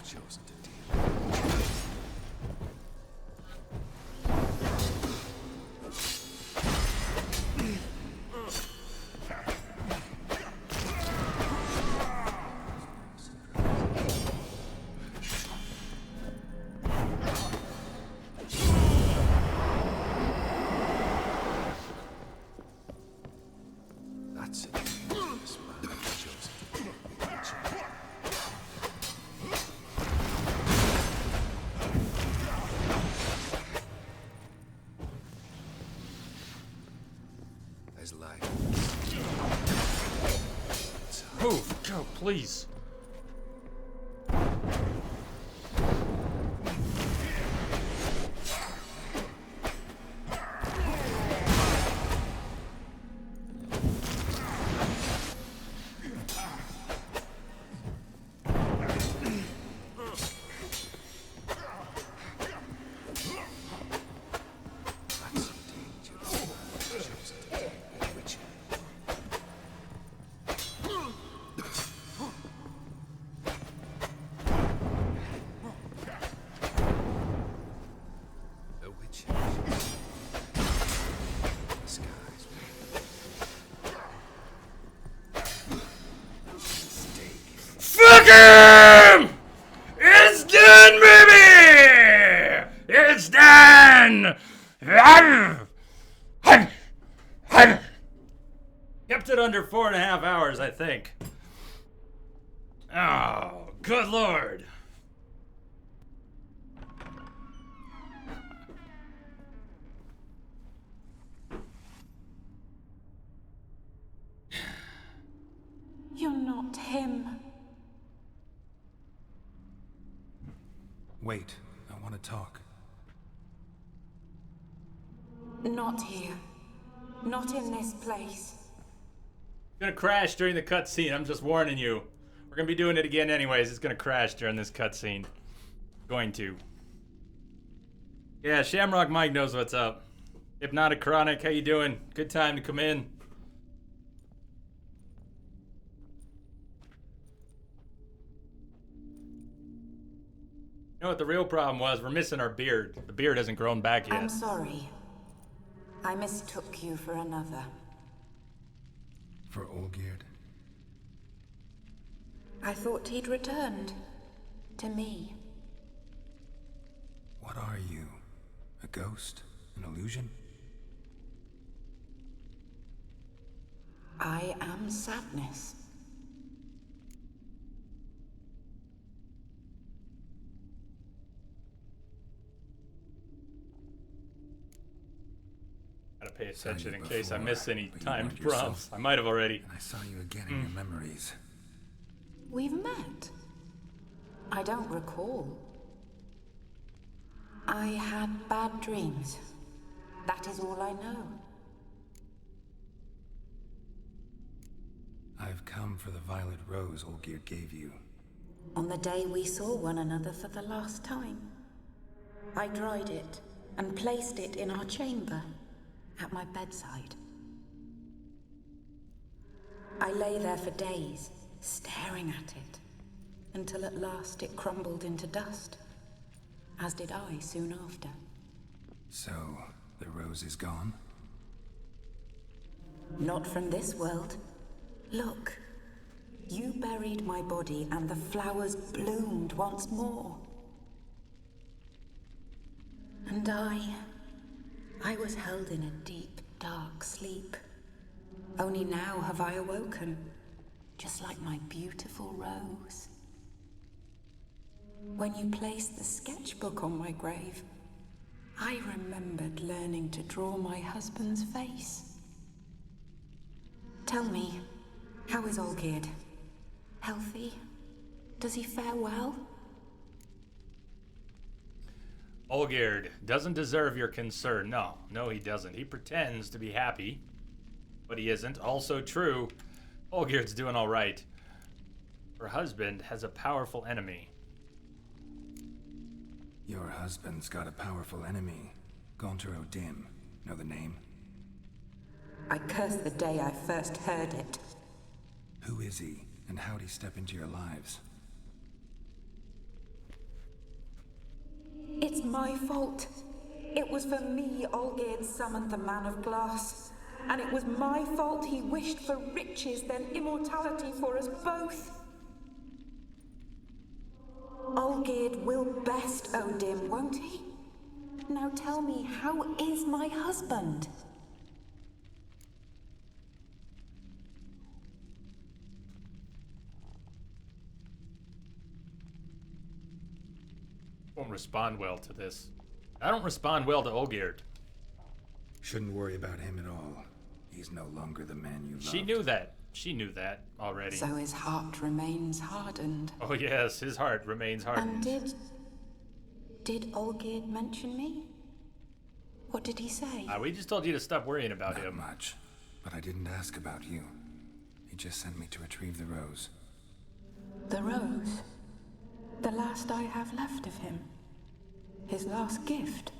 Chosen to deal with Witcher. That's it. This man has chosen to deal with Witcher. There's life. Move! Go, please! That's indeed this man has chosen to deal with Witcher. The Witcher. The skies. Mistake. Fuck him! It's done, baby! It's done! Kept it under 4.5 hours, I think. Oh, good lord. You're not him. Wait, I want to talk. Not here. Not in this place. It's gonna crash during the cutscene, I'm just warning you. We're gonna be doing it again anyways, it's gonna crash during this cutscene. Going to. Yeah, Shamrock Mike knows what's up. Hypnotic Chronic, how you doing? Good time to come in. You know what the real problem was? We're missing our beard. The beard hasn't grown back yet. I'm sorry. I mistook you for another. For Olgierd. I thought he'd returned. To me. What are you? A ghost? An illusion? I am sadness. Gotta pay Saw attention you in case I before, miss any but you timed weren't yourself. prompts. I might have already. And I saw you again in your memories. We've met. I don't recall. I had bad dreams. That is all I know. I've come for the violet rose Olgierd gave you. On the day we saw one another for the last time, I dried it and placed it in our chamber at my bedside. I lay there for days, staring at it, until at last it crumbled into dust, as did I soon after. So, the rose is gone? Not from this world. Look, you buried my body and the flowers bloomed once more. And I was held in a deep, dark sleep. Only now have I awoken, just like my beautiful rose. When you placed the sketchbook on my grave, I remembered learning to draw my husband's face. Tell me, How is Olgierd? Healthy? Does he fare well? Olgierd doesn't deserve your concern. No, he doesn't. He pretends to be happy, but he isn't. Also true, Olgierd's doing all right. Her husband has a powerful enemy. Your husband's got a powerful enemy. Gaunter O'Dim. Know the name? I curse the day I first heard it. Who is he, and how'd he step into your lives? It's my fault. It was for me Olgierd summoned the Man of Glass. And it was my fault he wished for riches, then immortality for us both. Olgierd will best O'Dim, won't he? Now tell me, how is my husband? Won't respond well to this. I don't respond well to Olgierd. Shouldn't worry about him at all. He's no longer the man you loved. She knew that. She knew that already. So his heart remains hardened. Oh yes, his heart remains And hardened. did Olgierd mention me? What did he say? We just told you to stop worrying about Not him. much, but I didn't ask about you. He just sent me to retrieve the rose. The rose? The last I have left of him? His last gift?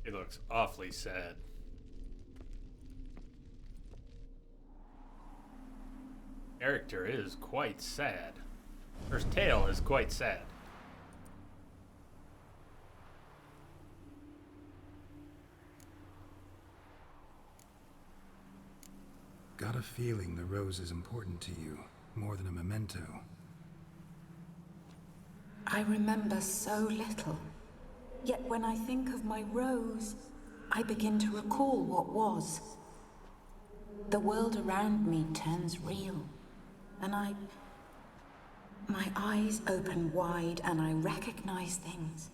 He looks awfully sad. Character is quite sad. Her tale is quite sad. Got a feeling the rose is important to you, more than a memento. I remember so little. Yet when I think of my rose, I begin to recall what was. The world around me turns real, and my eyes open wide and I recognize things.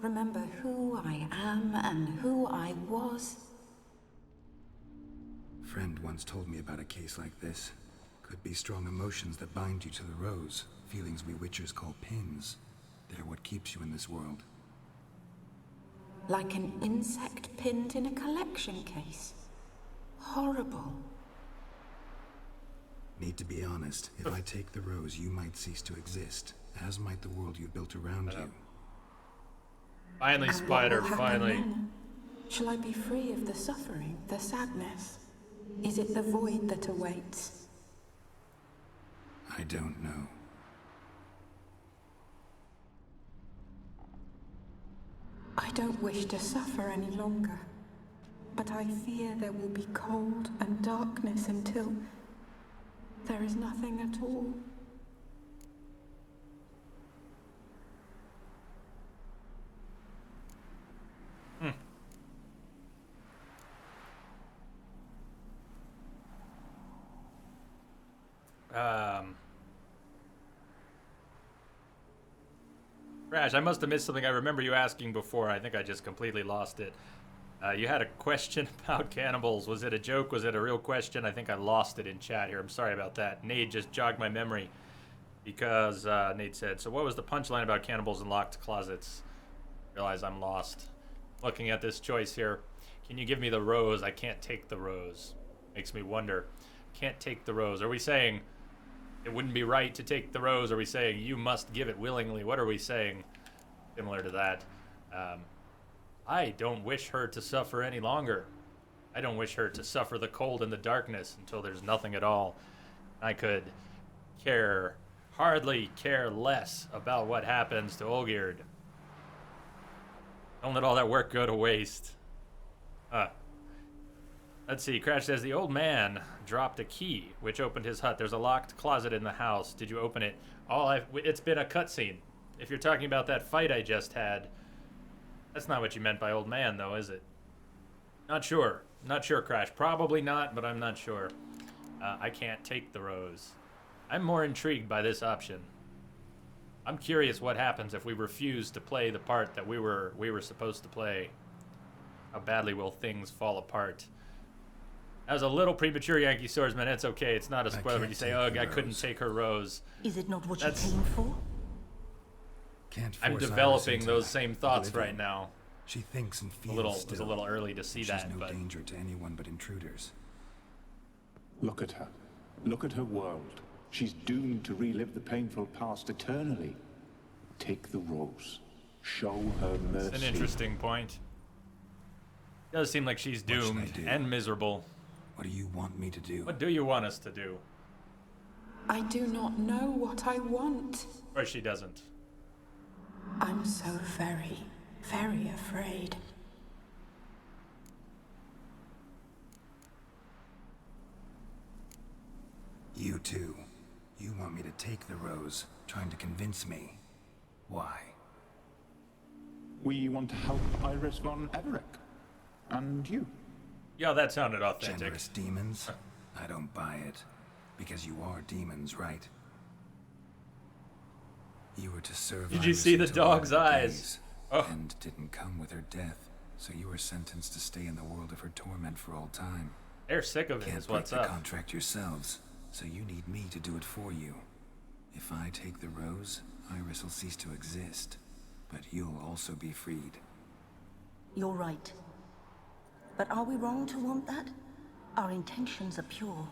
Remember who I am and who I was. Friend once told me about a case like this. Could be strong emotions that bind you to the rose. Feelings we witchers call pins. They're what keeps you in this world. Like an insect pinned in a collection case. Horrible. Need to be honest. If I take the rose, you might cease to exist, as might the world you built around you. Finally, And what Spider, will happen finally. then? Shall I be free of the suffering, the sadness? Is it the void that awaits? I don't know. I don't wish to suffer any longer, but I fear there will be cold and darkness until there is nothing at all. Crash, I must have missed something. I remember you asking before. I think I just completely lost it. You had a question about cannibals. Was it a joke? Was it a real question? I think I lost it in chat here. I'm sorry about that. Nate just jogged my memory because Nate said, so what was the punchline about cannibals and locked closets? Realize I'm lost. Looking at this choice here. Can you give me the rose? I can't take the rose. Makes me wonder. Can't take the rose. Are we saying it wouldn't be right to take the rose? Are we saying you must give it willingly? What are we saying similar to that? I don't wish her to suffer any longer. I don't wish her to suffer the cold and the darkness until there's nothing at all. I could hardly care less about what happens to Olgierd. Don't let all that work go to waste. Let's see, Crash says, the old man dropped a key, which opened his hut. There's a locked closet in the house. Did you open it? It's been a cutscene. If you're talking about that fight I just had, that's not what you meant by old man, though, is it? Not sure. Not sure, Crash. Probably not, but I'm not sure. I can't take the rose. I'm more intrigued by this option. I'm curious what happens if we refuse to play the part that we were supposed to play. How badly will things fall apart? That was a little premature, Yankee Swordsman. It's okay. It's not a spoiler when you say, "Ugh, I couldn't take her rose." Is it not what you That's- came for? Can't I'm force Iris developing into those same thoughts oblivion. right now. She thinks and It feels was still. a little early to see She's that, no but danger to anyone but intruders. Look at her. Look at her world. She's doomed to relive the painful past eternally. Take the rose. Show her mercy. it's an interesting point. It does seem like she's What should I doomed do? and miserable. What do you want me to do? What do you want us to do? I do not know what I want. Or she doesn't. I'm so very, very afraid. You too. You want me to take the rose, trying to convince me. Why? We want to help Iris von Everec. And you. Yeah, that sounded authentic. Generous demons? I don't buy it. Because you are demons, right? You were to serve Did you Iris see the until dog's the end of eyes? days, Oh. and didn't come with her death, so you were sentenced to stay in the world of her torment for all time. They're sick of it, Can't is break what's the up. contract yourselves, so you need me to do it for you. If I take the rose, Iris will cease to exist, but you'll also be freed. You're right. But are we wrong to want that? Our intentions are pure.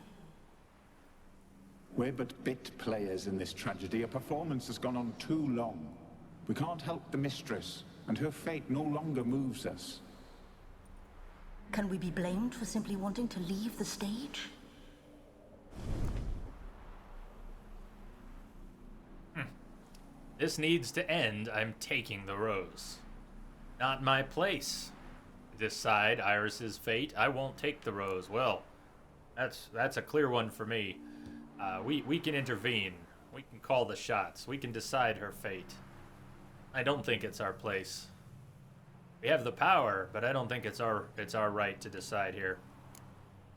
We're but bit players in this tragedy. A performance has gone on too long. We can't help the mistress, and her fate no longer moves us. Can we be blamed for simply wanting to leave the stage? This needs to end. I'm taking the rose. Not my place. Decide Iris's fate. I won't take the rose. Well, that's a clear one for me. We can intervene. We can call the shots. We can decide her fate. I don't think it's our place. We have the power, but I don't think it's our right to decide here.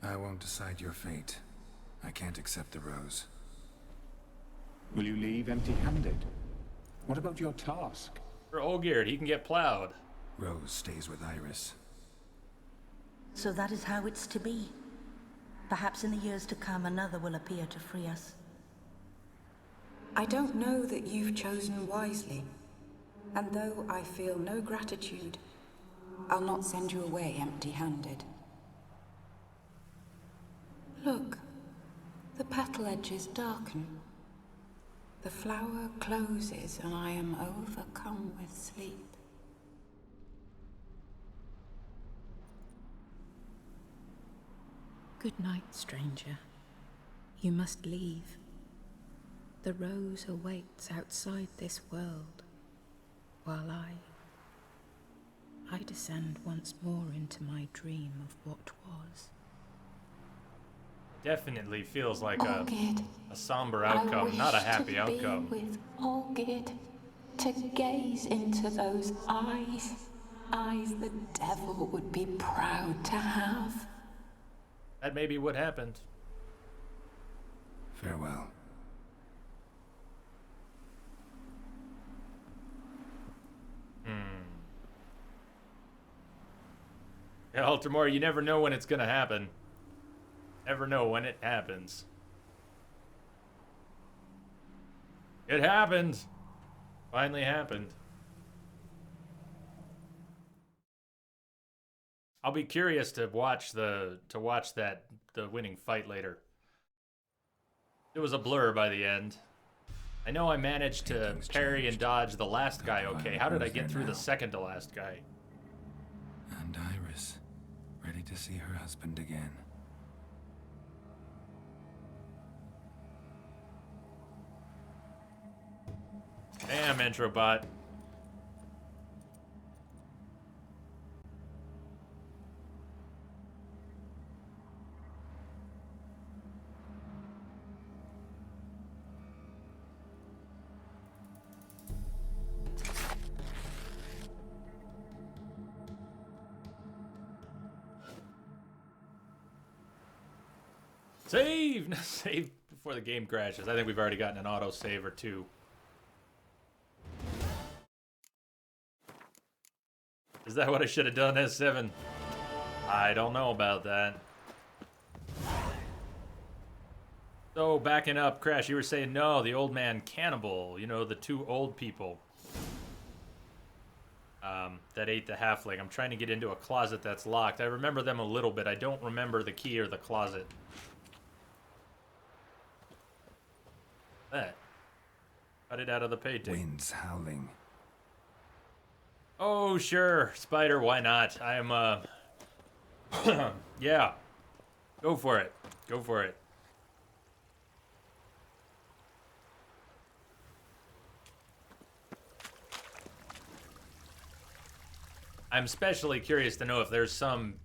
I won't decide your fate. I can't accept the rose. Will you leave empty-handed? What about your task? For Olgierd, he can get plowed. Rose stays with Iris. So that is how it's to be. Perhaps in the years to come, another will appear to free us. I don't know that you've chosen wisely. And though I feel no gratitude, I'll not send you away empty-handed. Look, the petal edges darken. The flower closes and I am overcome with sleep. Good night, stranger. You must leave. The rose awaits outside this world, while I descend once more into my dream of what was. Definitely feels like Olgierd, a somber I outcome, wish not a happy to outcome. be with Olgierd, to gaze into those eyes the devil would be proud to have. That may be what happened. Farewell. Yeah, Altamore, you never know when it's gonna happen. Never know when it happens. It happened. Finally happened. I'll be curious to watch the winning fight later. It was a blur by the end. I know I managed to Things parry and changed. dodge the last guy okay. How did I Who's get there through the now? second to last guy? And Iris, ready to see her husband again. Damn, Entrobot. Save! Save before the game crashes. I think we've already gotten an auto save or two. Is that what I should have done, S7? I don't know about that. So, backing up, Crash, you were saying, no, the old man cannibal. You know, the two old people. That ate the halfling. I'm trying to get into a closet that's locked. I remember them a little bit. I don't remember the key or the closet. That. Cut it out of the painting. Winds howling. Oh, sure. Spider, why not? I am, yeah. Go for it. Go for it. I'm especially curious to know if there's some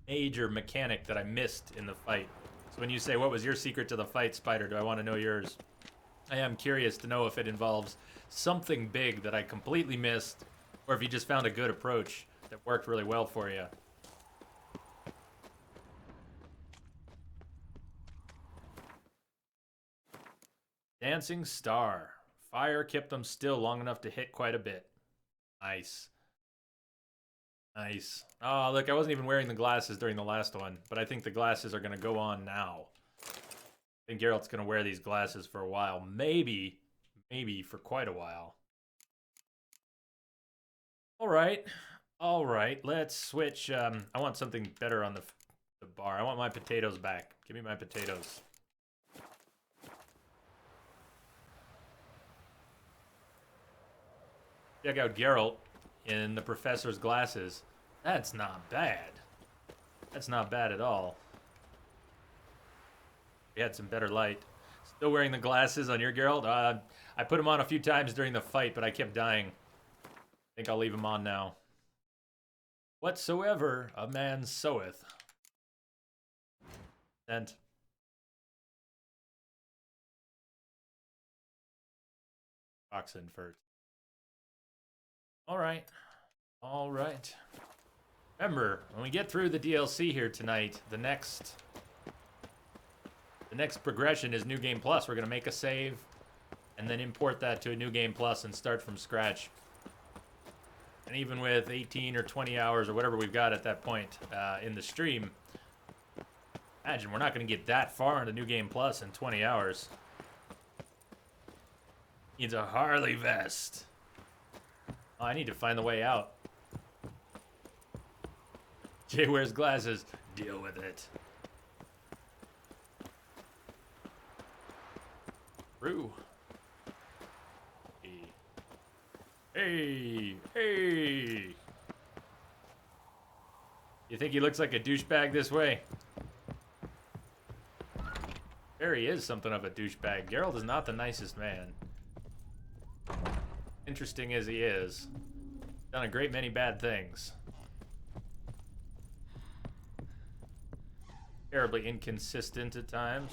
major mechanic that I missed in the fight. So when you say, what was your secret to the fight, Spider, do I want to know yours? I am curious to know if it involves something big that I completely missed, or if you just found a good approach that worked really well for you. Dancing Star. Fire kept them still long enough to hit quite a bit. Nice. Nice. Oh, look, I wasn't even wearing the glasses during the last one, but I think the glasses are going to go on now. I think Geralt's going to wear these glasses for a while. Maybe for quite a while. All right, let's switch. I want something better on the bar. I want my potatoes back. Give me my potatoes. Check out Geralt in the professor's glasses. That's not bad. That's not bad at all. We had some better light. Still wearing the glasses on your Geralt? I put them on a few times during the fight, but I kept dying. I think I'll leave them on now. Whatsoever a man soweth. And Oxenfurt. All right. Remember, when we get through the DLC here tonight, the next progression is New Game Plus. We're going to make a save and then import that to a New Game Plus and start from scratch. And even with 18 or 20 hours or whatever we've got at that point in the stream, imagine we're not going to get that far into New Game Plus in 20 hours. Needs a Harley vest. Oh, I need to find the way out. Jay wears glasses. Deal with it. Rue. Hey. You think he looks like a douchebag this way? There he is something of a douchebag. Geralt is not the nicest man. Interesting as he is, done a great many bad things. Terribly inconsistent at times.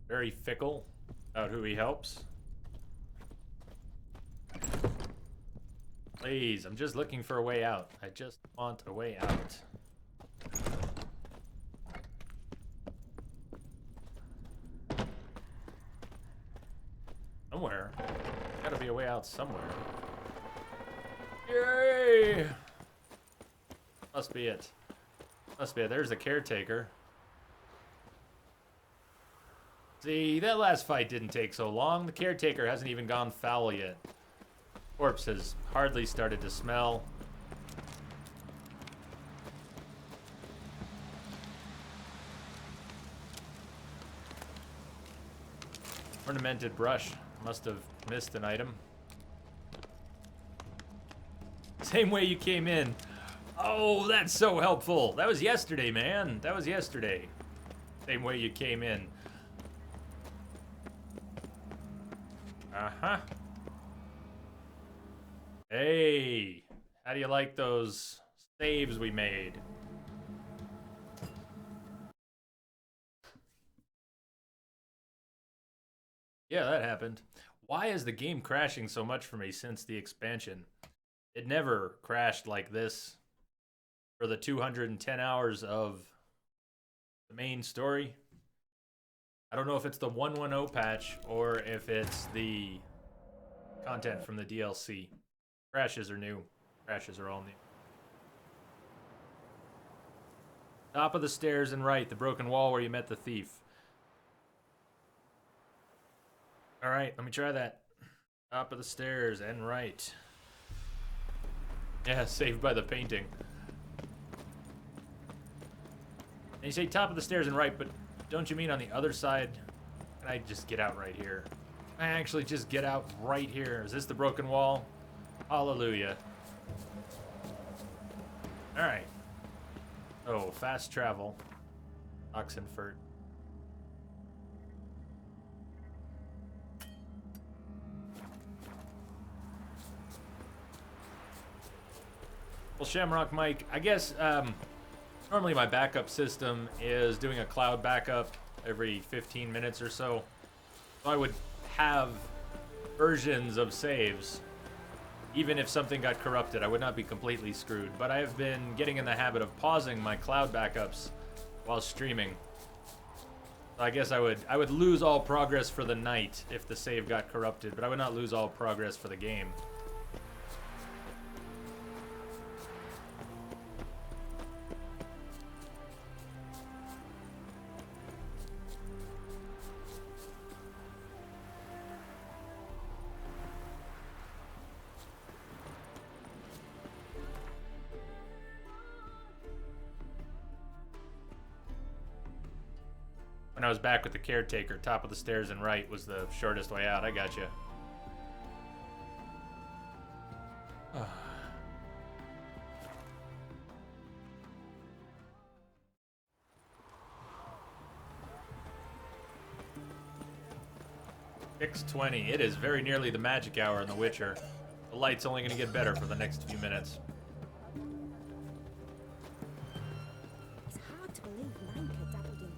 Very fickle about who he helps. Please, I'm just looking for a way out. I just want a way out. Somewhere. Gotta be a way out somewhere. Yay! Must be it. Must be it. There's the caretaker. See, that last fight didn't take so long. The caretaker hasn't even gone foul yet. Corpse has hardly started to smell. Ornamented brush. Must have missed an item. Same way you came in. Oh, that's so helpful. That was yesterday, man. That was yesterday. Same way you came in. Uh-huh. Hey, how do you like those saves we made? Yeah, that happened. Why is the game crashing so much for me since the expansion? It never crashed like this for the 210 hours of the main story. I don't know if it's the 1.10 patch or if it's the content from the DLC. Crashes are new. Crashes are all new. Top of the stairs and right, the broken wall where you met the thief. All right, let me try that. Top of the stairs and right. Yeah, saved by the painting. And you say top of the stairs and right, but don't you mean on the other side? Can I just get out right here? Can I actually just get out right here? Is this the broken wall? Hallelujah. Alright. Oh, fast travel. Oxenfurt. Well, Shamrock Mike, I guess normally my backup system is doing a cloud backup every 15 minutes or so. So I would have versions of saves. Even if something got corrupted, I would not be completely screwed. But I have been getting in the habit of pausing my cloud backups while streaming. So I guess I would lose all progress for the night if the save got corrupted, but I would not lose all progress for the game. When I was back with the caretaker, top of the stairs and right was the shortest way out. I got you. $6:20. It is very nearly the magic hour in The Witcher. The light's only going to get better for the next few minutes.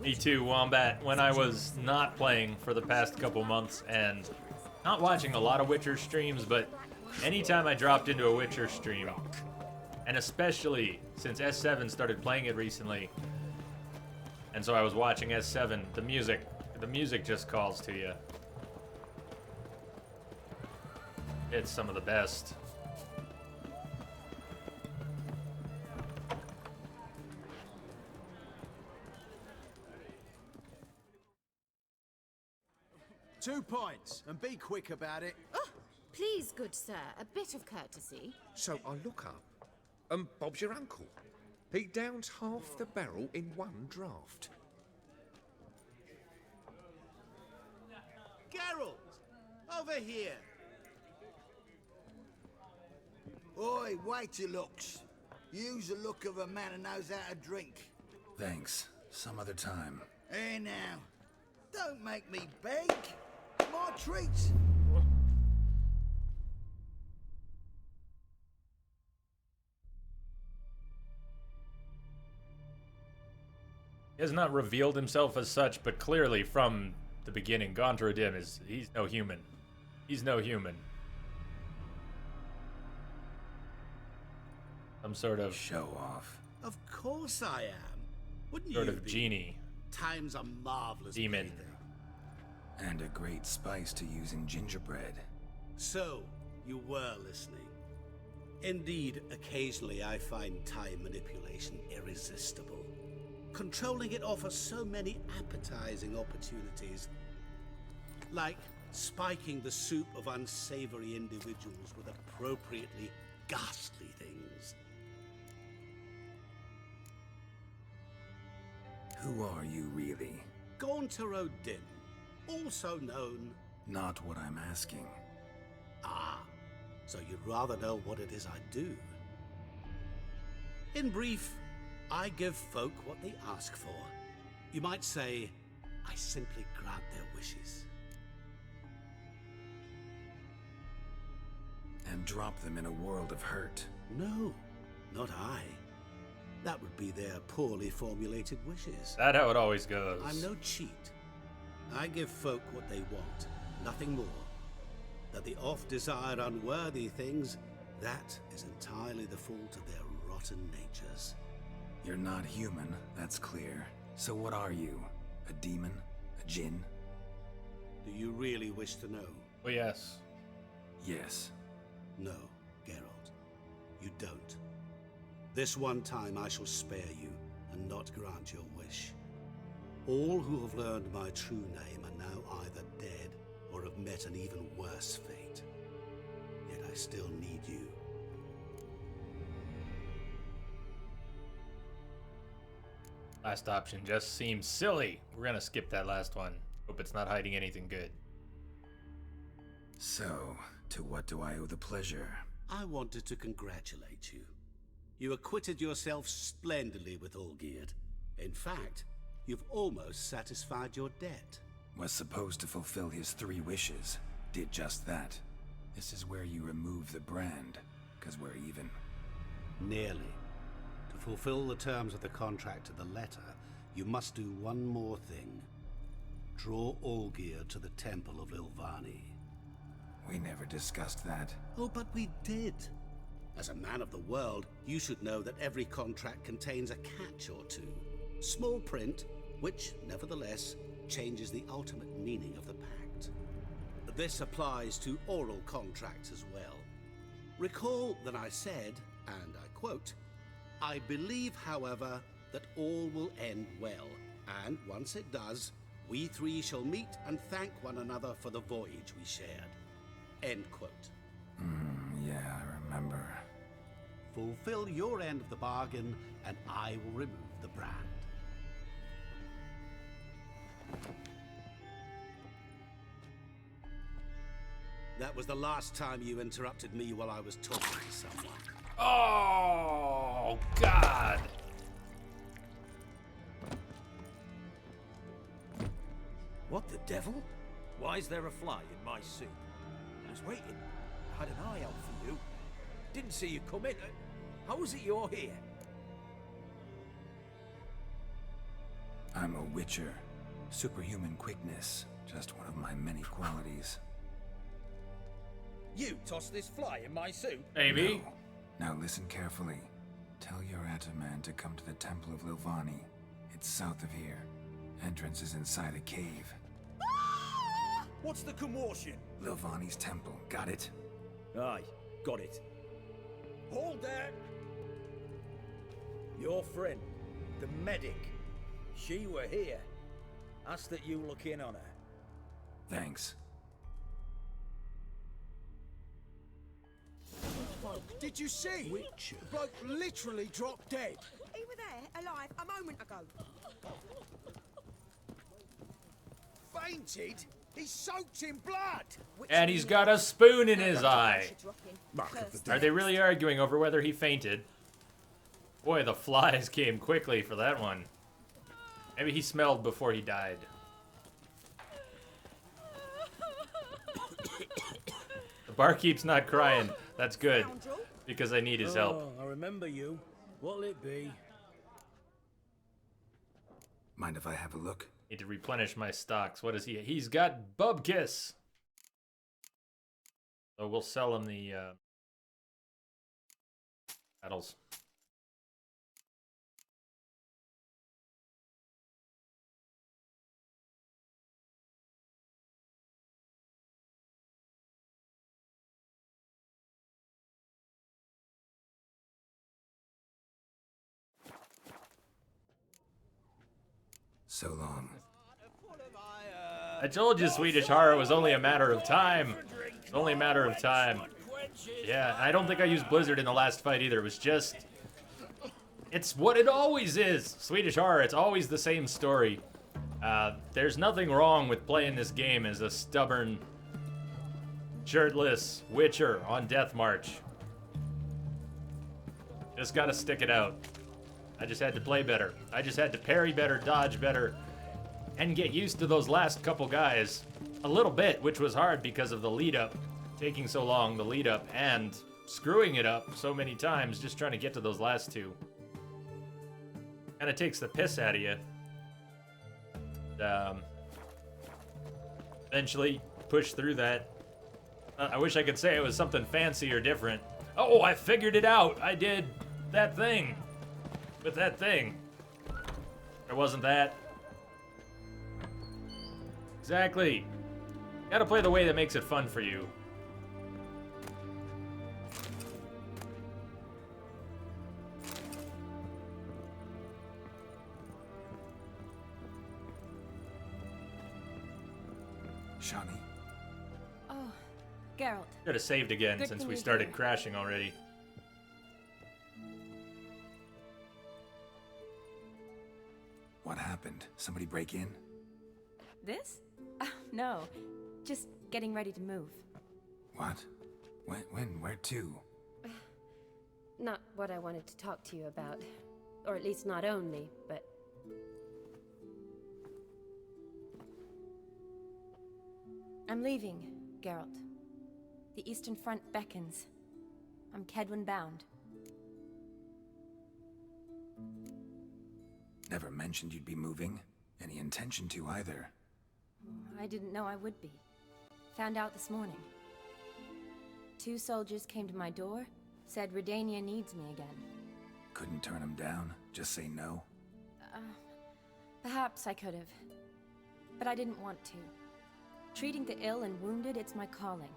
Me too, Wombat. When I was not playing for the past couple months and not watching a lot of Witcher streams, but anytime I dropped into a Witcher stream, and especially since S7 started playing it recently, and so I was watching S7, the music just calls to you. It's some of the best. $2 points, and be quick about it. Oh, please, good sir, a bit of courtesy. So I look up, and Bob's your uncle. He downs half the barrel in one draft. Geralt, over here. Oi, waiter looks. Use the look of a man who knows how to drink. Thanks. Some other time. Hey now, don't make me beg. My treats. He has not revealed himself as such, but clearly from the beginning, Gondredim he's no human. He's no human. Some sort of show off. Of course I am. Wouldn't sort you of be? genie. Time's a marvelous demon. And a great spice to use in gingerbread. So, you were listening. Indeed, occasionally I find time manipulation irresistible. Controlling it offers so many appetizing opportunities. Like spiking the soup of unsavory individuals with appropriately ghastly things. Who are you really? Gaunter O'Dim, also known... Not what I'm asking. Ah, so you'd rather know what it is I do. In brief, I give folk what they ask for. You might say, I simply grant their wishes. And drop them in a world of hurt. No, not I. That would be their poorly formulated wishes. That's how it always goes. I'm no cheat. I give folk what they want, nothing more. That they oft desire unworthy things That is entirely the fault of their rotten natures. You're not human, that's clear. So what are you? A demon? A djinn? Do you really wish to know? Oh, yes. Yes. No, Geralt. You don't. This one time I shall spare you and not grant your wish. All who have learned my true name are now either dead or have met an even worse fate. Yet I still need you. Last option just seems silly. We're gonna skip that last one. Hope it's not hiding anything good. So, to what do I owe the pleasure? I wanted to congratulate you. You acquitted yourself splendidly with Olgierd. In fact, you've almost satisfied your debt. Was supposed to fulfill his 3 wishes. Did just that. This is where you remove the brand, 'cause we're even. Nearly. To fulfill the terms of the contract to the letter, you must do one more thing. Draw Olgierd to the Temple of Lilvani. We never discussed that. Oh, but we did. As a man of the world, you should know that every contract contains a catch or two. Small print, which, nevertheless, changes the ultimate meaning of the pact. This applies to oral contracts as well. Recall that I said, and I quote, "I believe, however, that all will end well, and once it does, we 3 shall meet and thank one another for the voyage we shared." End quote. Yeah, I remember. Fulfill your end of the bargain, and I will remove the brand. That was the last time you interrupted me while I was talking to someone. Oh, God. What the devil? Why is there a fly in my soup? I was waiting. I had an eye out for you. Didn't see you come in. How is it you're here? I'm a witcher. Superhuman quickness. Just one of my many qualities. You tossed this fly in my soup? Maybe. No. Now listen carefully. Tell your Ataman to come to the Temple of Lilvani. It's south of here. Entrance is inside a cave. What's the commotion? Lilvani's temple. Got it? Aye, got it. Hold there! Your friend, the medic, she were here. Ask that you look in on her. Thanks. Did you see? Witcher. The bloke literally dropped dead. He were there, alive, a moment ago. Fainted? He's soaked in blood. And he's got a spoon in his eye. Mark of the Are they really arguing over whether he fainted? Boy, the flies came quickly for that one. Maybe he smelled before he died. The barkeep's not crying. That's good, because I need his help. Oh, I remember you. What'll it be? Mind if I have a look? Need to replenish my stocks. What is he? He's got Bubkiss. So we'll sell him the battles. So long. I told you Swedish horror was only a matter of time. It's only a matter of time. Yeah, I don't think I used Blizzard in the last fight either. It was just... It's what it always is. Swedish horror, it's always the same story. There's nothing wrong with playing this game as a stubborn, shirtless witcher on Death March. Just gotta stick it out. I just had to play better. I just had to parry better, dodge better, and get used to those last couple guys a little bit, which was hard because of the lead up, taking so long, the lead up, and screwing it up so many times just trying to get to those last two. Kind of takes the piss out of you. Eventually push through that. I wish I could say it was something fancy or different. Oh, I figured it out. I did that thing. With that thing. Or wasn't that? Exactly. Gotta play the way that makes it fun for you. Shani. Oh, Geralt. Could have saved again Good since thing we you're started here. crashing already. What happened? Somebody break in? This? No. Just getting ready to move. What? When? Where to? Not what I wanted to talk to you about. Or at least not only, but... I'm leaving, Geralt. The Eastern Front beckons. I'm Kedwin bound. Never mentioned you'd be moving. Any intention to either. I didn't know I would be. Found out this morning. 2 soldiers came to my door, said Redania needs me again. Couldn't turn him down? Just say no? Perhaps I could have. But I didn't want to. Treating the ill and wounded, it's my calling.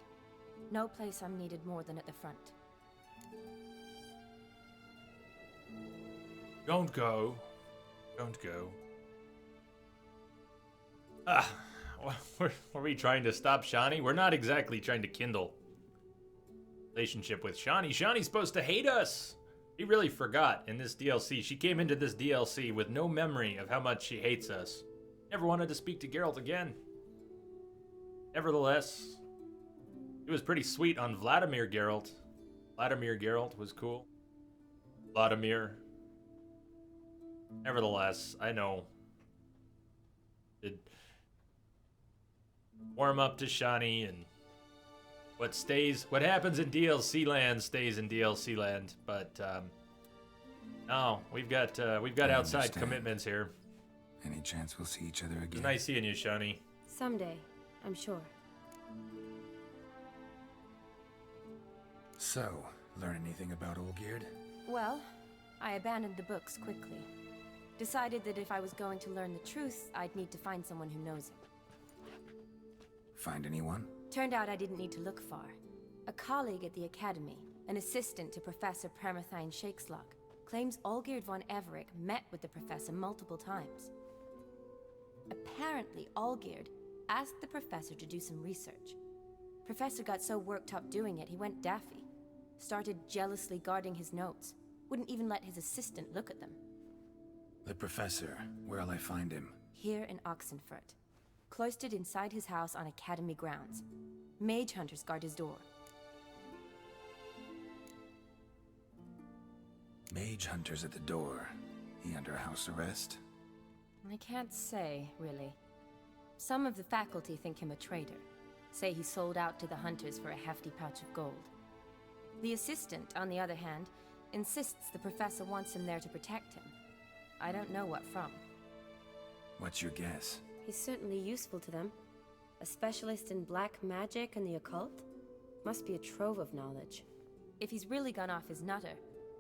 No place I'm needed more than at the front. Don't go. Don't go. Were we trying to stop Shani? We're not exactly trying to kindle relationship with Shani. Shani's supposed to hate us. He really forgot in this DLC. She came into this DLC with no memory of how much she hates us. Never wanted to speak to Geralt again. Nevertheless, it was pretty sweet on Vladimir Geralt. Vladimir Geralt was cool. Vladimir. Nevertheless, I know. It warm up to Shani, and what happens in DLC land stays in DLC land. But no, we've got outside commitments here. Any chance we'll see each other again? It's nice seeing you, Shani. Someday, I'm sure. So, learn anything about Olgierd? Well, I abandoned the books quickly. Decided that if I was going to learn the truth, I'd need to find someone who knows it. Find anyone? Turned out I didn't need to look far. A colleague at the Academy, an assistant to Professor Permathine Shakeslok, claims Olgierd von Everec met with the professor multiple times. Apparently, Olgierd asked the professor to do some research. Professor got so worked up doing it, he went daffy. Started jealously guarding his notes. Wouldn't even let his assistant look at them. The professor. Where'll I find him? Here in Oxenfurt. Cloistered inside his house on Academy grounds. Mage hunters guard his door. Mage hunters at the door. He under house arrest? I can't say, really. Some of the faculty think him a traitor. Say he sold out to the hunters for a hefty pouch of gold. The assistant, on the other hand, insists the professor wants him there to protect him. I don't know what from. What's your guess? He's certainly useful to them. A specialist in black magic and the occult? Must be a trove of knowledge. If he's really gone off his nutter,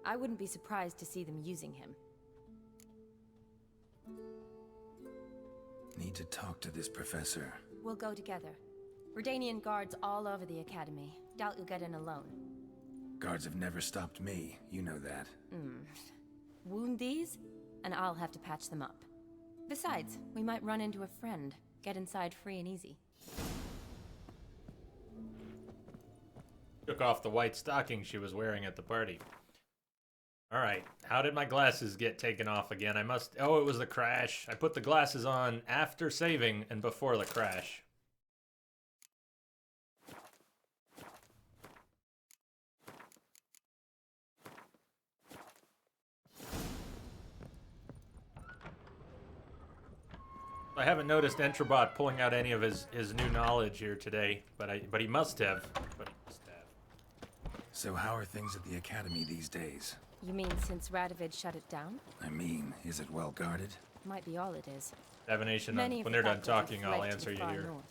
I wouldn't be surprised to see them using him. Need to talk to this professor. We'll go together. Redanian guards all over the Academy. Doubt you'll get in alone. Guards have never stopped me. You know that. Wound these, and I'll have to patch them up. Besides, we might run into a friend. Get inside free and easy. Took off the white stocking she was wearing at the party. Alright, how did my glasses get taken off again? Oh, it was the crash. I put the glasses on after saving and before the crash. I haven't noticed Entrobot pulling out any of his new knowledge here today, but he must have. So how are things at the Academy these days? You mean since Radovid shut it down? I mean, is it well guarded? Might be all it is. Divination, Many of when the they're done faculty talking, I'll fled to answer the you far here. north.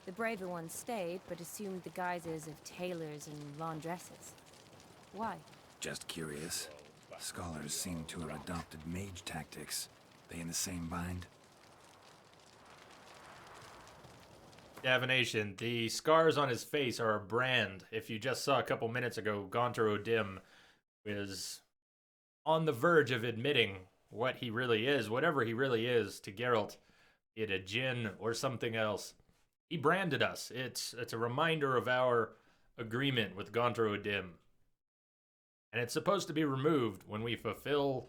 The braver ones stayed, but assumed the guises of tailors and laundresses. Why? Just curious. Scholars seem to have adopted mage tactics. They in the same bind? Divination. The scars on his face are a brand. If you just saw a couple minutes ago, Gaunter O'Dim is on the verge of admitting what he really is, whatever he really is, to Geralt, be it a djinn or something else. He branded us. It's a reminder of our agreement with Gaunter O'Dim. And it's supposed to be removed when we fulfill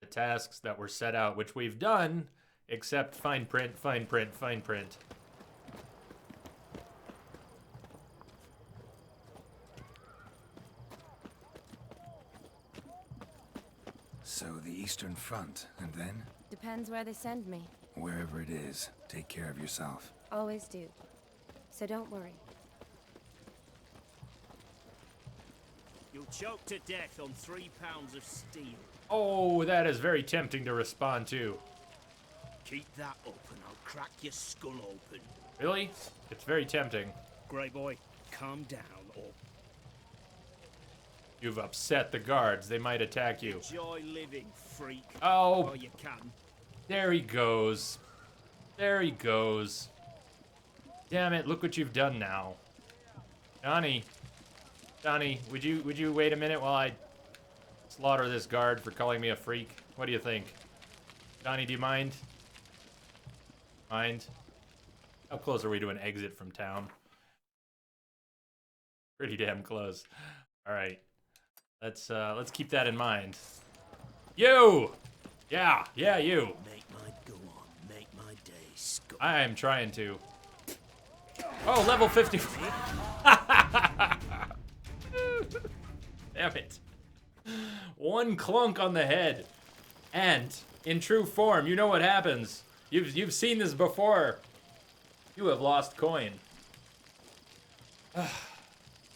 the tasks that were set out, which we've done, except fine print, fine print, fine print. So the Eastern Front, and then? Depends where they send me. Wherever it is, take care of yourself. Always do. So don't worry. You'll choke to death on 3 pounds of steel. Oh, that is very tempting to respond to. Keep that open, I'll crack your skull open. Really? It's very tempting. Grey boy, calm down, or... You've upset the guards. They might attack you. Enjoy living, freak. Oh. While you can. There he goes. There he goes. Damn it, look what you've done now. Donnie, would you wait a minute while I slaughter this guard for calling me a freak? What do you think? Donnie, do you mind? Mind? How close are we to an exit from town? Pretty damn close. All right. Let's keep that in mind. You! Yeah, you. Make mine go on, make my day scum. I am trying to. Oh, level 50. Damn it. One clunk on the head. And in true form, you know what happens. You've seen this before. You have lost coin.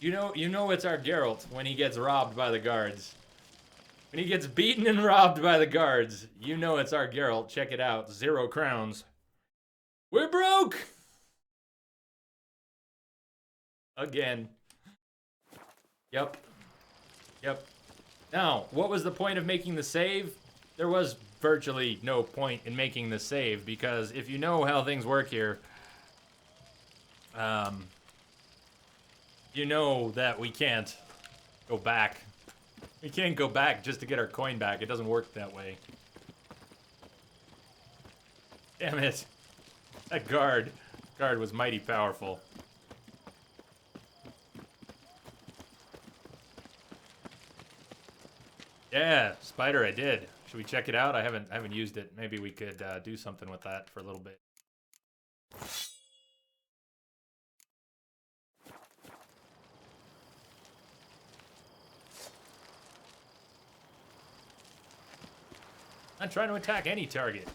You know it's our Geralt when he gets robbed by the guards. When he gets beaten and robbed by the guards, you know it's our Geralt. Check it out. 0 crowns. We're broke! Again. Yep. Now, what was the point of making the save? There was virtually no point in making the save, because if you know how things work here, you know that we can't go back. We can't go back just to get our coin back. It doesn't work that way. Damn it. That guard was mighty powerful. Yeah, spider, I did. Should we check it out? I haven't used it. Maybe we could do something with that for a little bit. I'm trying to attack any target.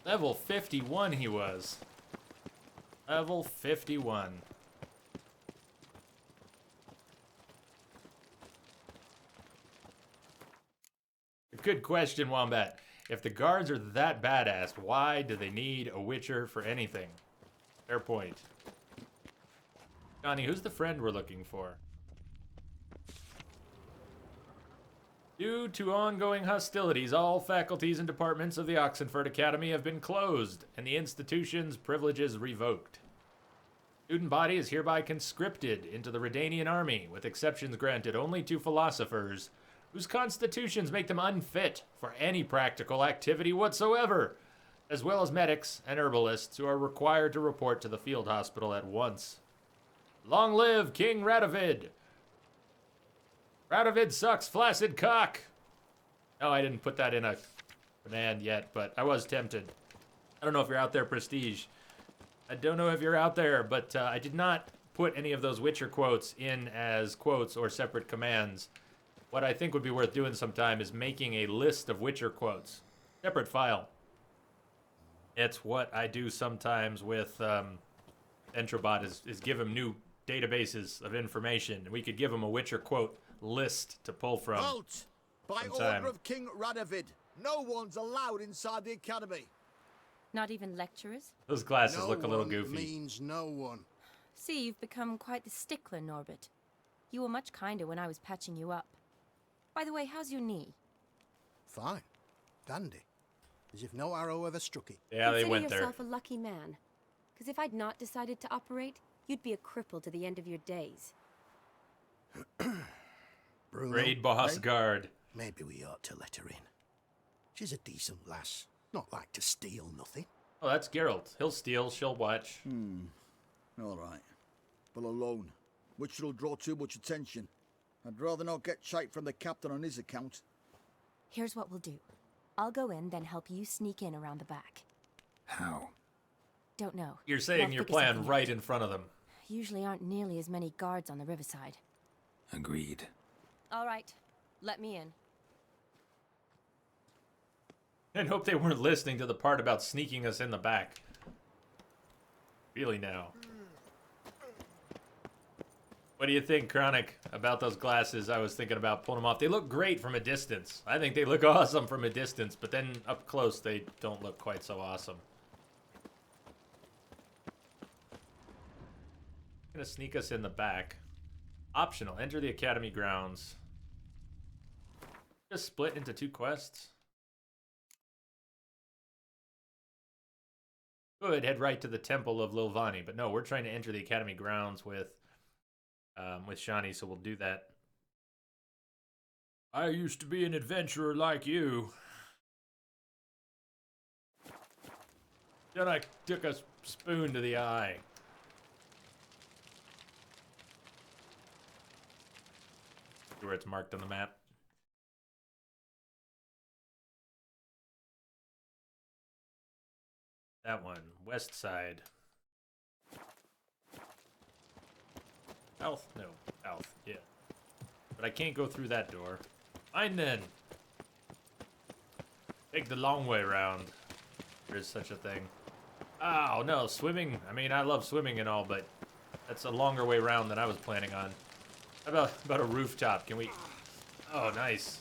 Level 51 he was. Level 51. Good question, Wombat. If the guards are that badass, why do they need a Witcher for anything? Fair point. Johnny, who's the friend we're looking for? Due to ongoing hostilities, all faculties and departments of the Oxenford Academy have been closed, and the institution's privileges revoked. Student body is hereby conscripted into the Redanian army, with exceptions granted only to philosophers, whose constitutions make them unfit for any practical activity whatsoever, as well as medics and herbalists who are required to report to the field hospital at once. Long live King Radovid! Radovid sucks flaccid cock! Oh, I didn't put that in a command yet, but I was tempted. I don't know if you're out there, Prestige. I don't know if you're out there, but I did not put any of those Witcher quotes in as quotes or separate commands. What I think would be worth doing sometime is making a list of Witcher quotes. Separate file. It's what I do sometimes with Entrobot is give him new databases of information. We could give him a Witcher quote list to pull from. Halt! By sometime. order of King Radovid, no one's allowed inside the academy. Not even lecturers? Those glasses no look a little one goofy. Means no one. See, you've become quite the stickler, Norbert. You were much kinder when I was patching you up. By the way, how's your knee? Fine. Dandy. As if no arrow ever struck it. Yeah, they went Consider there. yourself a lucky man. Because if I'd not decided to operate, you'd be a cripple to the end of your days. Bruno, Raid boss eh? guard. Maybe we ought to let her in. She's a decent lass. Not like to steal nothing. Oh, that's Geralt. He'll steal, she'll watch. All right. But alone, which will draw too much attention. I'd rather not get shite from the captain on his account. Here's what we'll do. I'll go in, then help you sneak in around the back. How? Don't know. You're We'll saying have to your figure plan something right out. in front of them. Usually aren't nearly as many guards on the riverside. Agreed. All right. Let me in. And hope they weren't listening to the part about sneaking us in the back. Really now. What do you think, Chronic, about those glasses? I was thinking about pulling them off. They look great from a distance. I think they look awesome from a distance, but then up close they don't look quite so awesome. Gonna sneak us in the back. Optional. Enter the academy grounds. Just split into 2 quests. Good, head right to the Temple of Lilvani, but no, we're trying to enter the academy grounds with Shani, so we'll do that. I used to be an adventurer like you. Then I took a spoon to the eye. See where it's marked on the map. That one, west side. South? No, south, yeah. But I can't go through that door. Fine then. Take the long way around. There is such a thing. Oh, no, swimming. I mean, I love swimming and all, but that's a longer way around than I was planning on. How about a rooftop? Can we... Oh, nice.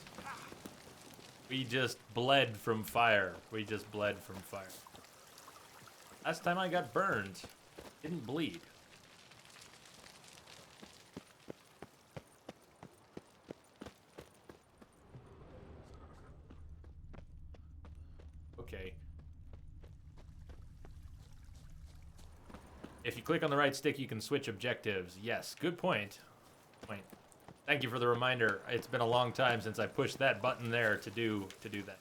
We just bled from fire. We just bled from fire. Last time I got burned, didn't bleed. Okay. If you click on the right stick, you can switch objectives. Yes, good point. Thank you for the reminder. It's been a long time since I pushed that button there to do that.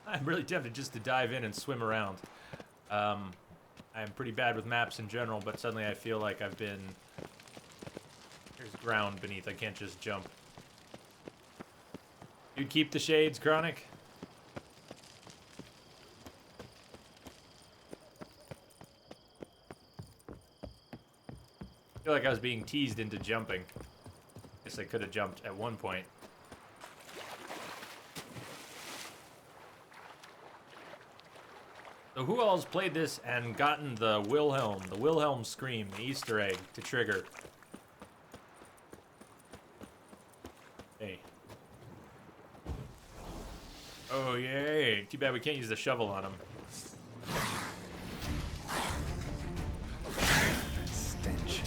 I'm really tempted just to dive in and swim around. I'm pretty bad with maps in general, but suddenly I feel like I've been... There's ground beneath, I can't just jump. You'd keep the shades, Chronic? I feel like I was being teased into jumping. Guess I could have jumped at one point. So who all's played this and gotten the Wilhelm scream, the Easter egg to trigger? Hey. Oh, yay. Too bad we can't use the shovel on him. Stench.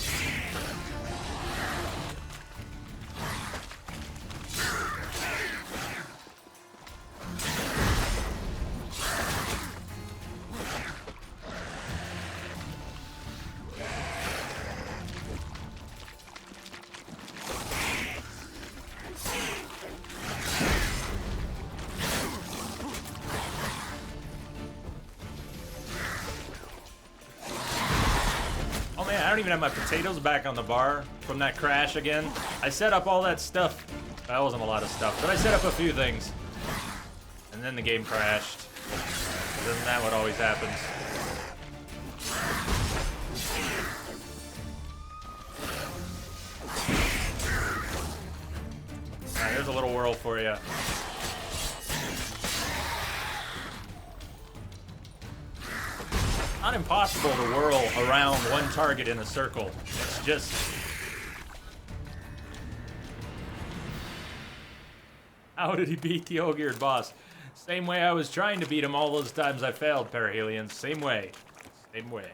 I don't even have my potatoes back on the bar from that crash again. I set up all that stuff. That wasn't a lot of stuff, but I set up a few things. And then the game crashed. Isn't that what always happens? Alright, there's a little whirl for you. not impossible to whirl around one target in a circle. It's just... How did he beat the Ogierd boss? Same way I was trying to beat him all those times I failed, Perihelions. Same way. Same way.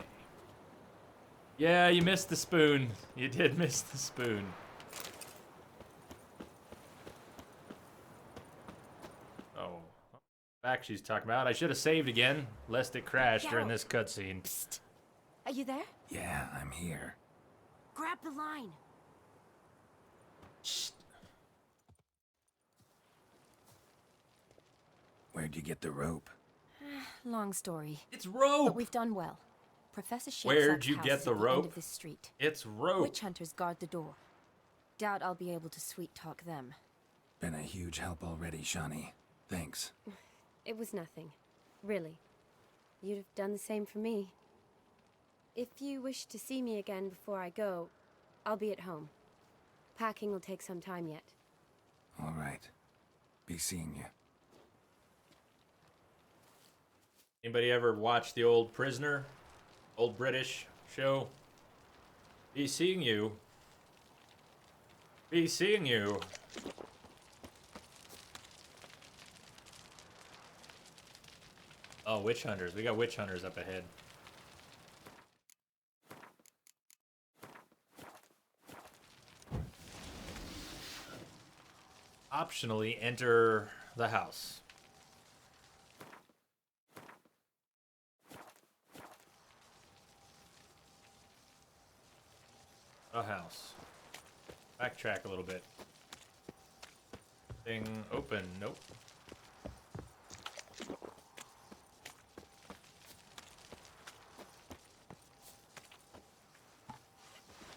Yeah, you missed the spoon. You did miss the spoon. Oh. Back she's talking about. I should have saved again, lest it crash during this cutscene. Psst. Are you there? Yeah, I'm here. Grab the line. Shh. Where'd you get the rope? Long story. It's rope! But we've done well. Professor Shakespeare's Where'd you get the rope? End of this street. It's rope. Witch hunters guard the door. Doubt I'll be able to sweet talk them. Been a huge help already, Shani. Thanks. It was nothing. Really. You'd have done the same for me. If you wish to see me again before I go, I'll be at home. Packing will take some time yet. All right. Be seeing you. Anybody ever watch the old Prisoner? Old British show? Be seeing you. Be seeing you. Oh, witch hunters. We got witch hunters up ahead. Optionally enter the house. A house. Backtrack a little bit. Thing open. Nope.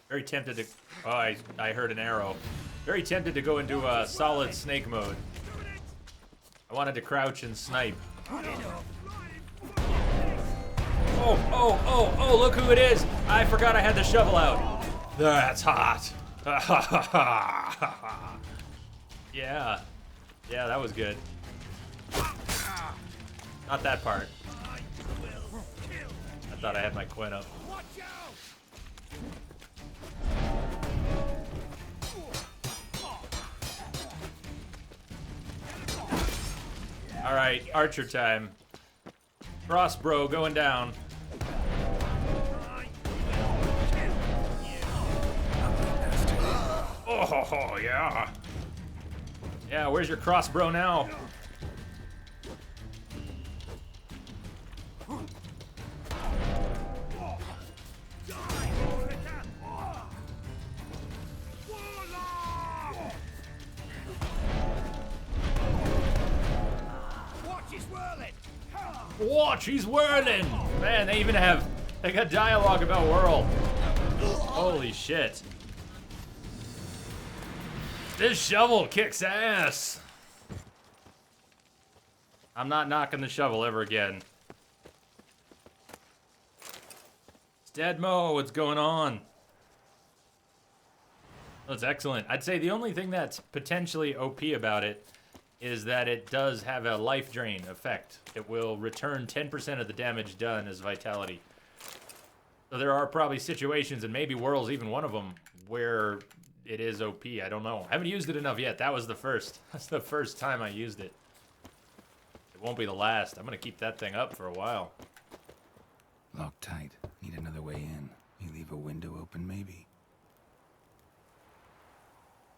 Very tempted to... Oh, I heard an arrow. Very tempted to go into a solid snake mode. I wanted to crouch and snipe. Oh, look who it is! I forgot I had the shovel out. That's hot. Yeah. Yeah, that was good. Not that part. I thought I had my Quen up. Alright, archer time. Crossbow going down. Oh, yeah. Yeah, where's your crossbow now? Watch, he's whirling! Man, they got dialogue about whirl. Holy shit. This shovel kicks ass. I'm not knocking the shovel ever again. Stedmo, what's going on? That's excellent. I'd say the only thing that's potentially OP about it is that it does have a life drain effect. It will return 10% of the damage done as vitality. So there are probably situations, and maybe Whirl's even one of them, where it is OP. I don't know. I haven't used it enough yet. That was the first. That's the first time I used it. It won't be the last. I'm gonna keep that thing up for a while. Locked tight. Need another way in. You leave a window open, maybe?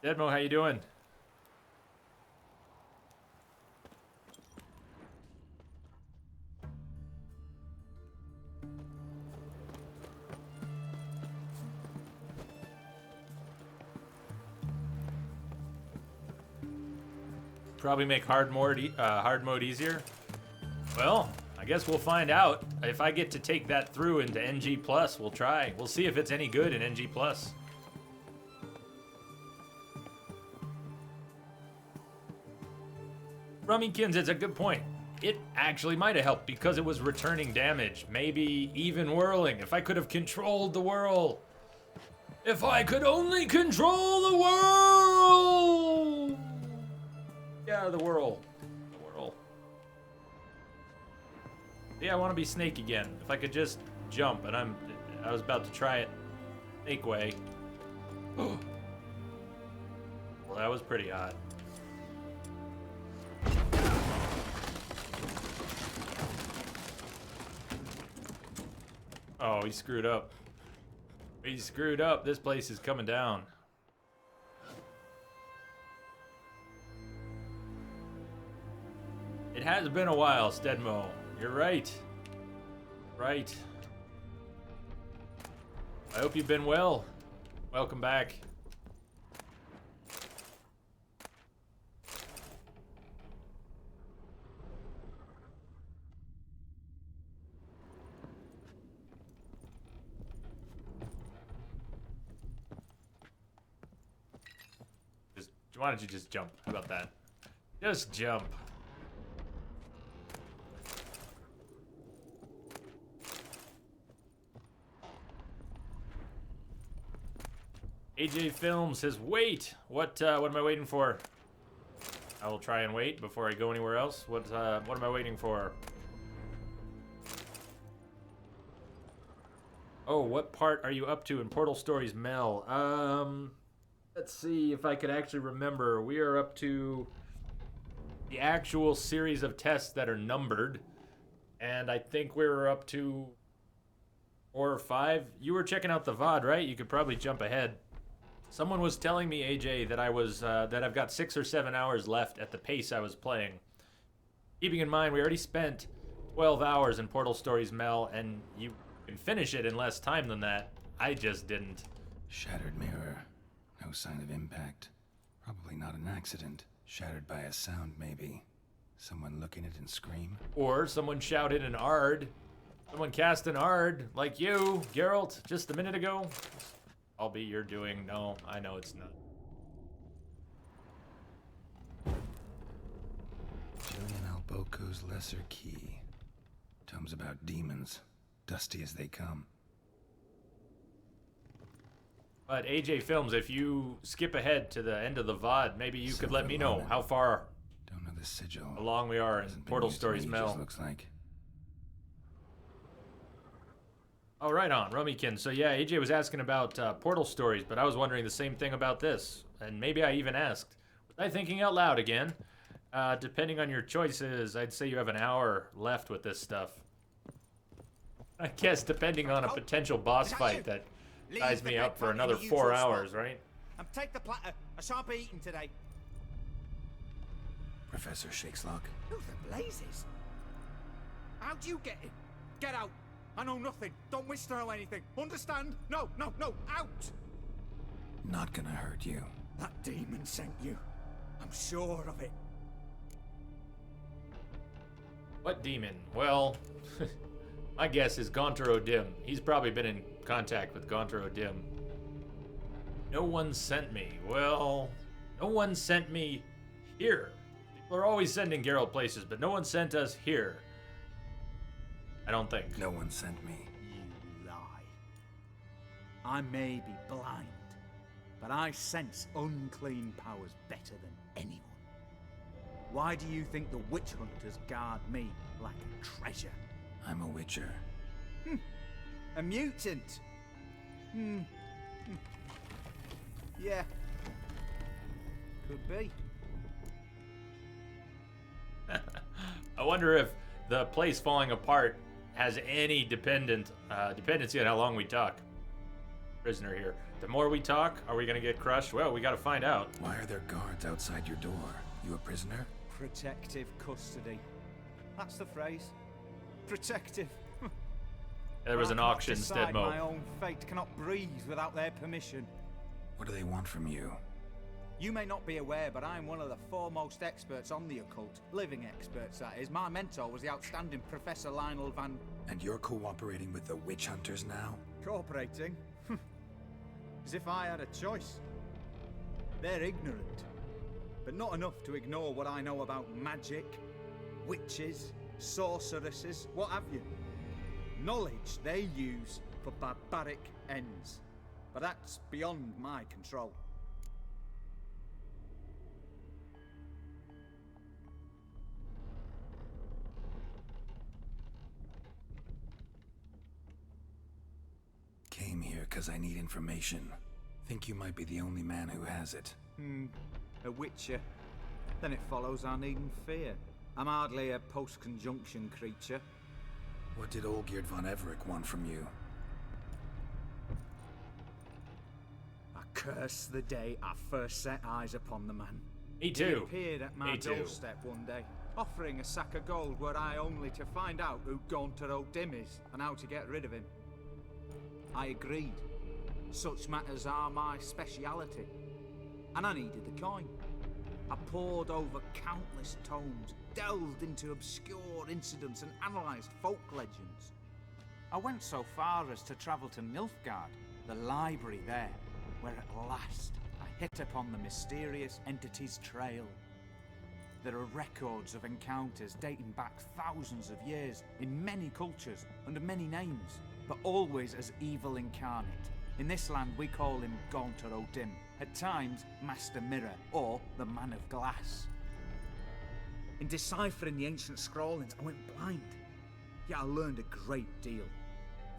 Deadmo, how you doing? Probably make hard mode easier. Well, I guess we'll find out. If I get to take that through into NG+, we'll try. We'll see if it's any good in NG+. Rummykins, it's a good point. It actually might have helped because it was returning damage. Maybe even whirling. If I could have controlled the whirl. If I could only control the whirl! Yeah, the whirl. The whirl. Yeah, I want to be Snake again. If I could just jump, and I was about to try it Snake way. Well, that was pretty hot. Oh, he screwed up. He screwed up. This place is coming down. It has been a while, Stedmo. You're right. Right. I hope you've been well. Welcome back. Why don't you just jump? How about that? Just jump. AJ Films says, wait! What am I waiting for? I will try and wait before I go anywhere else. What am I waiting for? Oh, what part are you up to in Portal Stories, Mel? Let's see if I could actually remember. We are up to the actual series of tests that are numbered. And I think we were up to 4 or 5. You were checking out the VOD, right? You could probably jump ahead. Someone was telling me, AJ, that that I've got 6 or 7 hours left at the pace I was playing. Keeping in mind, we already spent 12 hours in Portal Stories, Mel, and you can finish it in less time than that. I just didn't. Shattered mirror. No sign of impact. Probably not an accident. Shattered by a sound, maybe. Someone looking at it and scream. Or someone shouted an Ard. Someone cast an Ard, like you, Geralt, just a minute ago. I'll be your doing. No, I know it's not. Julian Alboco's Lesser Key. Tomes about demons. Dusty as they come. But AJ Films, if you skip ahead to the end of the VOD, maybe you could let me know how far Don't know the sigil. along we are in Portal Stories, Mel. Looks like. Oh, right on, Rummykin. So yeah, AJ was asking about Portal Stories, but I was wondering the same thing about this. And maybe I even asked, was I thinking out loud again? Depending on your choices, I'd say you have an hour left with this stuff. I guess depending on a potential boss fight that ties me up for another 4 hours, right? Take the platter. I shan't be eating today. Professor Shakeslock. Who the blazes? How'd you get in? Get out. I know nothing. Don't wish to know anything. Understand? No, no, no. Out! Not gonna hurt you. That demon sent you. I'm sure of it. What demon? Well, my guess is Gaunter O'Dim. He's probably been in contact with Gaunter O'Dim. No one sent me. Well, no one sent me here. People are always sending Geralt places, but no one sent us here. I don't think. No one sent me. You lie. I may be blind, but I sense unclean powers better than anyone. Why do you think the witch hunters guard me like a treasure? I'm a witcher. A mutant? Yeah. Could be. I wonder if the place falling apart has any dependency on how long we talk. Prisoner here. The more we talk, are we gonna get crushed? Well, we gotta find out. Why are there guards outside your door? You a prisoner? Protective custody. That's the phrase. Protective. There was an auction, Steadmo. Stedmo. My own fate cannot breathe without their permission. What do they want from you? You may not be aware, but I'm one of the foremost experts on the occult. Living experts, that is. My mentor was the outstanding Professor Lionel Van... And you're cooperating with the witch hunters now? Cooperating? As if I had a choice. They're ignorant, but not enough to ignore what I know about magic, witches, sorceresses, what have you. Knowledge they use for barbaric ends. But that's beyond my control. because I need information. Think you might be the only man who has it. A witcher. Then it follows I needn't fear. I'm hardly a post-conjunction creature. What did Olgierd von Everec want from you? I curse the day I first set eyes upon the man. Me too. He appeared at my Me too. doorstep one day, offering a sack of gold were I only to find out who Gaunter O'Dim is and how to get rid of him. I agreed. Such matters are my speciality. And I needed the coin. I pored over countless tomes, delved into obscure incidents and analysed folk legends. I went so far as to travel to Nilfgaard, the library there, where at last I hit upon the mysterious entity's trail. There are records of encounters dating back thousands of years in many cultures under many names, but always as evil incarnate. In this land we call him Gaunter O'Dim, at times Master Mirror, or the Man of Glass. In deciphering the ancient scrawlings, I went blind. Yet I learned a great deal.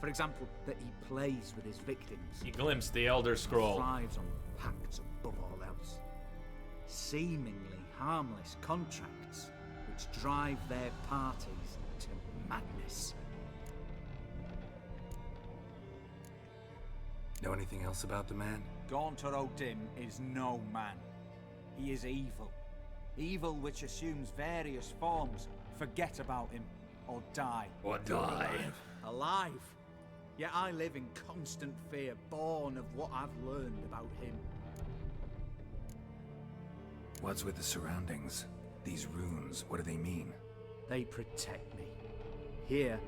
For example, that he plays with his victims. He glimpsed the Elder Scroll. Thrives on pacts above all else. Seemingly harmless contracts which drive their parties to madness. Know anything else about the man? Gaunter O'Dim is no man. He is evil. Evil which assumes various forms. Forget about him, or die. Or die. Alive. Yet I live in constant fear, born of what I've learned about him. What's with the surroundings? These runes, what do they mean? They protect me. Here,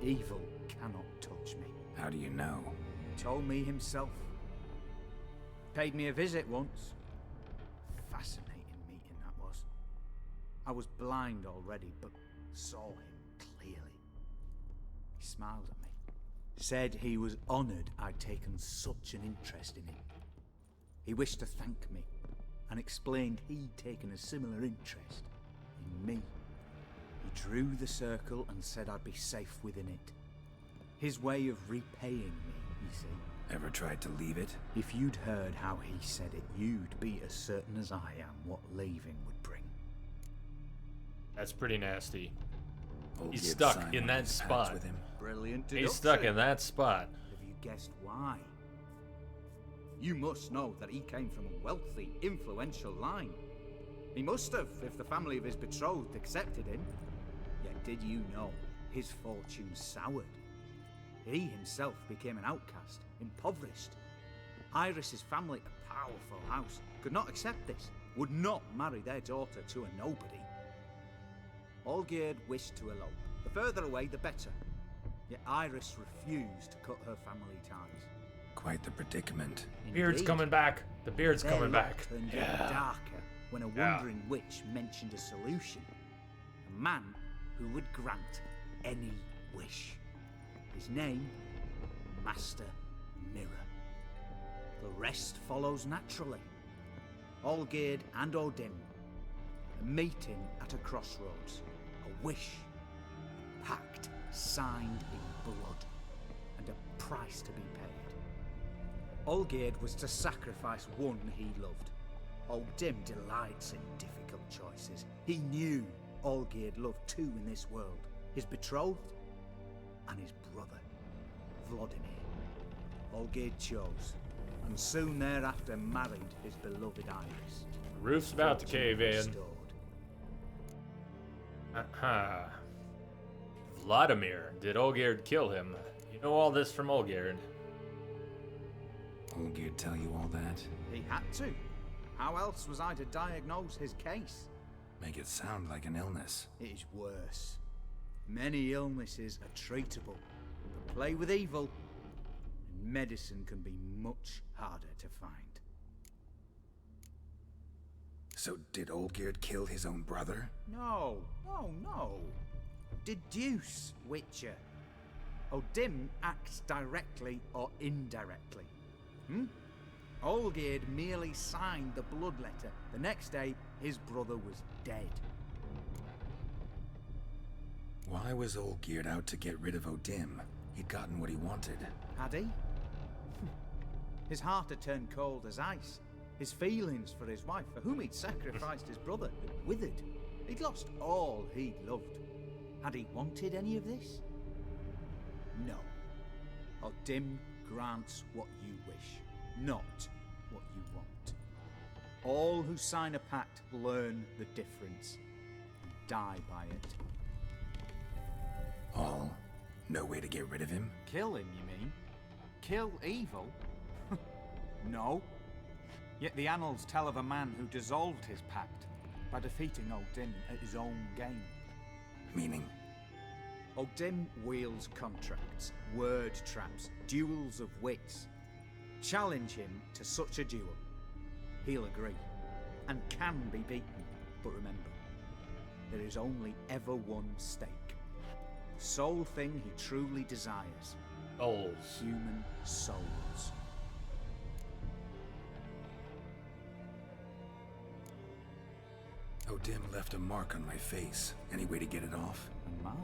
evil cannot touch me. How do you know? He told me himself. Paid me a visit once. Fascinating meeting that was. I was blind already, but saw him clearly. He smiled at me. Said he was honoured I'd taken such an interest in him. He wished to thank me, and explained he'd taken a similar interest in me. He drew the circle and said I'd be safe within it. His way of repaying me, you see. Ever tried to leave it? If you'd heard how he said it, you'd be as certain as I am what leaving would bring. That's pretty nasty. He's Olgierd stuck signed in one of that his pacts spot. with him. Brilliant He's deduction. stuck in that spot. Have you guessed why? You must know that he came from a wealthy, influential line. He must have, if the family of his betrothed accepted him. Yet did you know his fortune soured? He himself became an outcast, impoverished. Iris's family, a powerful house, could not accept this, would not marry their daughter to a nobody. Olgierd wished to elope. The further away, the better. Yet Iris refused to cut her family ties. Quite the predicament. Beard's coming back. The beard's Their coming lot back. turned Yeah. yet darker when a wandering witch mentioned a solution. A man who would grant any wish. His name, Master Mirror. The rest follows naturally. Olgierd and O'Dim, a meeting at a crossroads, a wish, a pact signed in blood, and a price to be paid. Olgierd was to sacrifice one he loved. O'Dim delights in difficult choices. He knew Olgierd loved two in this world, his betrothed and his brother, Vladimir. Olgierd chose, and soon thereafter married his beloved Iris. The roof's about to cave in. Restored. Vladimir. Did Olgierd kill him? You know all this from Olgierd. Olgierd tell you all that? He had to. How else was I to diagnose his case? Make it sound like an illness. It is worse. Many illnesses are treatable, but play with evil, and medicine can be much harder to find. So did Olgierd kill his own brother? No. Deduce, Witcher. O'Dim acts directly or indirectly. Olgierd merely signed the blood letter. The next day, his brother was dead. Why was Olgierd out to get rid of O'Dim? He'd gotten what he wanted. Had he? His heart had turned cold as ice. His feelings for his wife, for whom he'd sacrificed his brother, had withered. He'd lost all he loved. Had he wanted any of this? No. O'Dim grants what you wish, not what you want. All who sign a pact learn the difference and die by it. All? No way to get rid of him? Kill him, you mean? Kill evil? No. Yet the annals tell of a man who dissolved his pact by defeating O'Dim at his own game. Meaning? O'Dim wields contracts, word traps, duels of wits. Challenge him to such a duel. He'll agree, and can be beaten. But remember, there is only ever one stake. The sole thing he truly desires. Souls. Human souls. O'Dim left a mark on my face. Any way to get it off? A mark?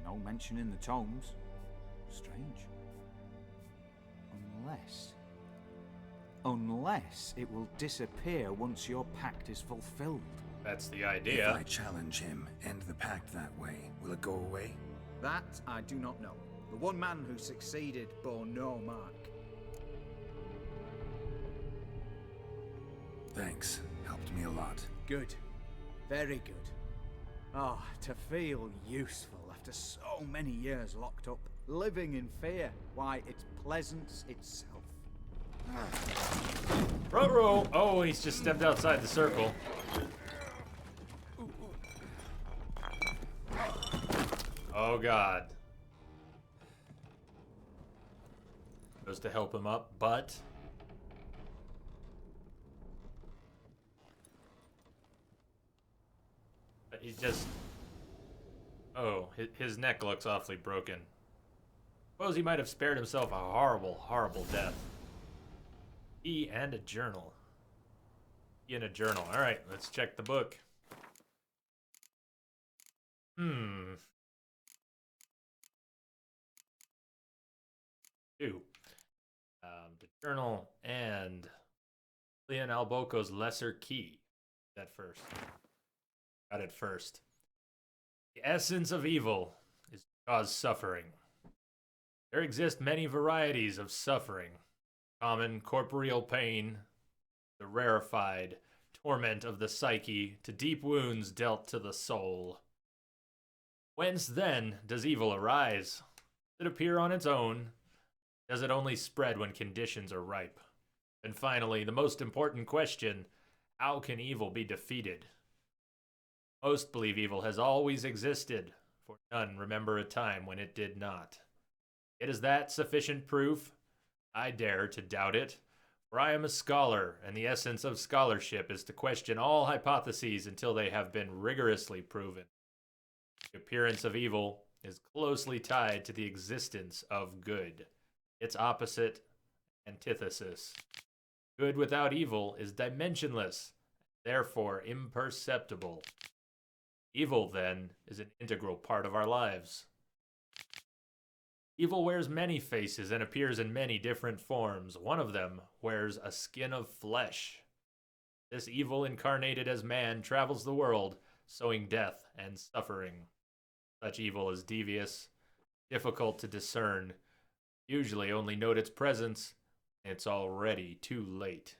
No mention in the tomes. Strange. Unless it will disappear once your pact is fulfilled. That's the idea. If I challenge him, end the pact that way, will it go away? That I do not know. The one man who succeeded bore no mark. Thanks. Helped me a lot. Good. Very good. Oh, to feel useful after so many years locked up, living in fear. Why, it's pleasance itself. Ruh-roh! Oh, he's just stepped outside the circle. Oh god. Goes to help him up, but... he just... oh, his neck looks awfully broken. Suppose he might have spared himself a horrible, horrible death. Key and a journal. Key and a journal. Alright, let's check the book. Two. The journal and Leon Alboco's Lesser Key. That first. Got it first. The essence of evil is to cause suffering. There exist many varieties of suffering. Common corporeal pain, the rarefied torment of the psyche, to deep wounds dealt to the soul. Whence then does evil arise? Does it appear on its own? Does it only spread when conditions are ripe? And finally, the most important question, how can evil be defeated? Most believe evil has always existed, for none remember a time when it did not. Yet is that sufficient proof? I dare to doubt it, for I am a scholar, and the essence of scholarship is to question all hypotheses until they have been rigorously proven. The appearance of evil is closely tied to the existence of good, its opposite, antithesis. Good without evil is dimensionless, therefore imperceptible. Evil, then, is an integral part of our lives. Evil wears many faces and appears in many different forms. One of them wears a skin of flesh. This evil incarnated as man travels the world, sowing death and suffering. Such evil is devious, difficult to discern, usually only note its presence, and it's already too late.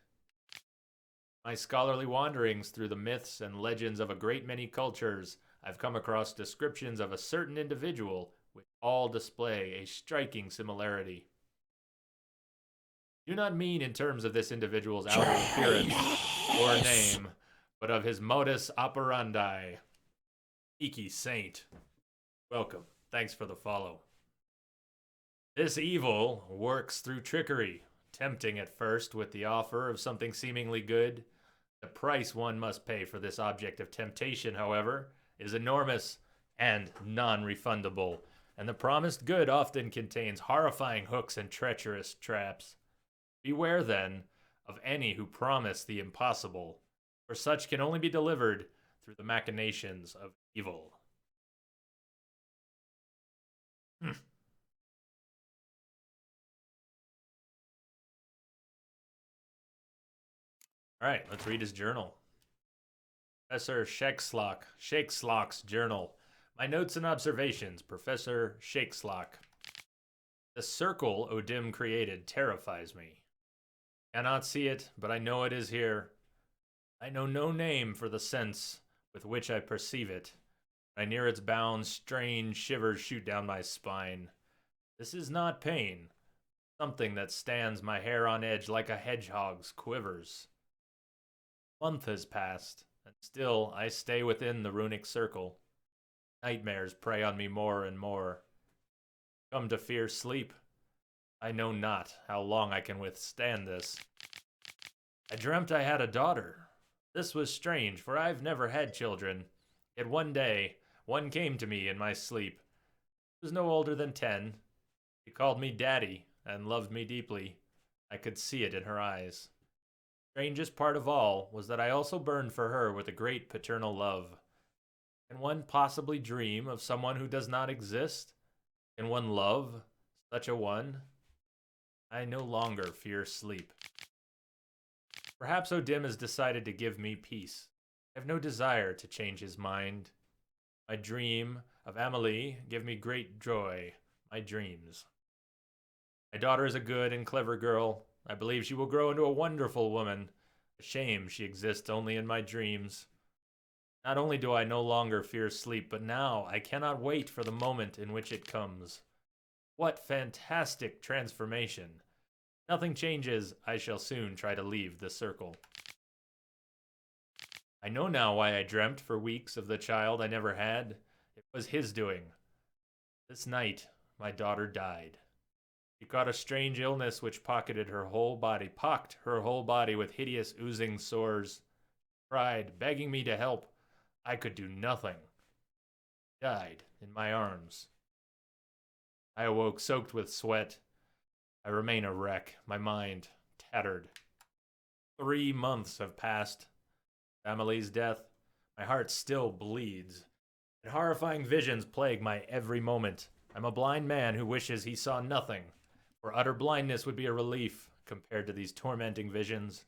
My scholarly wanderings through the myths and legends of a great many cultures, I've come across descriptions of a certain individual which all display a striking similarity. Do not mean in terms of this individual's outer appearance or name, but of his modus operandi. Iki Saint. Welcome. Thanks for the follow. This evil works through trickery, tempting at first with the offer of something seemingly good. The price one must pay for this object of temptation, however, is enormous and non-refundable, and the promised good often contains horrifying hooks and treacherous traps. Beware, then, of any who promise the impossible, for such can only be delivered through the machinations of evil. Alright, let's read his journal. Professor Shakeslock's journal. My notes and observations, Professor Shakeslock. The circle Odim created terrifies me. Cannot see it, but I know it is here. I know no name for the sense with which I perceive it. When I near its bounds, strange shivers shoot down my spine. This is not pain. Something that stands my hair on edge like a hedgehog's quivers. A month has passed, and still I stay within the runic circle. Nightmares prey on me more and more. Come to fear sleep. I know not how long I can withstand this. I dreamt I had a daughter. This was strange, for I've never had children. Yet one day, one came to me in my sleep. She was no older than 10. She called me Daddy and loved me deeply. I could see it in her eyes. Strangest part of all was that I also burned for her with a great paternal love. Can one possibly dream of someone who does not exist? Can one love such a one? I no longer fear sleep. Perhaps Odim has decided to give me peace. I have no desire to change his mind. My dream of Amelie give me great joy. My dreams. My daughter is a good and clever girl. I believe she will grow into a wonderful woman. A shame she exists only in my dreams. Not only do I no longer fear sleep, but now I cannot wait for the moment in which it comes. What fantastic transformation. Nothing changes. I shall soon try to leave the circle. I know now why I dreamt for weeks of the child I never had. It was his doing. This night, my daughter died. She caught a strange illness which pocked her whole body with hideous oozing sores. Cried, begging me to help. I could do nothing. Died in my arms. I awoke soaked with sweat. I remain a wreck, my mind tattered. 3 months have passed. Amelie's death, my heart still bleeds. And horrifying visions plague my every moment. I'm a blind man who wishes he saw nothing, for utter blindness would be a relief compared to these tormenting visions.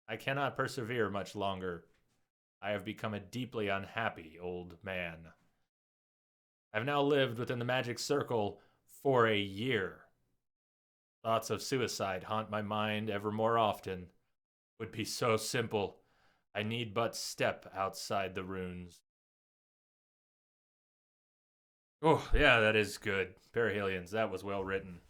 I cannot persevere much longer. I have become a deeply unhappy old man. I have now lived within the magic circle for a year. Thoughts of suicide haunt my mind ever more often. It would be so simple. I need but step outside the runes. Oh, yeah, that is good. Perihelions, that was well written.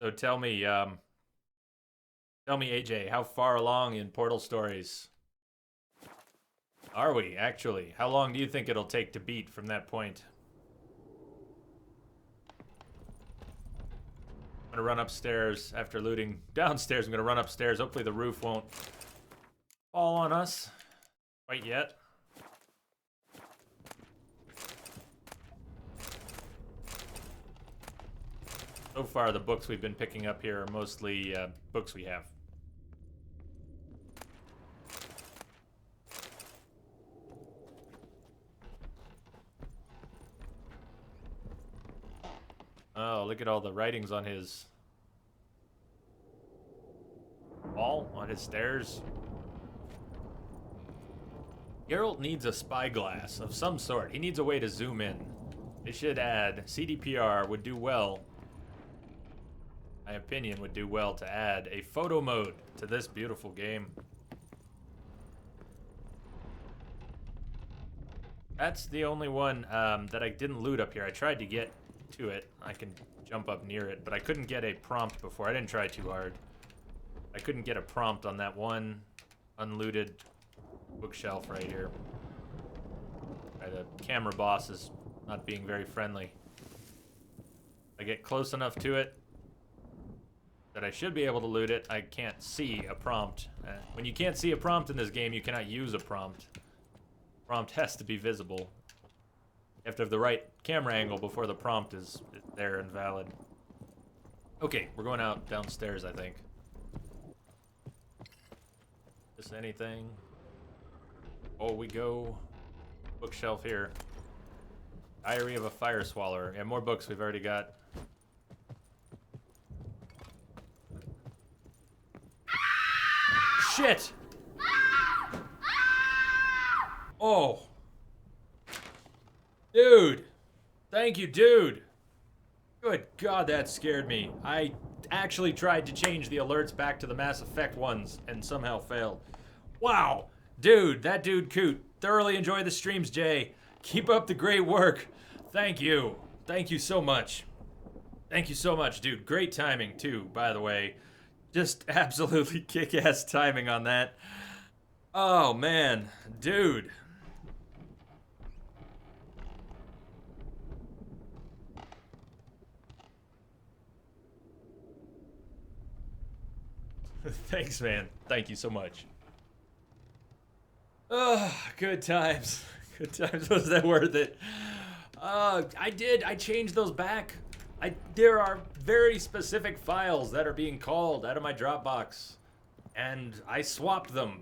So tell me, AJ, how far along in Portal Stories are we, actually? How long do you think it'll take to beat from that point? I'm gonna run upstairs after looting downstairs. I'm gonna run upstairs. Hopefully the roof won't fall on us quite yet. So far, the books we've been picking up here are mostly books we have. Oh, look at all the writings on his wall, on his stairs. Geralt needs a spyglass of some sort. He needs a way to zoom in. They should add, CDPR would do well, my opinion would do well to add a photo mode to this beautiful game. That's the only one that I didn't loot up here. I tried to get to it. I can jump up near it, but I couldn't get a prompt before. I didn't try too hard. I couldn't get a prompt on that one unlooted bookshelf right here. The camera boss is not being very friendly. I get close enough to it that I should be able to loot it. I can't see a prompt. When you can't see a prompt in this game, you cannot use a prompt. Prompt has to be visible. You have to have the right camera angle before the prompt is there and valid. Okay, we're going out downstairs, I think. Is anything? Oh, we go. Bookshelf here. Diary of a Fire Swallower. Yeah, more books we've already got. Shit! Oh. Dude. Thank you, dude. Good God, that scared me. I actually tried to change the alerts back to the Mass Effect ones and somehow failed. Wow. Dude, that dude Coot. Thoroughly enjoy the streams, Jay. Keep up the great work. Thank you. Thank you so much. Thank you so much, dude. Great timing, too, by the way. Just absolutely kick-ass timing on that. Oh, man. Dude. Thanks, man. Thank you so much. Oh, good times. Good times. Was that worth it? I changed those back. There are very specific files that are being called out of my Dropbox, and I swapped them.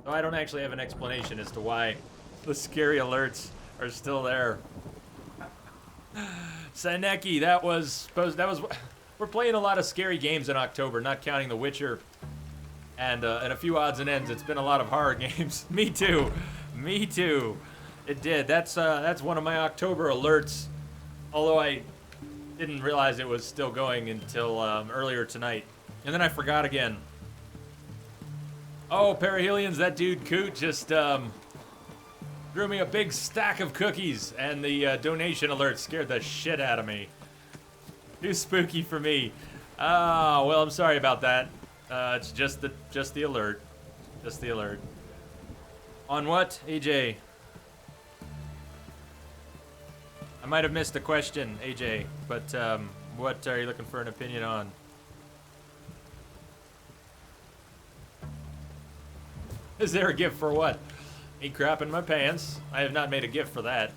So I don't actually have an explanation as to why the scary alerts are still there. Saneki, we're playing a lot of scary games in October, not counting The Witcher. And a few odds and ends. It's been a lot of horror games. Me too. Me too. It did. That's one of my October alerts. Although I didn't realize it was still going until earlier tonight. And then I forgot again. Oh, Perihelions, that dude Coot just drew me a big stack of cookies, and the donation alert scared the shit out of me. Too spooky for me. Oh, well, I'm sorry about that. It's just the alert. Just the alert. On what, AJ? I might have missed a question, AJ, but what are you looking for an opinion on? Is there a gift for what? Me crapping my pants. I have not made a gift for that.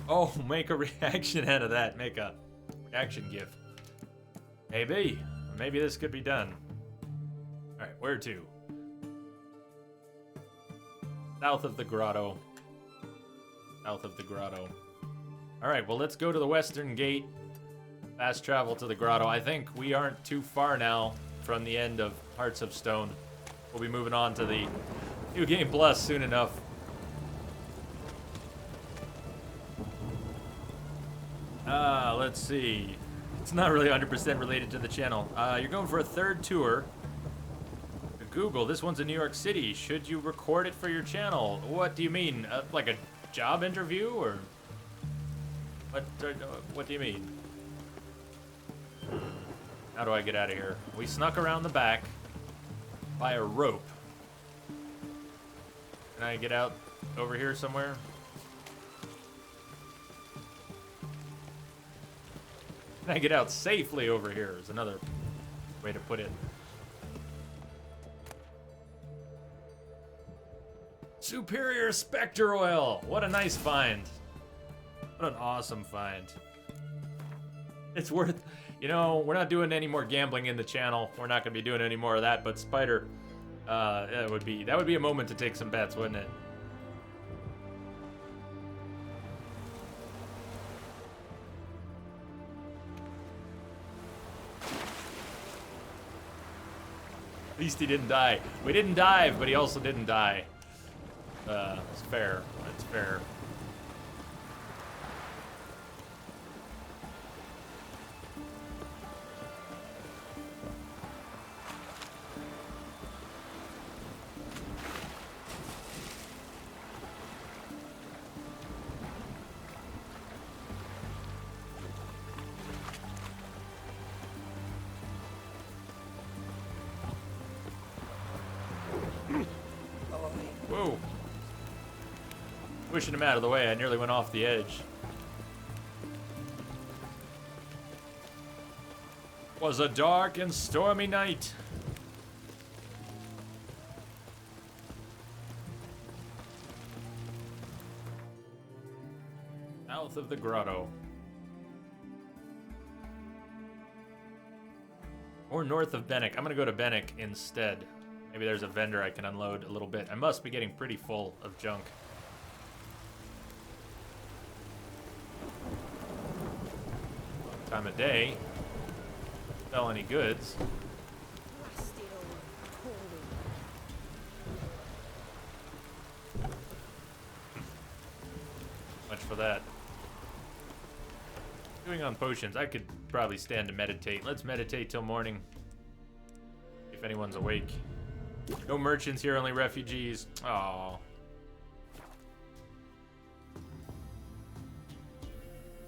Oh, make a reaction out of that. Make a reaction gift. Maybe. Maybe this could be done. Alright, where to? South of the grotto. South of the grotto. Alright, well, let's go to the western gate. Fast travel to the grotto. I think we aren't too far now from the end of Hearts of Stone. We'll be moving on to the New Game Plus soon enough. Let's see. It's not really 100% related to the channel. You're going for a third tour. Google, this one's in New York City. Should you record it for your channel? What do you mean? Like a job interview, or what do you mean? How do I get out of here? We snuck around the back by a rope. Can I get out over here somewhere? Can I get out safely over here is another way to put it. Superior Spectre Oil! What a nice find. What an awesome find. It's worth... You know, we're not doing any more gambling in the channel. We're not going to be doing any more of that, but Spider, that would be a moment to take some bets, wouldn't it? At least he didn't die. We didn't dive, but he also didn't die. It's fair. That's fair. Whoa. Pushing him out of the way, I nearly went off the edge. Was a dark and stormy night. South of the grotto. Or north of Bennick. I'm gonna go to Bennick instead. Maybe there's a vendor I can unload a little bit. I must be getting pretty full of junk. time of day. Sell any goods. Much for that. Doing on potions, I could probably stand to meditate. Let's meditate till morning. If anyone's awake. No merchants here, only refugees. Aww.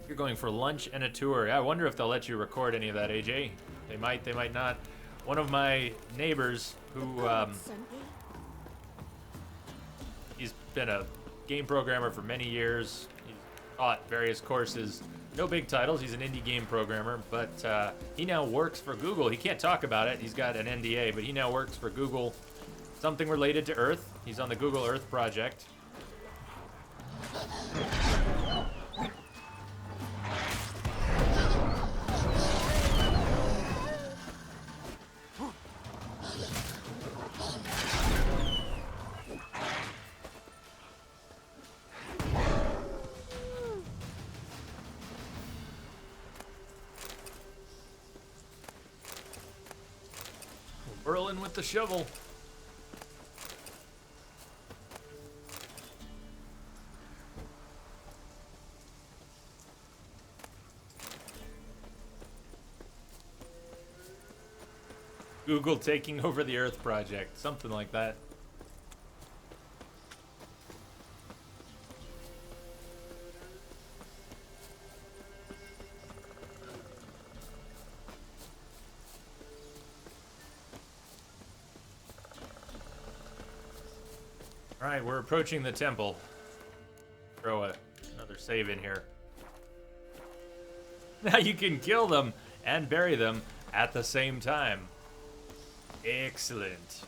You're going for lunch and a tour. Yeah, I wonder if they'll let you record any of that, AJ. They might not. One of my neighbors who, he's been a game programmer for many years. He's taught various courses. No big titles. He's an indie game programmer, but he now works for Google. He can't talk about it. He's got an NDA, but he now works for Google. Something related to Earth. He's on the Google Earth project. Whirling with the shovel. Google taking over the Earth project, something like that. Alright, we're approaching the temple. Throw another save in here. Now you can kill them and bury them at the same time. Excellent.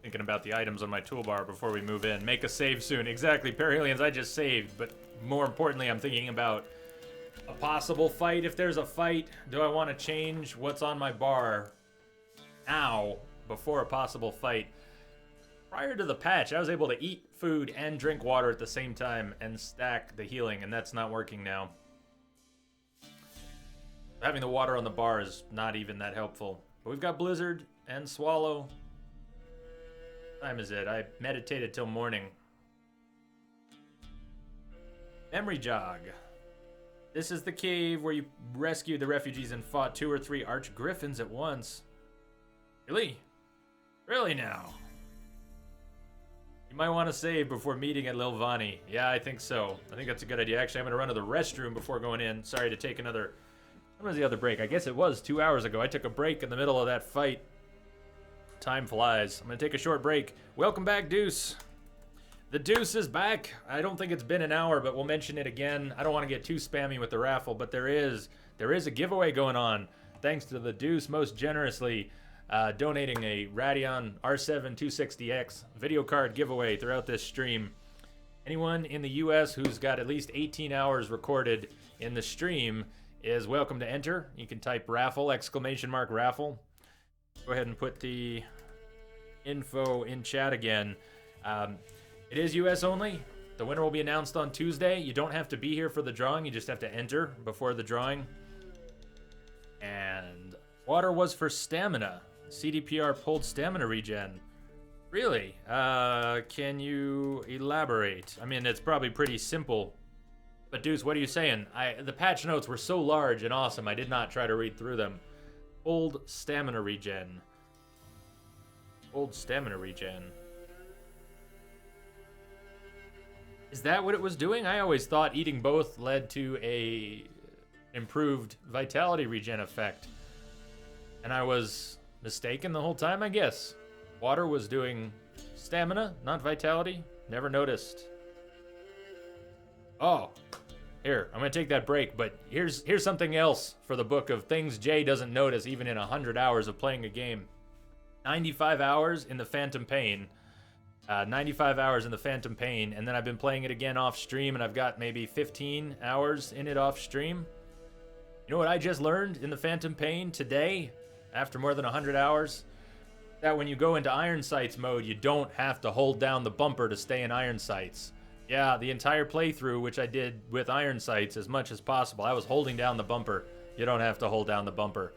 Thinking about the items on my toolbar before we move in. Make a save soon. Exactly, Paraliens, I just saved, but more importantly, I'm thinking about a possible fight. If there's a fight, do I want to change what's on my bar now before a possible fight? Prior to the patch, I was able to eat food and drink water at the same time and stack the healing, and that's not working now. Having the water on the bar is not even that helpful. But we've got Blizzard and Swallow. What time is it? I meditated till morning. Memory jog. This is the cave where you rescued the refugees and fought 2 or 3 arch griffins at once. Really? Really now? You might want to save before meeting at Lilvani. Yeah, I think so. I think that's a good idea. Actually, I'm going to run to the restroom before going in. Sorry to take another... When was the other break? I guess it was 2 hours ago. I took a break in the middle of that fight. Time flies. I'm going to take a short break. Welcome back, Deuce. The Deuce is back. I don't think it's been an hour, but we'll mention it again. I don't want to get too spammy with the raffle, but there is a giveaway going on. Thanks to the Deuce most generously donating a Radeon R7 260X video card giveaway throughout this stream. Anyone in the US who's got at least 18 hours recorded in the stream is welcome to enter. You can type raffle, !raffle. Go ahead and put the info in chat again. It is US only. The winner will be announced on Tuesday. You don't have to be here for the drawing. You just have to enter before the drawing. And water was for stamina. CDPR pulled stamina regen. Really? Can you elaborate? I mean, it's probably pretty simple. But Deuce, what are you saying? The patch notes were so large and awesome, I did not try to read through them. Old stamina regen. Old stamina regen. Is that what it was doing? I always thought eating both led to a improved vitality regen effect. And I was mistaken the whole time, I guess. Water was doing stamina, not vitality. Never noticed. Oh. Here, I'm going to take that break, but here's something else for the book of things Jay doesn't notice even in 100 hours of playing a game. 95 hours in the Phantom Pain. 95 hours in the Phantom Pain, and then I've been playing it again off stream, and I've got maybe 15 hours in it off stream. You know what I just learned in the Phantom Pain today, after more than 100 hours? That when you go into Iron Sights mode, you don't have to hold down the bumper to stay in Iron Sights. Yeah, the entire playthrough, which I did with Iron Sights as much as possible, I was holding down the bumper. You don't have to hold down the bumper.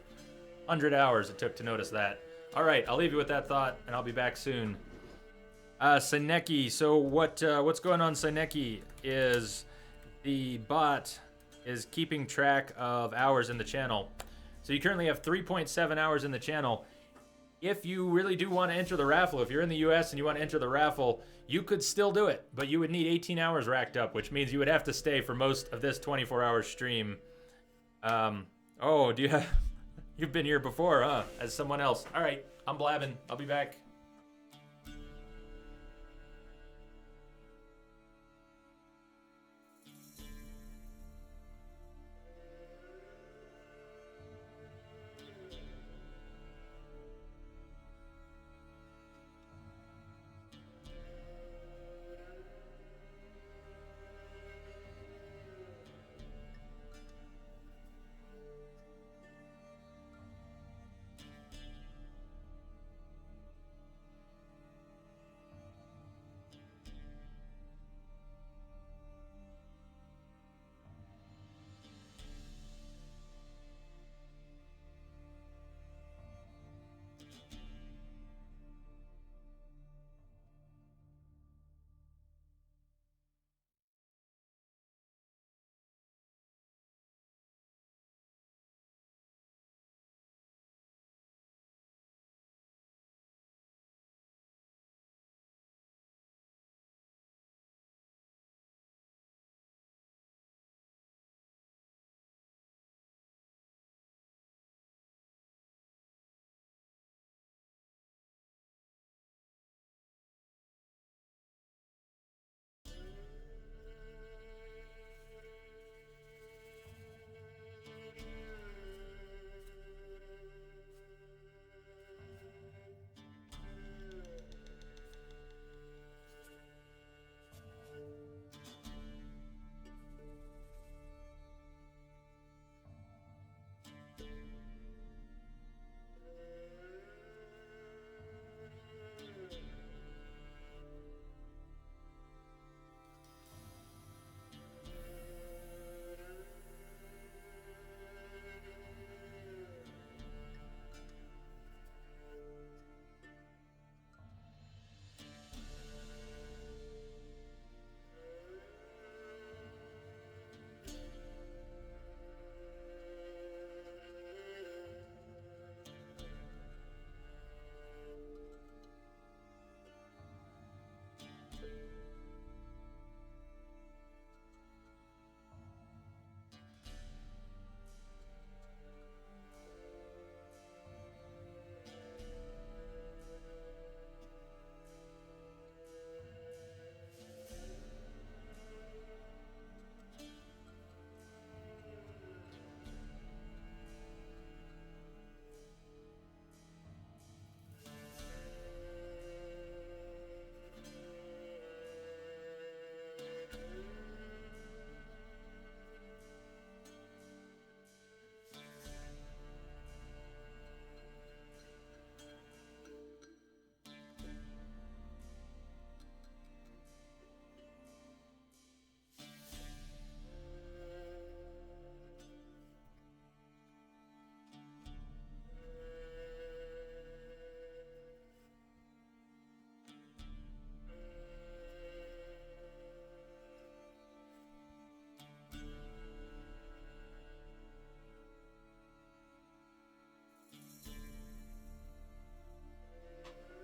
100 hours it took to notice that. All right, I'll leave you with that thought, and I'll be back soon. Seineki, so what's going on, Seineki, is the bot is keeping track of hours in the channel. So you currently have 3.7 hours in the channel. If you really do want to enter the raffle, if you're in the US and you want to enter the raffle, you could still do it, but you would need 18 hours racked up, which means you would have to stay for most of this 24-hour stream. Oh, do you have... You've been here before, huh? As someone else. All right, I'm blabbing. I'll be back.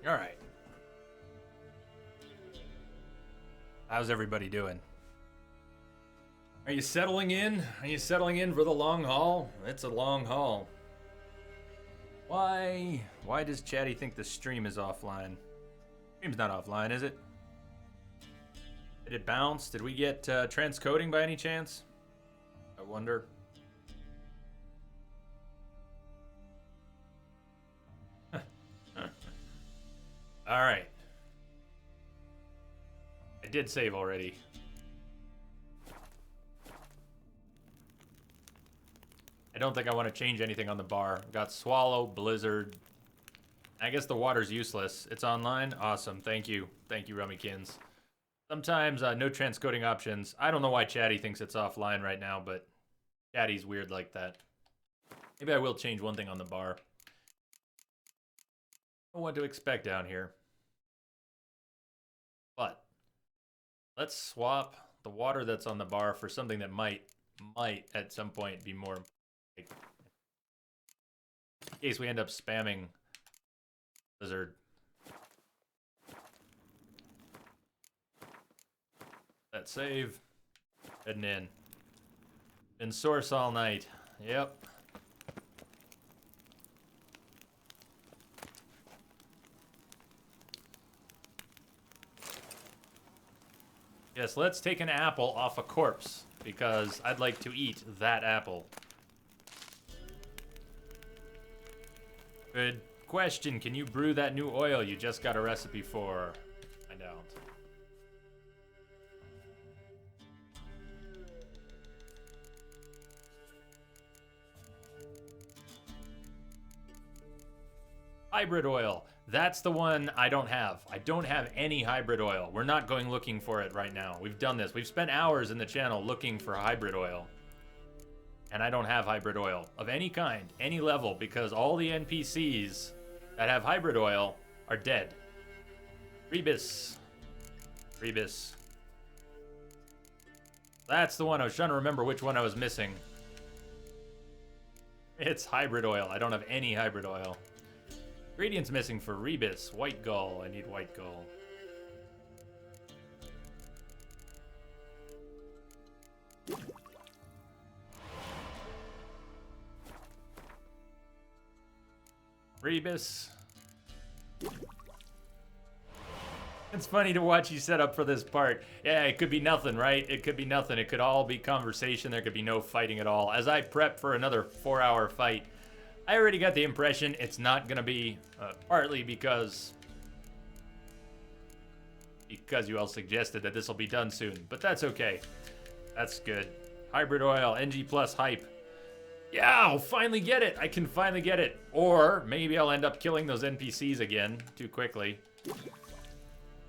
All right. How's everybody doing? Are you settling in? Are you settling in for the long haul? It's a long haul. Why does Chatty think the stream is offline? Stream's not offline, is it? Did it bounce? Did we get transcoding by any chance? I wonder. I did save already. I don't think I want to change anything on the bar. Got Swallow, Blizzard. I guess the water's useless. It's online? Awesome. Thank you. Thank you, Rummykins. Sometimes no transcoding options. I don't know why Chatty thinks it's offline right now, but Chatty's weird like that. Maybe I will change one thing on the bar. I don't know what to expect down here. But let's swap the water that's on the bar for something that might at some point be more important. In case we end up spamming Blizzard. That save. Heading in. Been source all night. Yep. Yes, let's take an apple off a corpse, because I'd like to eat that apple. Good question. Can you brew that new oil you just got a recipe for? I don't. Hybrid oil. That's the one I don't have. I don't have any hybrid oil. We're not going looking for it right now. We've done this. We've spent hours in the channel looking for hybrid oil. And I don't have hybrid oil of any kind, any level, because all the NPCs that have hybrid oil are dead. Rebus. Rebus. That's the one. I was trying to remember which one I was missing. It's hybrid oil. I don't have any hybrid oil. Ingredients missing for Rebus. White Gull. I need White Gull. Rebus. It's funny to watch you set up for this part. Yeah, it could be nothing, right? It could be nothing. It could all be conversation. There could be no fighting at all. As I prep for another 4-hour fight, I already got the impression it's not going to be, partly because you all suggested that this will be done soon. But that's okay. That's good. Hybrid oil, NG plus hype. Yeah, I'll finally get it. I can finally get it. Or maybe I'll end up killing those NPCs again too quickly.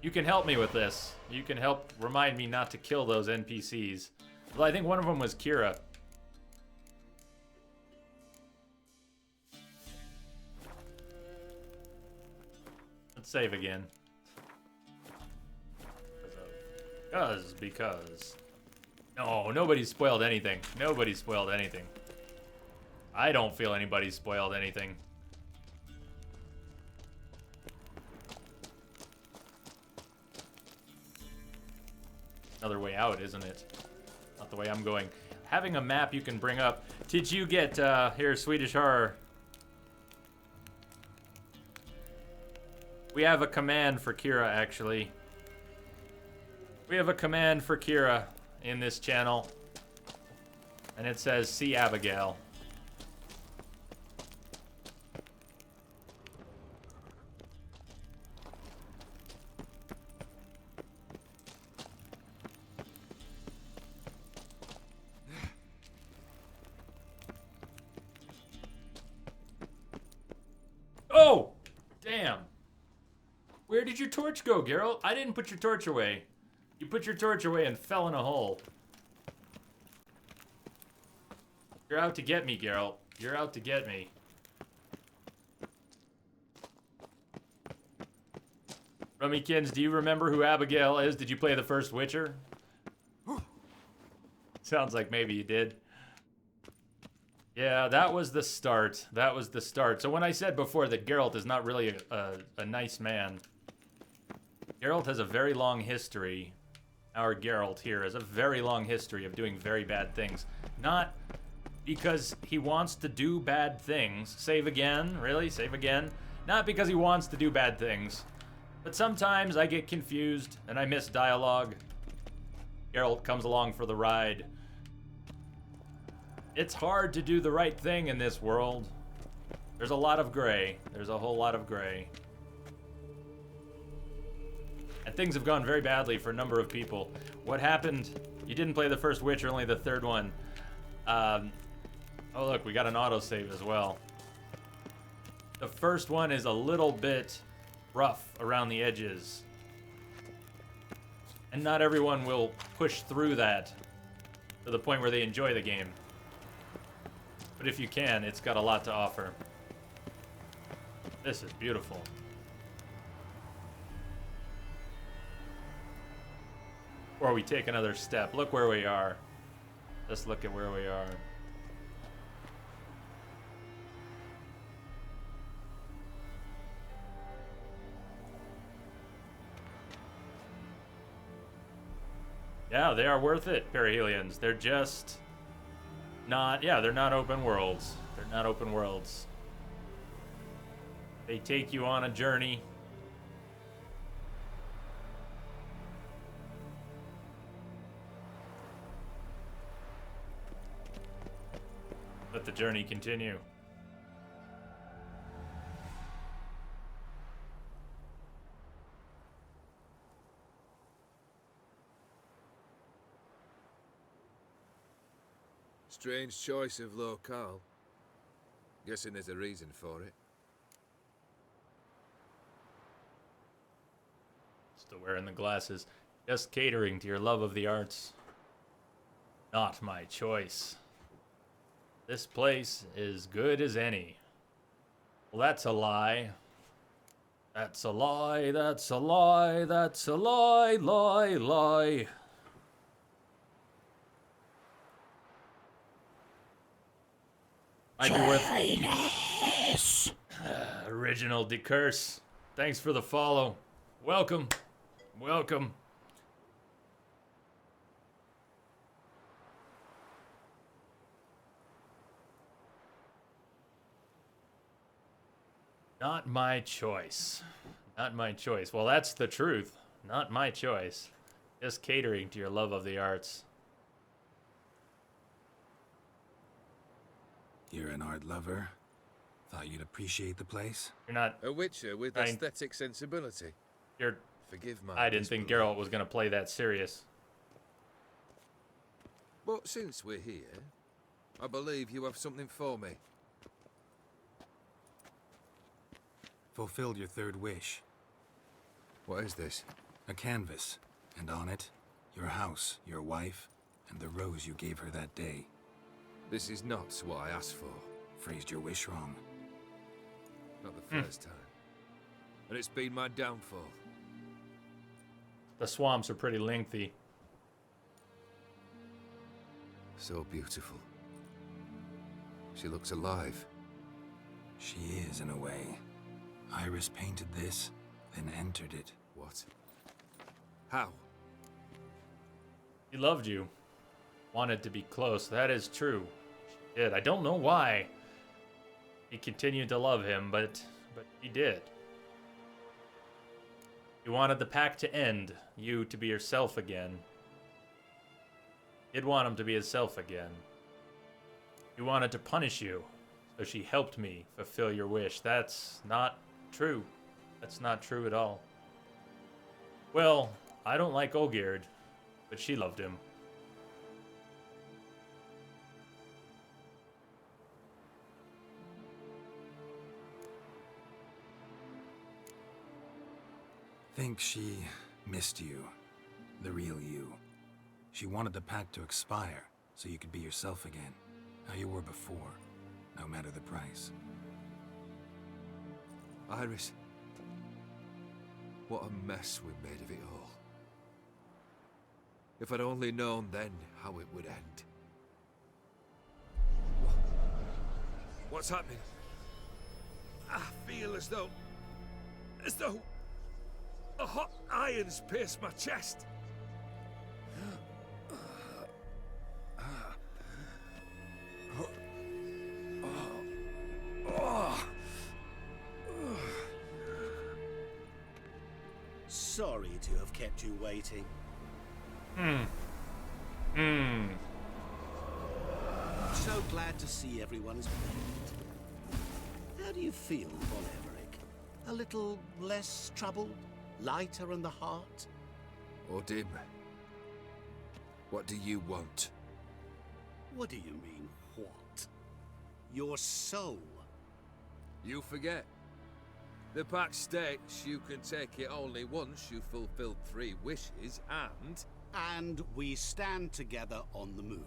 You can help me with this. You can help remind me not to kill those NPCs. Well, I think one of them was Kira. Let's save again. Because. No, nobody spoiled anything. Nobody spoiled anything. I don't feel anybody spoiled anything. Another way out, isn't it? Not the way I'm going. Having a map you can bring up. Did you get, here, Swedish Horror? We have a command for Kira, actually. We have a command for Kira in this channel. And it says, see Abigail. Oh! Damn. Where did your torch go, Geralt? I didn't put your torch away. You put your torch away and fell in a hole. You're out to get me, Geralt. You're out to get me. Rummykins, do you remember who Abigail is? Did you play the first Witcher? Sounds like maybe you did. Yeah, that was the start. That was the start. So when I said before that Geralt is not really a nice man, Geralt has a very long history. Our Geralt here has a very long history of doing very bad things. Not because he wants to do bad things. Save again? Really? Save again? Not because he wants to do bad things. But sometimes I get confused and I miss dialogue. Geralt comes along for the ride. It's hard to do the right thing in this world. There's a lot of gray. There's a whole lot of gray. And things have gone very badly for a number of people. What happened? You didn't play the first Witcher, only the third one. Oh look, we got an autosave as well. The first one is a little bit rough around the edges. And not everyone will push through that to the point where they enjoy the game. But if you can, it's got a lot to offer. This is beautiful. Or we take another step. Look where we are. Let's look at where we are. Yeah, they are worth it, Perihelions. They're just not, yeah, they're not open worlds. They're not open worlds. They take you on a journey. Let the journey continue. Strange choice of locale. Guessing there's a reason for it. Still wearing the glasses. Just catering to your love of the arts. Not my choice. This place is good as any. Well, that's a lie. That's a lie, that's a lie, that's a lie, lie. Might be worth Original Decurse. Thanks for the follow. Welcome. Welcome. Not my choice. Not my choice. Well, that's the truth. Not my choice. Just catering to your love of the arts. You're an art lover. Thought you'd appreciate the place. You're not a witcher with aesthetic sensibility. You're. Forgive my. I didn't think Geralt was gonna play that serious. But since we're here, I believe you have something for me. Fulfilled your third wish. What is this? A canvas, and on it, your house, your wife, and the rose you gave her that day. This is not what I asked for. Phrased your wish wrong. Not the first time. And it's been my downfall. The swamps are pretty lengthy. So beautiful. She looks alive. She is, in a way. Iris painted this, then entered it. What? How? He loved you. Wanted to be close. That is true. She did. I don't know why he continued to love him, but he did. He wanted the pact to end, you to be yourself again. He'd want him to be himself again. He wanted to punish you, so she helped me fulfill your wish. That's not true. That's not true at all. Well, I don't like Olgierd, but she loved him. Think she missed you. The real you. She wanted the pact to expire, so you could be yourself again. How you were before, no matter the price. Iris. What a mess we made of it all. If I'd only known then how it would end. What's happening? I feel as though a hot iron's pierced my chest. Sorry to have kept you waiting. So glad to see everyone's made. How do you feel, Von Everec? A little less troubled? Lighter in the heart? Odim, what do you want? What do you mean, what? Your soul. You forget. The pact states you can take it only once you've fulfilled 3 wishes, and... And we stand together on the moon.